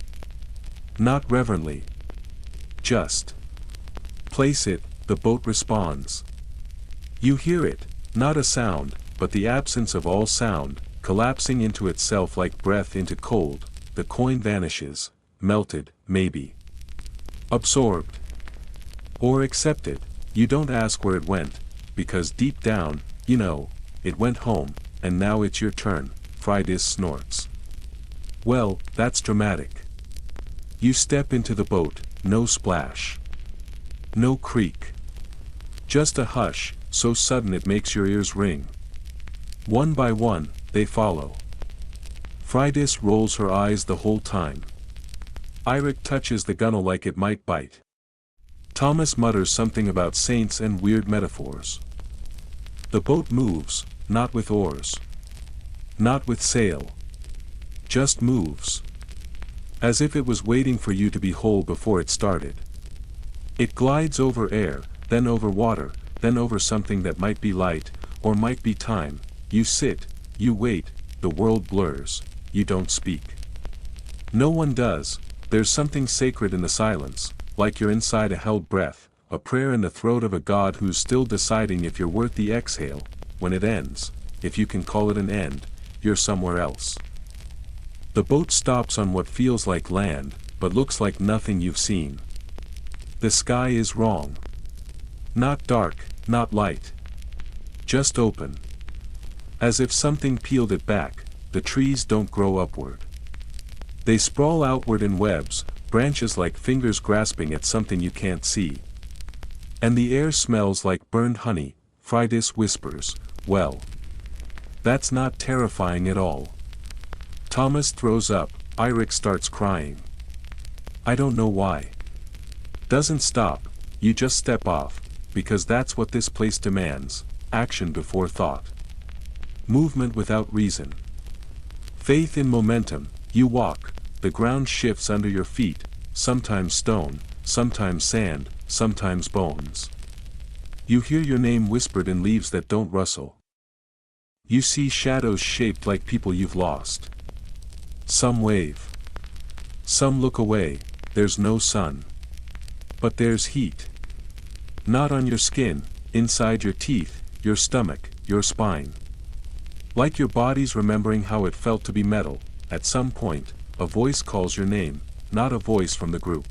Not reverently. Just. Place it, the boat responds. You hear it, not a sound, but the absence of all sound, collapsing into itself like breath into cold, the coin vanishes, melted, maybe. Absorbed. Or accepted, you don't ask where it went, because deep down, you know, it went home, and now it's your turn, Freydis snorts. Well, that's dramatic. You step into the boat, no splash. No creak. Just a hush, so sudden it makes your ears ring. One by one, they follow. Freydis rolls her eyes the whole time. Eirik touches the gunwale like it might bite. Thomas mutters something about saints and weird metaphors. The boat moves, not with oars. Not with sail. Just moves. As if it was waiting for you to be whole before it started. It glides over air, then over water, then over something that might be light, or might be time. You sit, you wait, the world blurs, you don't speak. No one does, there's something sacred in the silence, like you're inside a held breath, a prayer in the throat of a god who's still deciding if you're worth the exhale. When it ends, if you can call it an end, you're somewhere else. The boat stops on what feels like land, but looks like nothing you've seen. The sky is wrong. Not dark, not light. Just open. As if something peeled it back, the trees don't grow upward. They sprawl outward in webs, branches like fingers grasping at something you can't see. And the air smells like burned honey, Freydis whispers, well. That's not terrifying at all. Thomas throws up, Eirik starts crying. I don't know why. Doesn't stop, you just step off, because that's what this place demands, action before thought. Movement without reason. Faith in momentum, you walk, the ground shifts under your feet, sometimes stone, sometimes sand, sometimes bones. You hear your name whispered in leaves that don't rustle. You see shadows shaped like people you've lost. Some wave. Some look away, there's no sun. But there's heat. Not on your skin, inside your teeth, your stomach, your spine. Like your body's remembering how it felt to be metal. At some point, a voice calls your name, not a voice from the group.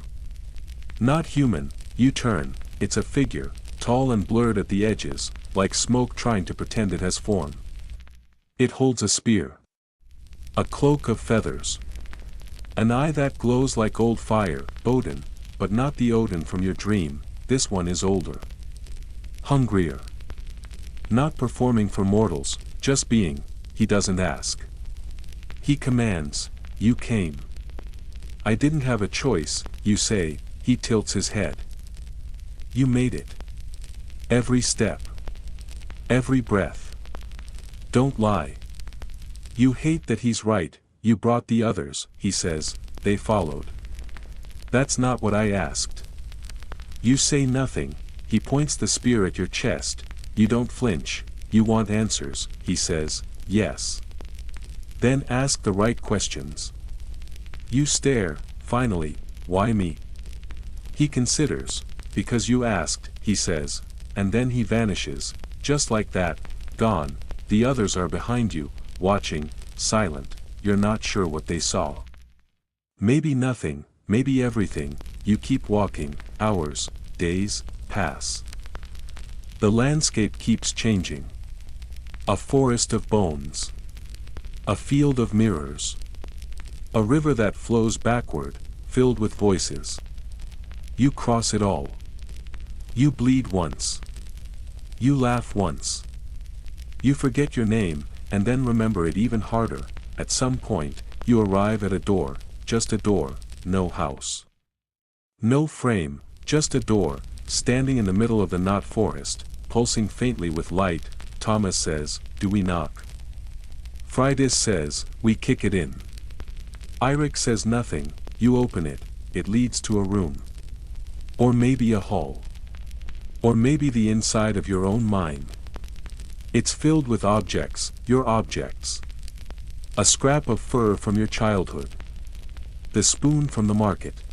Not human. You turn, it's a figure, tall and blurred at the edges, like smoke trying to pretend it has form. It holds a spear. A cloak of feathers. An eye that glows like old fire, Odin, but not the Odin from your dream, this one is older. Hungrier. Not performing for mortals, just being, he doesn't ask. He commands, you came. I didn't have a choice, you say, he tilts his head. You made it. Every step. Every breath. Don't lie. You hate that he's right, you brought the others, he says, they followed. That's not what I asked. You say nothing, he points the spear at your chest, you don't flinch, you want answers, he says, yes. Then ask the right questions. You stare, finally, why me? He considers, because you asked, he says, and then he vanishes, just like that, gone, the others are behind you, watching, silent, you're not sure what they saw. Maybe nothing, maybe everything, you keep walking, hours, days, pass. The landscape keeps changing. A forest of bones. A field of mirrors. A river that flows backward, filled with voices. You cross it all. You bleed once. You laugh once. You forget your name, and then remember it even harder. At some point, you arrive at a door, just a door, no house. No frame, just a door, standing in the middle of the knot forest, pulsing faintly with light. Thomas says, do we knock? Freydis says, we kick it in. Eirik says nothing, you open it, it leads to a room. Or maybe a hall. Or maybe the inside of your own mind. It's filled with objects, your objects. A scrap of fur from your childhood. The spoon from the market.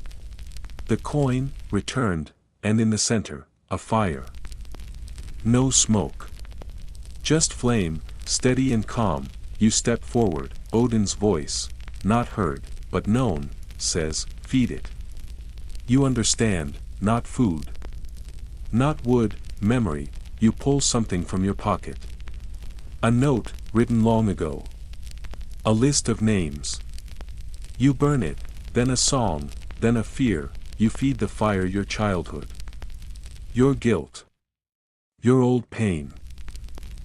The coin, returned, and in the center, a fire. No smoke. Just flame, steady and calm. You step forward, Odin's voice, not heard, but known, says, feed it. You understand, not food. Not wood, memory, you pull something from your pocket. A note, written long ago. A list of names. You burn it, then a song, then a fear, you feed the fire your childhood. Your guilt. Your old pain.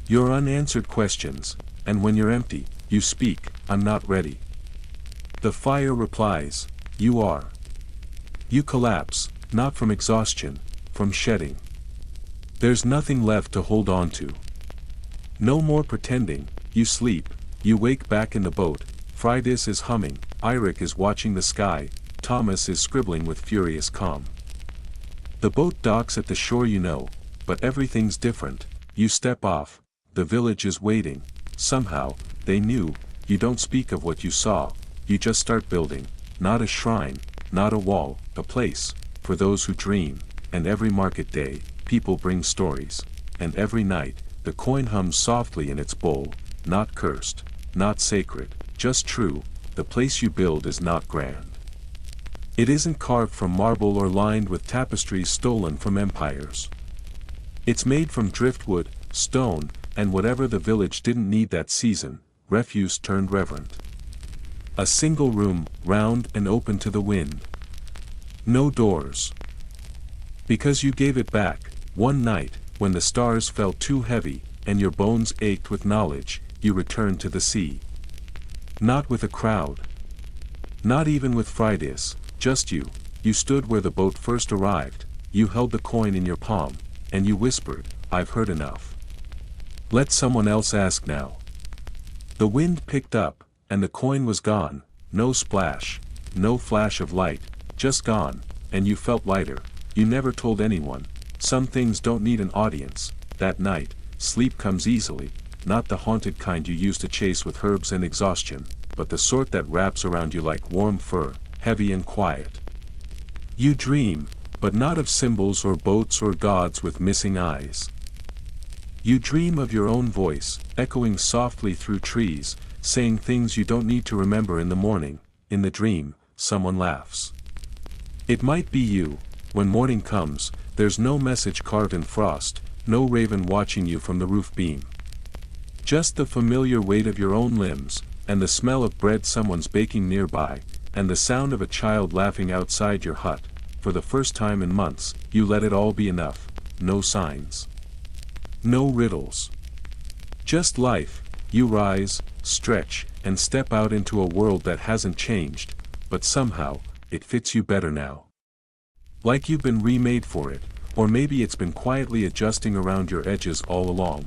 Your unanswered questions, and when you're empty, you speak, I'm not ready. The fire replies, you are. You collapse, not from exhaustion, from shedding. There's nothing left to hold on to. No more pretending, you sleep, you wake back in the boat, Freydis is humming, Eirik is watching the sky, Thomas is scribbling with furious calm. The boat docks at the shore you know, but everything's different, you step off, the village is waiting, somehow, they knew, you don't speak of what you saw, you just start building, not a shrine, not a wall, a place, for those who dream, and every market day, people bring stories, and every night, the coin hums softly in its bowl, not cursed, not sacred, just true, the place you build is not grand. It isn't carved from marble or lined with tapestries stolen from empires. It's made from driftwood, stone, and whatever the village didn't need that season, refuse turned reverent. A single room, round and open to the wind. No doors. Because you gave it back, one night, when the stars felt too heavy, and your bones ached with knowledge, you returned to the sea. Not with a crowd. Not even with Freydis, just you, you stood where the boat first arrived, you held the coin in your palm, and you whispered, I've heard enough. Let someone else ask now. The wind picked up, and the coin was gone, no splash, no flash of light, just gone, and you felt lighter, you never told anyone. Some things don't need an audience. That night, sleep comes easily, not the haunted kind you used to chase with herbs and exhaustion, but the sort that wraps around you like warm fur, heavy and quiet. You dream, but not of symbols or boats or gods with missing eyes. You dream of your own voice, echoing softly through trees, saying things you don't need to remember in the morning. In the dream, someone laughs. It might be you. When morning comes, there's no message carved in frost, no raven watching you from the roof beam. Just the familiar weight of your own limbs, and the smell of bread someone's baking nearby, and the sound of a child laughing outside your hut. For the first time in months, you let it all be enough. No signs. No riddles. Just life. You rise, stretch, and step out into a world that hasn't changed, but somehow, it fits you better now. Like you've been remade for it, or maybe it's been quietly adjusting around your edges all along.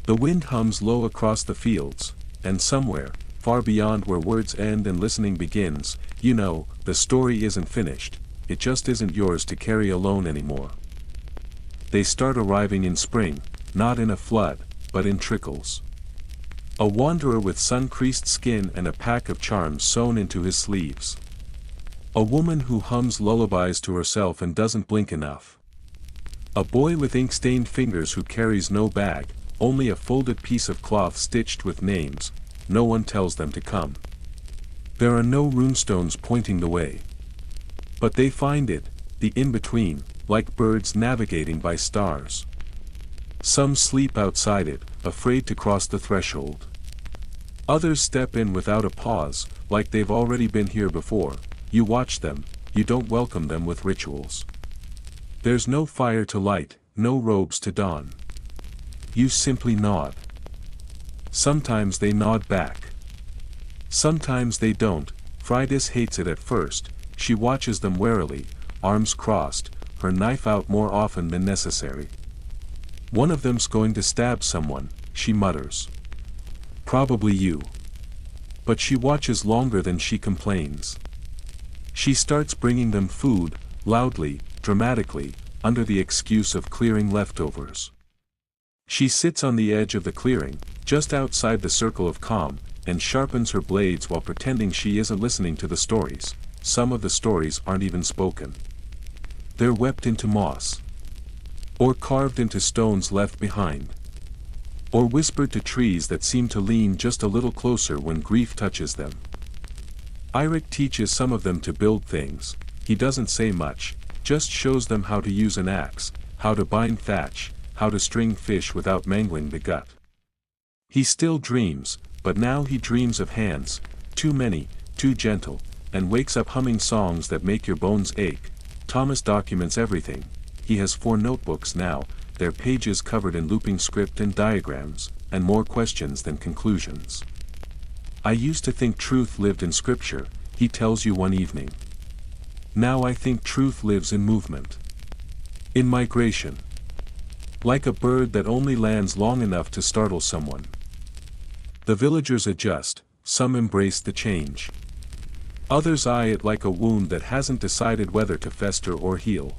The wind hums low across the fields, and somewhere, far beyond where words end and listening begins, you know, the story isn't finished, it just isn't yours to carry alone anymore. They start arriving in spring, not in a flood, but in trickles. A wanderer with sun-creased skin and a pack of charms sewn into his sleeves. A woman who hums lullabies to herself and doesn't blink enough. A boy with ink-stained fingers who carries no bag, only a folded piece of cloth stitched with names. No one tells them to come. There are no runestones pointing the way. But they find it, the in-between, like birds navigating by stars. Some sleep outside it, afraid to cross the threshold. Others step in without a pause, like they've already been here before. You watch them, you don't welcome them with rituals. There's no fire to light, no robes to don. You simply nod. Sometimes they nod back. Sometimes they don't. Fridas hates it at first. She watches them warily, arms crossed, her knife out more often than necessary. One of them's going to stab someone, she mutters. Probably you. But she watches longer than she complains. She starts bringing them food, loudly, dramatically, under the excuse of clearing leftovers. She sits on the edge of the clearing, just outside the circle of calm, and sharpens her blades while pretending she isn't listening to the stories. Some of the stories aren't even spoken. They're wept into moss. Or carved into stones left behind. Or whispered to trees that seem to lean just a little closer when grief touches them. Eirik teaches some of them to build things. He doesn't say much, just shows them how to use an axe, how to bind thatch, how to string fish without mangling the gut. He still dreams, but now he dreams of hands, too many, too gentle, and wakes up humming songs that make your bones ache. Thomas documents everything. He has 4 notebooks now, their pages covered in looping script and diagrams, and more questions than conclusions. I used to think truth lived in scripture, he tells you one evening. Now I think truth lives in movement. In migration. Like a bird that only lands long enough to startle someone. The villagers adjust, some embrace the change. Others eye it like a wound that hasn't decided whether to fester or heal.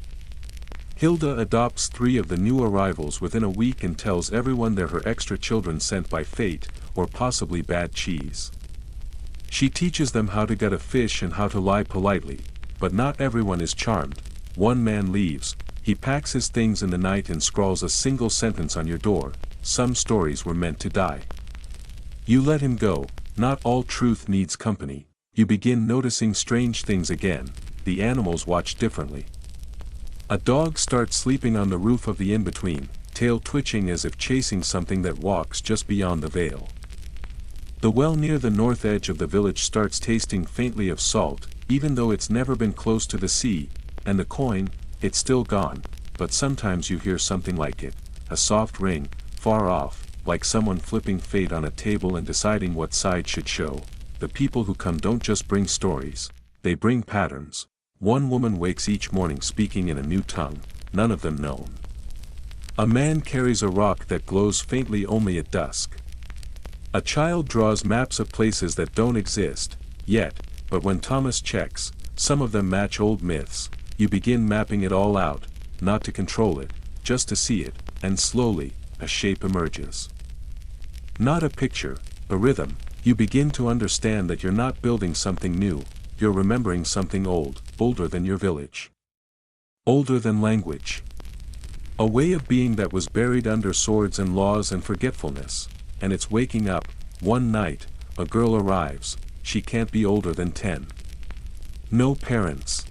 Hilda adopts 3 of the new arrivals within a week and tells everyone they're her extra children sent by fate, or possibly bad cheese. She teaches them how to gut a fish and how to lie politely, but not everyone is charmed. One man leaves, he packs his things in the night and scrawls a single sentence on your door. Some stories were meant to die. You let him go. Not all truth needs company. You begin noticing strange things again. The animals watch differently. A dog starts sleeping on the roof of the in-between, tail twitching as if chasing something that walks just beyond the veil. The well near the north edge of the village starts tasting faintly of salt, even though it's never been close to the sea, and the coin, it's still gone, but sometimes you hear something like it, a soft ring, far off, like someone flipping fate on a table and deciding what side should show. The people who come don't just bring stories, they bring patterns. One woman wakes each morning speaking in a new tongue, none of them known. A man carries a rock that glows faintly only at dusk. A child draws maps of places that don't exist, yet, but when Thomas checks, some of them match old myths. you begin mapping it all out, not to control it, just to see it, and slowly, a shape emerges. Not a picture, a rhythm. You begin to understand that you're not building something new, you're remembering something old, older than your village. Older than language. A way of being that was buried under swords and laws and forgetfulness, and it's waking up. One night, a girl arrives, she can't be older than 10. No parents.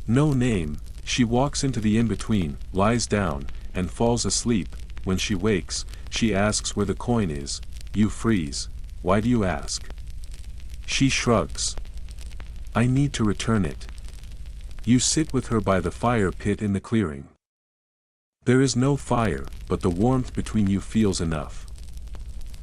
No name, she walks into the in-between, lies down, and falls asleep. When she wakes, she asks where the coin is. You freeze. Why do you ask? She shrugs. I need to return it. You sit with her by the fire pit in the clearing. There is no fire, but the warmth between you feels enough.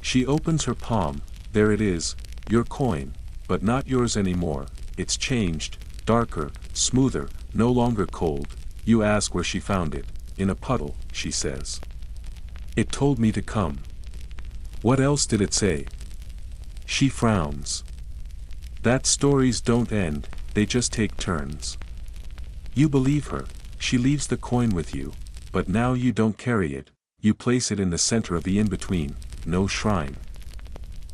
She opens her palm, there it is, your coin, but not yours anymore. It's changed, darker, smoother, no longer cold. You ask where she found it. In a puddle, she says. It told me to come. What else did it say? She frowns. That stories don't end, they just take turns. You believe her, she leaves the coin with you, but now you don't carry it, you place it in the center of the in-between. No shrine.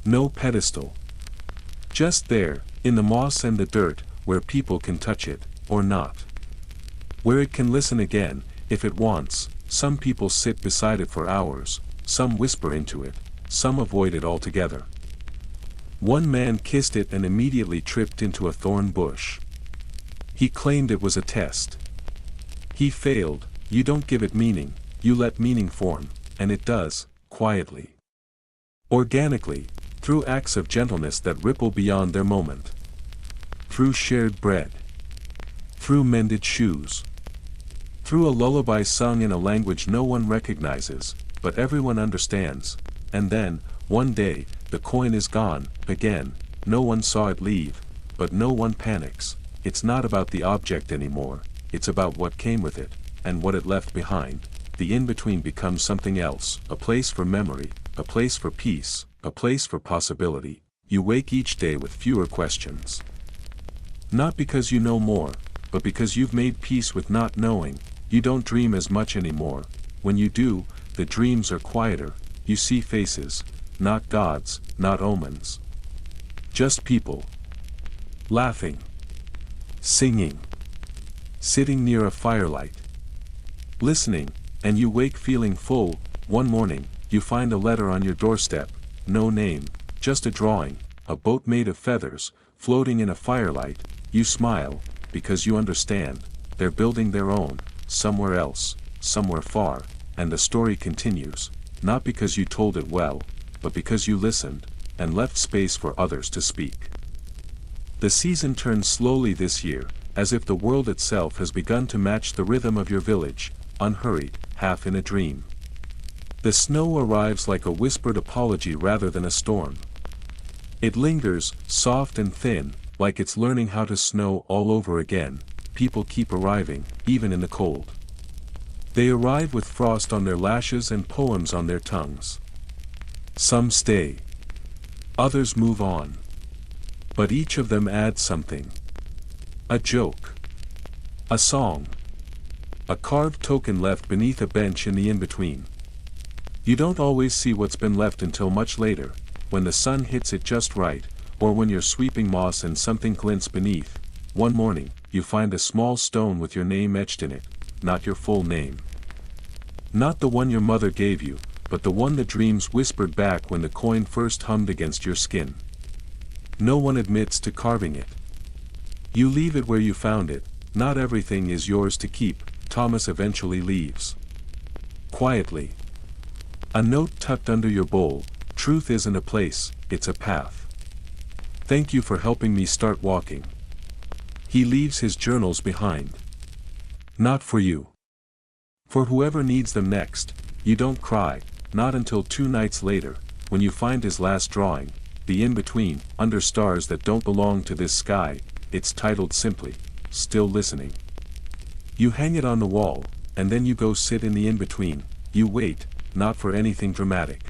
No pedestal. Just there, in the moss and the dirt, where people can touch it, or not. Where it can listen again, if it wants. Some people sit beside it for hours, some whisper into it, some avoid it altogether. One man kissed it and immediately tripped into a thorn bush. He claimed it was a test. He failed. You don't give it meaning, you let meaning form, and it does, quietly. Organically, through acts of gentleness that ripple beyond their moment. Through shared bread. Through mended shoes. Through a lullaby sung in a language no one recognizes, but everyone understands. And then, one day, the coin is gone, again. No one saw it leave, but no one panics. It's not about the object anymore, it's about what came with it, and what it left behind. The in-between becomes something else, a place for memory, a place for peace, a place for possibility. You wake each day with fewer questions. Not because you know more, but because you've made peace with not knowing. You don't dream as much anymore. When you do, the dreams are quieter. You see faces, not gods, not omens. Just people. Laughing. Singing. Sitting near a firelight. Listening, and you wake feeling full. One morning, you find a letter on your doorstep. No name, just a drawing, a boat made of feathers, floating in a firelight. You smile, because you understand, they're building their own, somewhere else, somewhere far, and the story continues, not because you told it well, but because you listened, and left space for others to speak. The season turns slowly this year, as if the world itself has begun to match the rhythm of your village, unhurried, half in a dream. The snow arrives like a whispered apology rather than a storm. It lingers, soft and thin, like it's learning how to snow all over again. People keep arriving, even in the cold. They arrive with frost on their lashes and poems on their tongues. Some stay. Others move on. But each of them adds something. A joke. A song. A carved token left beneath a bench in the in-between. You don't always see what's been left until much later, when the sun hits it just right, or when you're sweeping moss and something glints beneath. One morning, you find a small stone with your name etched in it, not your full name. Not the one your mother gave you, but the one the dreams whispered back when the coin first hummed against your skin. No one admits to carving it. You leave it where you found it. Not everything is yours to keep. Thomas eventually leaves. Quietly. A note tucked under your bowl. Truth isn't a place, it's a path. Thank you for helping me start walking. He leaves his journals behind. Not for you. For whoever needs them next. You don't cry, not until 2 nights later, when you find his last drawing, the in-between, under stars that don't belong to this sky. It's titled simply, Still Listening. You hang it on the wall, and then you go sit in the in-between. You wait, not for anything dramatic.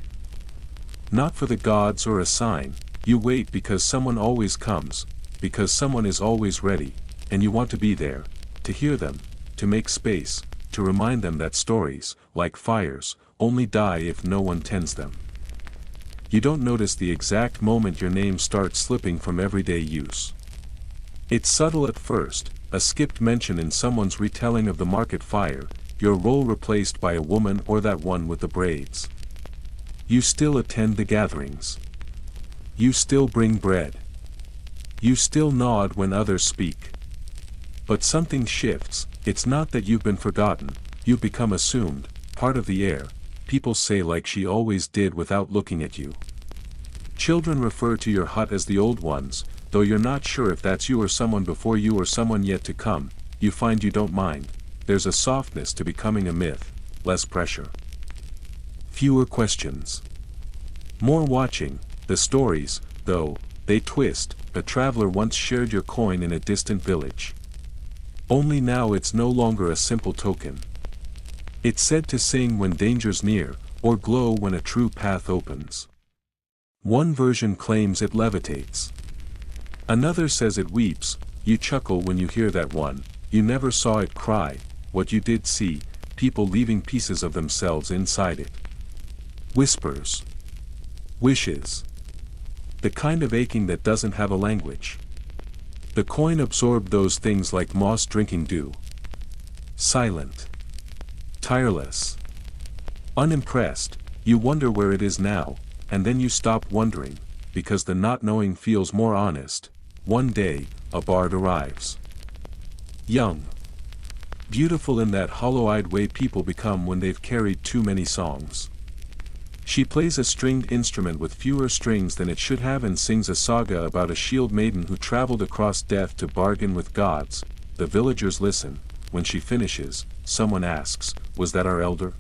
Not for the gods or a sign. You wait because someone always comes, because someone is always ready, and you want to be there, to hear them, to make space, to remind them that stories, like fires, only die if no one tends them. You don't notice the exact moment your name starts slipping from everyday use. It's subtle at first, a skipped mention in someone's retelling of the market fire, your role replaced by a woman or that one with the braids. You still attend the gatherings. You still bring bread. You still nod when others speak. But something shifts. It's not that you've been forgotten, you've become assumed, part of the air, people say like she always did without looking at you. Children refer to your hut as the old ones, though you're not sure if that's you or someone before you or someone yet to come. You find you don't mind. There's a softness to becoming a myth, less pressure. Fewer questions. More watching. The stories, though, they twist. A traveler once shared your coin in a distant village. Only now it's no longer a simple token. It's said to sing when danger's near, or glow when a true path opens. One version claims it levitates. Another says it weeps. You chuckle when you hear that one. You never saw it cry. What you did see, people leaving pieces of themselves inside it. Whispers. Wishes. The kind of aching that doesn't have a language. The coin absorbed those things like moss drinking dew. Silent. Tireless. Unimpressed, you wonder where it is now, and then you stop wondering, because the not knowing feels more honest. One day, a bard arrives. Young. Beautiful in that hollow-eyed way people become when they've carried too many songs. She plays a stringed instrument with fewer strings than it should have and sings a saga about a shield maiden who traveled across death to bargain with gods. The villagers listen. When she finishes, someone asks, "Was that our elder?"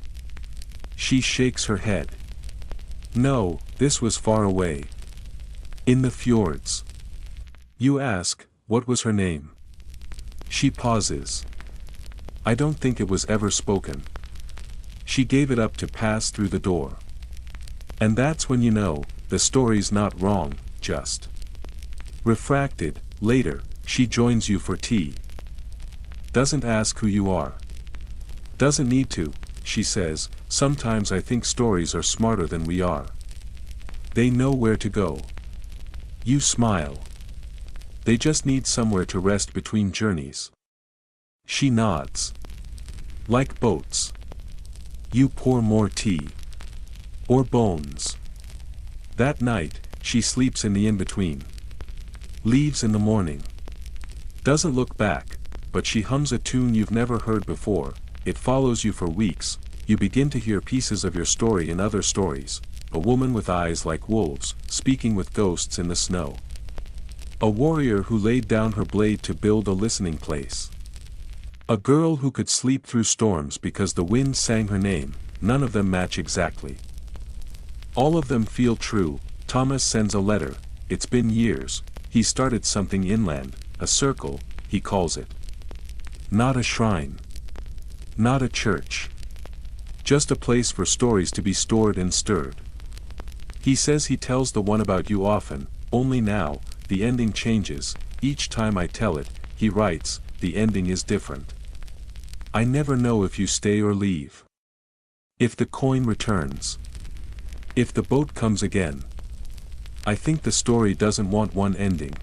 She shakes her head. "No, this was far away. In the fjords." You ask, "What was her name?" She pauses. "I don't think it was ever spoken. She gave it up to pass through the door." And that's when you know, the story's not wrong, just refracted. Later, she joins you for tea. Doesn't ask who you are. Doesn't need to, she says. Sometimes I think stories are smarter than we are. They know where to go. You smile. They just need somewhere to rest between journeys. She nods. Like boats. You pour more tea. Or bones. That night, she sleeps in the in-between. Leaves in the morning. Doesn't look back, but she hums a tune you've never heard before. It follows you for weeks. You begin to hear pieces of your story in other stories. A woman with eyes like wolves, speaking with ghosts in the snow. A warrior who laid down her blade to build a listening place. A girl who could sleep through storms because the wind sang her name. None of them match exactly. All of them feel true. Thomas sends a letter. It's been years. He started something inland, a circle, he calls it. Not a shrine. Not a church. Just a place for stories to be stored and stirred. He says he tells the one about you often, only now, the ending changes. Each time I tell it, he writes, the ending is different. I never know if you stay or leave. If the coin returns. If the boat comes again. I think the story doesn't want one ending.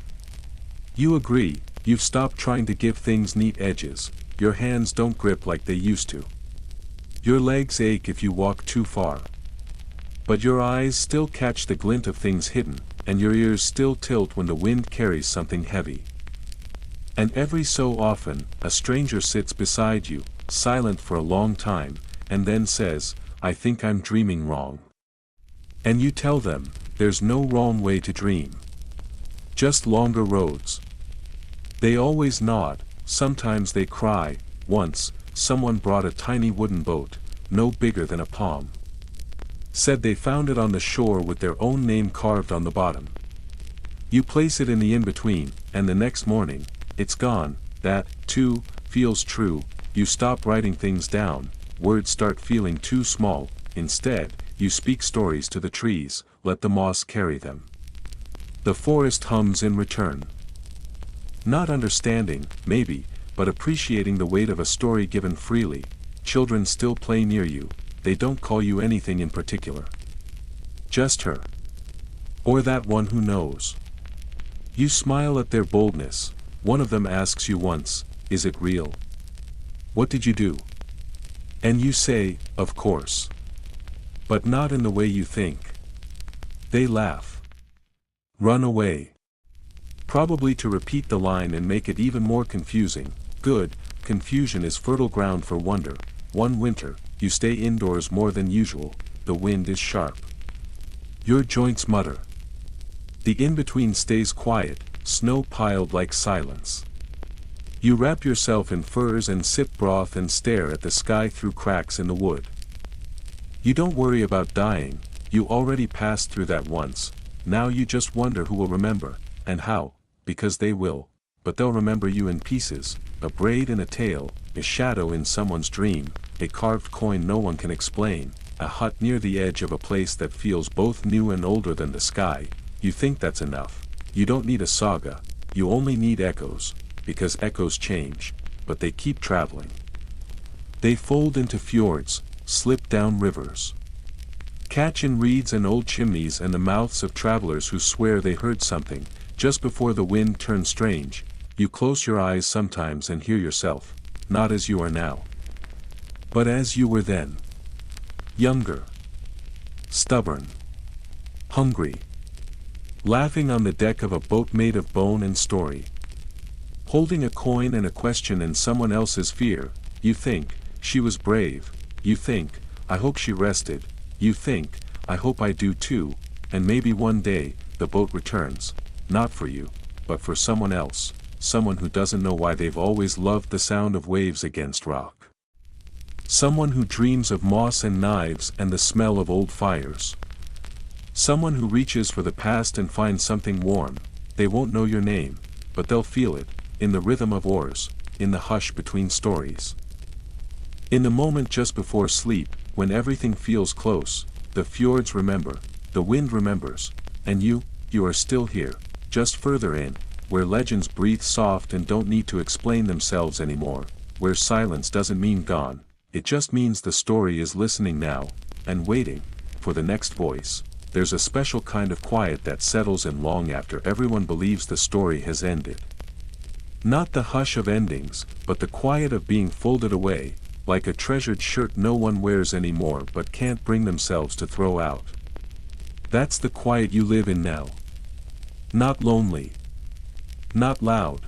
You agree. You've stopped trying to give things neat edges. Your hands don't grip like they used to. Your legs ache if you walk too far. But your eyes still catch the glint of things hidden, and your ears still tilt when the wind carries something heavy. And every so often, a stranger sits beside you, silent for a long time, and then says, "I think I'm dreaming wrong." And you tell them, there's no wrong way to dream. Just longer roads. They always nod, sometimes they cry. Once, someone brought a tiny wooden boat, no bigger than a palm. Said they found it on the shore with their own name carved on the bottom. You place it in the in-between, and the next morning, it's gone. That, too, feels true. You stop writing things down, words start feeling too small. Instead, you speak stories to the trees, let the moss carry them. The forest hums in return. Not understanding, maybe, but appreciating the weight of a story given freely. Children still play near you, they don't call you anything in particular. Just her. Or that one who knows. You smile at their boldness. One of them asks you once, "Is it real? What did you do?" And you say, "Of course." But not in the way you think. They laugh. Run away. Probably to repeat the line and make it even more confusing. Good, confusion is fertile ground for wonder. One winter, you stay indoors more than usual, the wind is sharp. Your joints mutter. The in-between stays quiet, snow piled like silence. You wrap yourself in furs and sip broth and stare at the sky through cracks in the wood. You don't worry about dying, you already passed through that once, now you just wonder who will remember, and how, because they will, but they'll remember you in pieces, a braid in a tale, a shadow in someone's dream, a carved coin no one can explain, a hut near the edge of a place that feels both new and older than the sky. You think that's enough. You don't need a saga, you only need echoes, because echoes change, but they keep traveling. They fold into fjords, slip down rivers. Catch in reeds and old chimneys and the mouths of travelers who swear they heard something, just before the wind turns strange. You close your eyes sometimes and hear yourself, not as you are now, but as you were then. Younger. Stubborn. Hungry. Laughing on the deck of a boat made of bone and story. Holding a coin and a question and someone else's fear. You think, she was brave. You think, I hope she rested. You think, I hope I do too, and maybe one day, the boat returns, not for you, but for someone else, someone who doesn't know why they've always loved the sound of waves against rock. Someone who dreams of moss and knives and the smell of old fires. Someone who reaches for the past and finds something warm. They won't know your name, but they'll feel it, in the rhythm of oars, in the hush between stories. In the moment just before sleep, when everything feels close, the fjords remember, the wind remembers, and you are still here, just further in, where legends breathe soft and don't need to explain themselves anymore, where silence doesn't mean gone, it just means the story is listening now, and waiting, for the next voice. There's a special kind of quiet that settles in long after everyone believes the story has ended. Not the hush of endings, but the quiet of being folded away, like a treasured shirt no one wears anymore but can't bring themselves to throw out. That's the quiet you live in now. Not lonely. Not loud.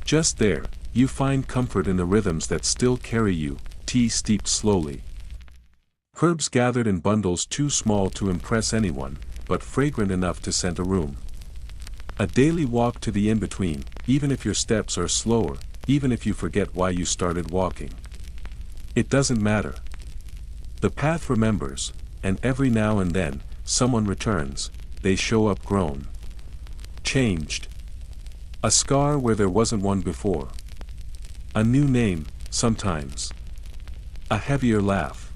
Just there, you find comfort in the rhythms that still carry you, tea steeped slowly. Herbs gathered in bundles too small to impress anyone, but fragrant enough to scent a room. A daily walk to the in-between, even if your steps are slower, even if you forget why you started walking. It doesn't matter. The path remembers, and every now and then, someone returns, they show up grown. Changed. A scar where there wasn't one before. A new name, sometimes. A heavier laugh.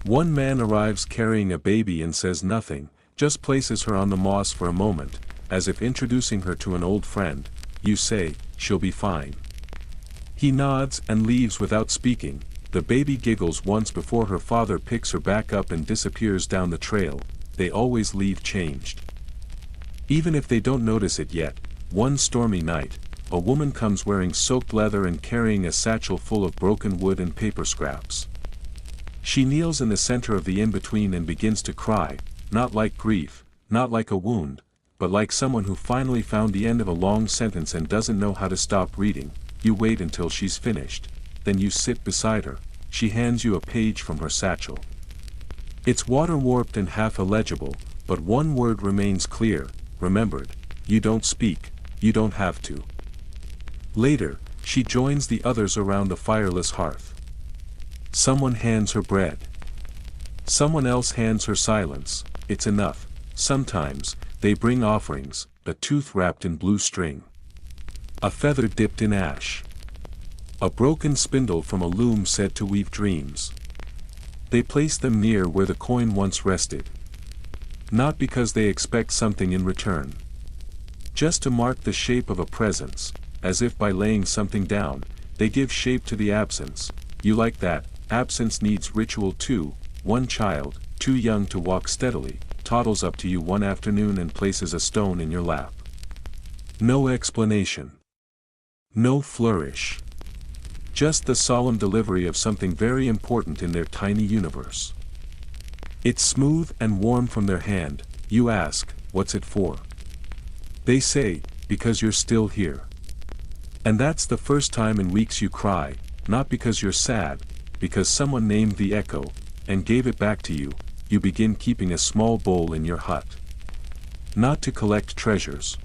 One man arrives carrying a baby and says nothing, just places her on the moss for a moment, as if introducing her to an old friend. You say, she'll be fine. He nods and leaves without speaking. The baby giggles once before her father picks her back up and disappears down the trail. They always leave changed. Even if they don't notice it yet, one stormy night, a woman comes wearing soaked leather and carrying a satchel full of broken wood and paper scraps. She kneels in the center of the in-between and begins to cry, not like grief, not like a wound, but like someone who finally found the end of a long sentence and doesn't know how to stop reading. You wait until she's finished, then you sit beside her. She hands you a page from her satchel. It's water-warped and half illegible, but one word remains clear, remembered. You don't speak, you don't have to. Later, she joins the others around the fireless hearth. Someone hands her bread. Someone else hands her silence. It's enough. Sometimes, they bring offerings, a tooth wrapped in blue string. A feather dipped in ash. A broken spindle from a loom said to weave dreams. They place them near where the coin once rested. Not because they expect something in return. Just to mark the shape of a presence, as if by laying something down, they give shape to the absence. You like that. Absence needs ritual too. One child, too young to walk steadily, toddles up to you one afternoon and places a stone in your lap. No explanation. No flourish. Just the solemn delivery of something very important in their tiny universe. It's smooth and warm from their hand. You ask, what's it for? They say, because you're still here. And that's the first time in weeks you cry, not because you're sad, because someone named the echo, and gave it back to you. You begin keeping a small bowl in your hut. Not to collect treasures.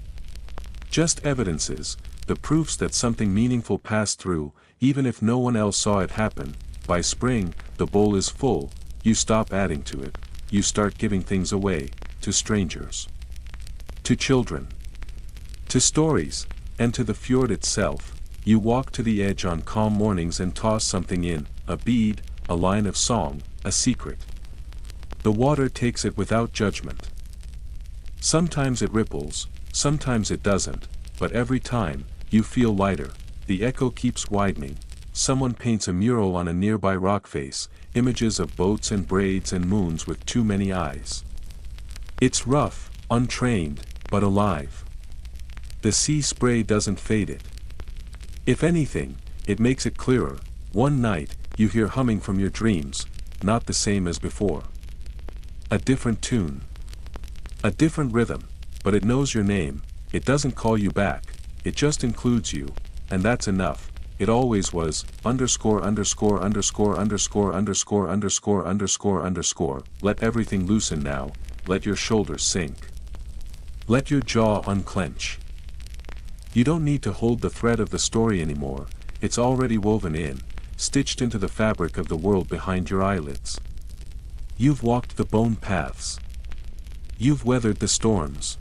Just evidences, the proofs that something meaningful passed through, even if no one else saw it happen. By spring, the bowl is full, you stop adding to it, you start giving things away, to strangers. To children. To stories, and to the fjord itself. You walk to the edge on calm mornings and toss something in, a bead, a line of song, a secret. The water takes it without judgment. Sometimes it ripples, sometimes it doesn't, but every time, you feel lighter. The echo keeps widening. Someone paints a mural on a nearby rock face, images of boats and braids and moons with too many eyes. It's rough, untrained, but alive. The sea spray doesn't fade it. If anything, it makes it clearer. One night, you hear humming from your dreams, not the same as before. A different tune. A different rhythm, but it knows your name. It doesn't call you back, it just includes you, and that's enough. It always was, underscore underscore underscore underscore underscore underscore underscore underscore. Let everything loosen now, let your shoulders sink. Let your jaw unclench. You don't need to hold the thread of the story anymore, it's already woven in, stitched into the fabric of the world behind your eyelids. You've walked the bone paths. You've weathered the storms.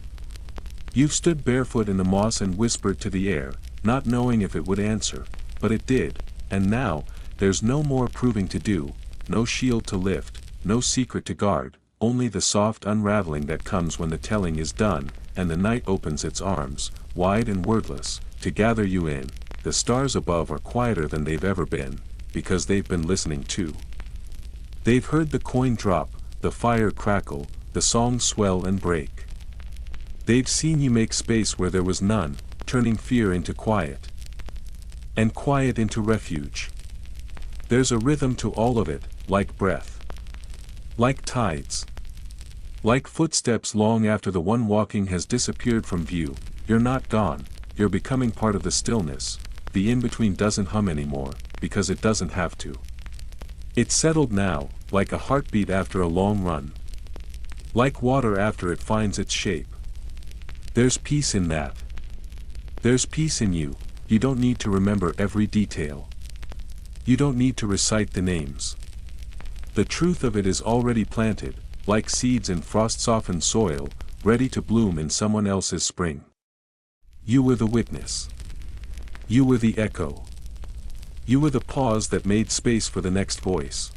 You've stood barefoot in the moss and whispered to the air, not knowing if it would answer, but it did, and now, there's no more proving to do, no shield to lift, no secret to guard, only the soft unraveling that comes when the telling is done, and the night opens its arms, wide and wordless, to gather you in. The stars above are quieter than they've ever been, because they've been listening too. They've heard the coin drop, the fire crackle, the song swell and break. They've seen you make space where there was none, turning fear into quiet. And quiet into refuge. There's a rhythm to all of it, like breath. Like tides. Like footsteps long after the one walking has disappeared from view. You're not gone, you're becoming part of the stillness. The in-between doesn't hum anymore, because it doesn't have to. It's settled now, like a heartbeat after a long run. Like water after it finds its shape. There's peace in that. There's peace in you. You don't need to remember every detail. You don't need to recite the names. The truth of it is already planted, like seeds in frost-softened soil, ready to bloom in someone else's spring. You were the witness. You were the echo. You were the pause that made space for the next voice.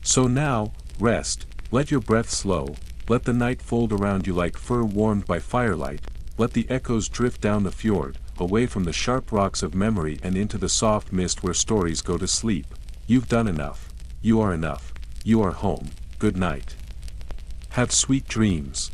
So now, rest, let your breath slow, let the night fold around you like fur warmed by firelight, let the echoes drift down the fjord, away from the sharp rocks of memory and into the soft mist where stories go to sleep. You've done enough. You are enough. You are home. Good night. Have sweet dreams.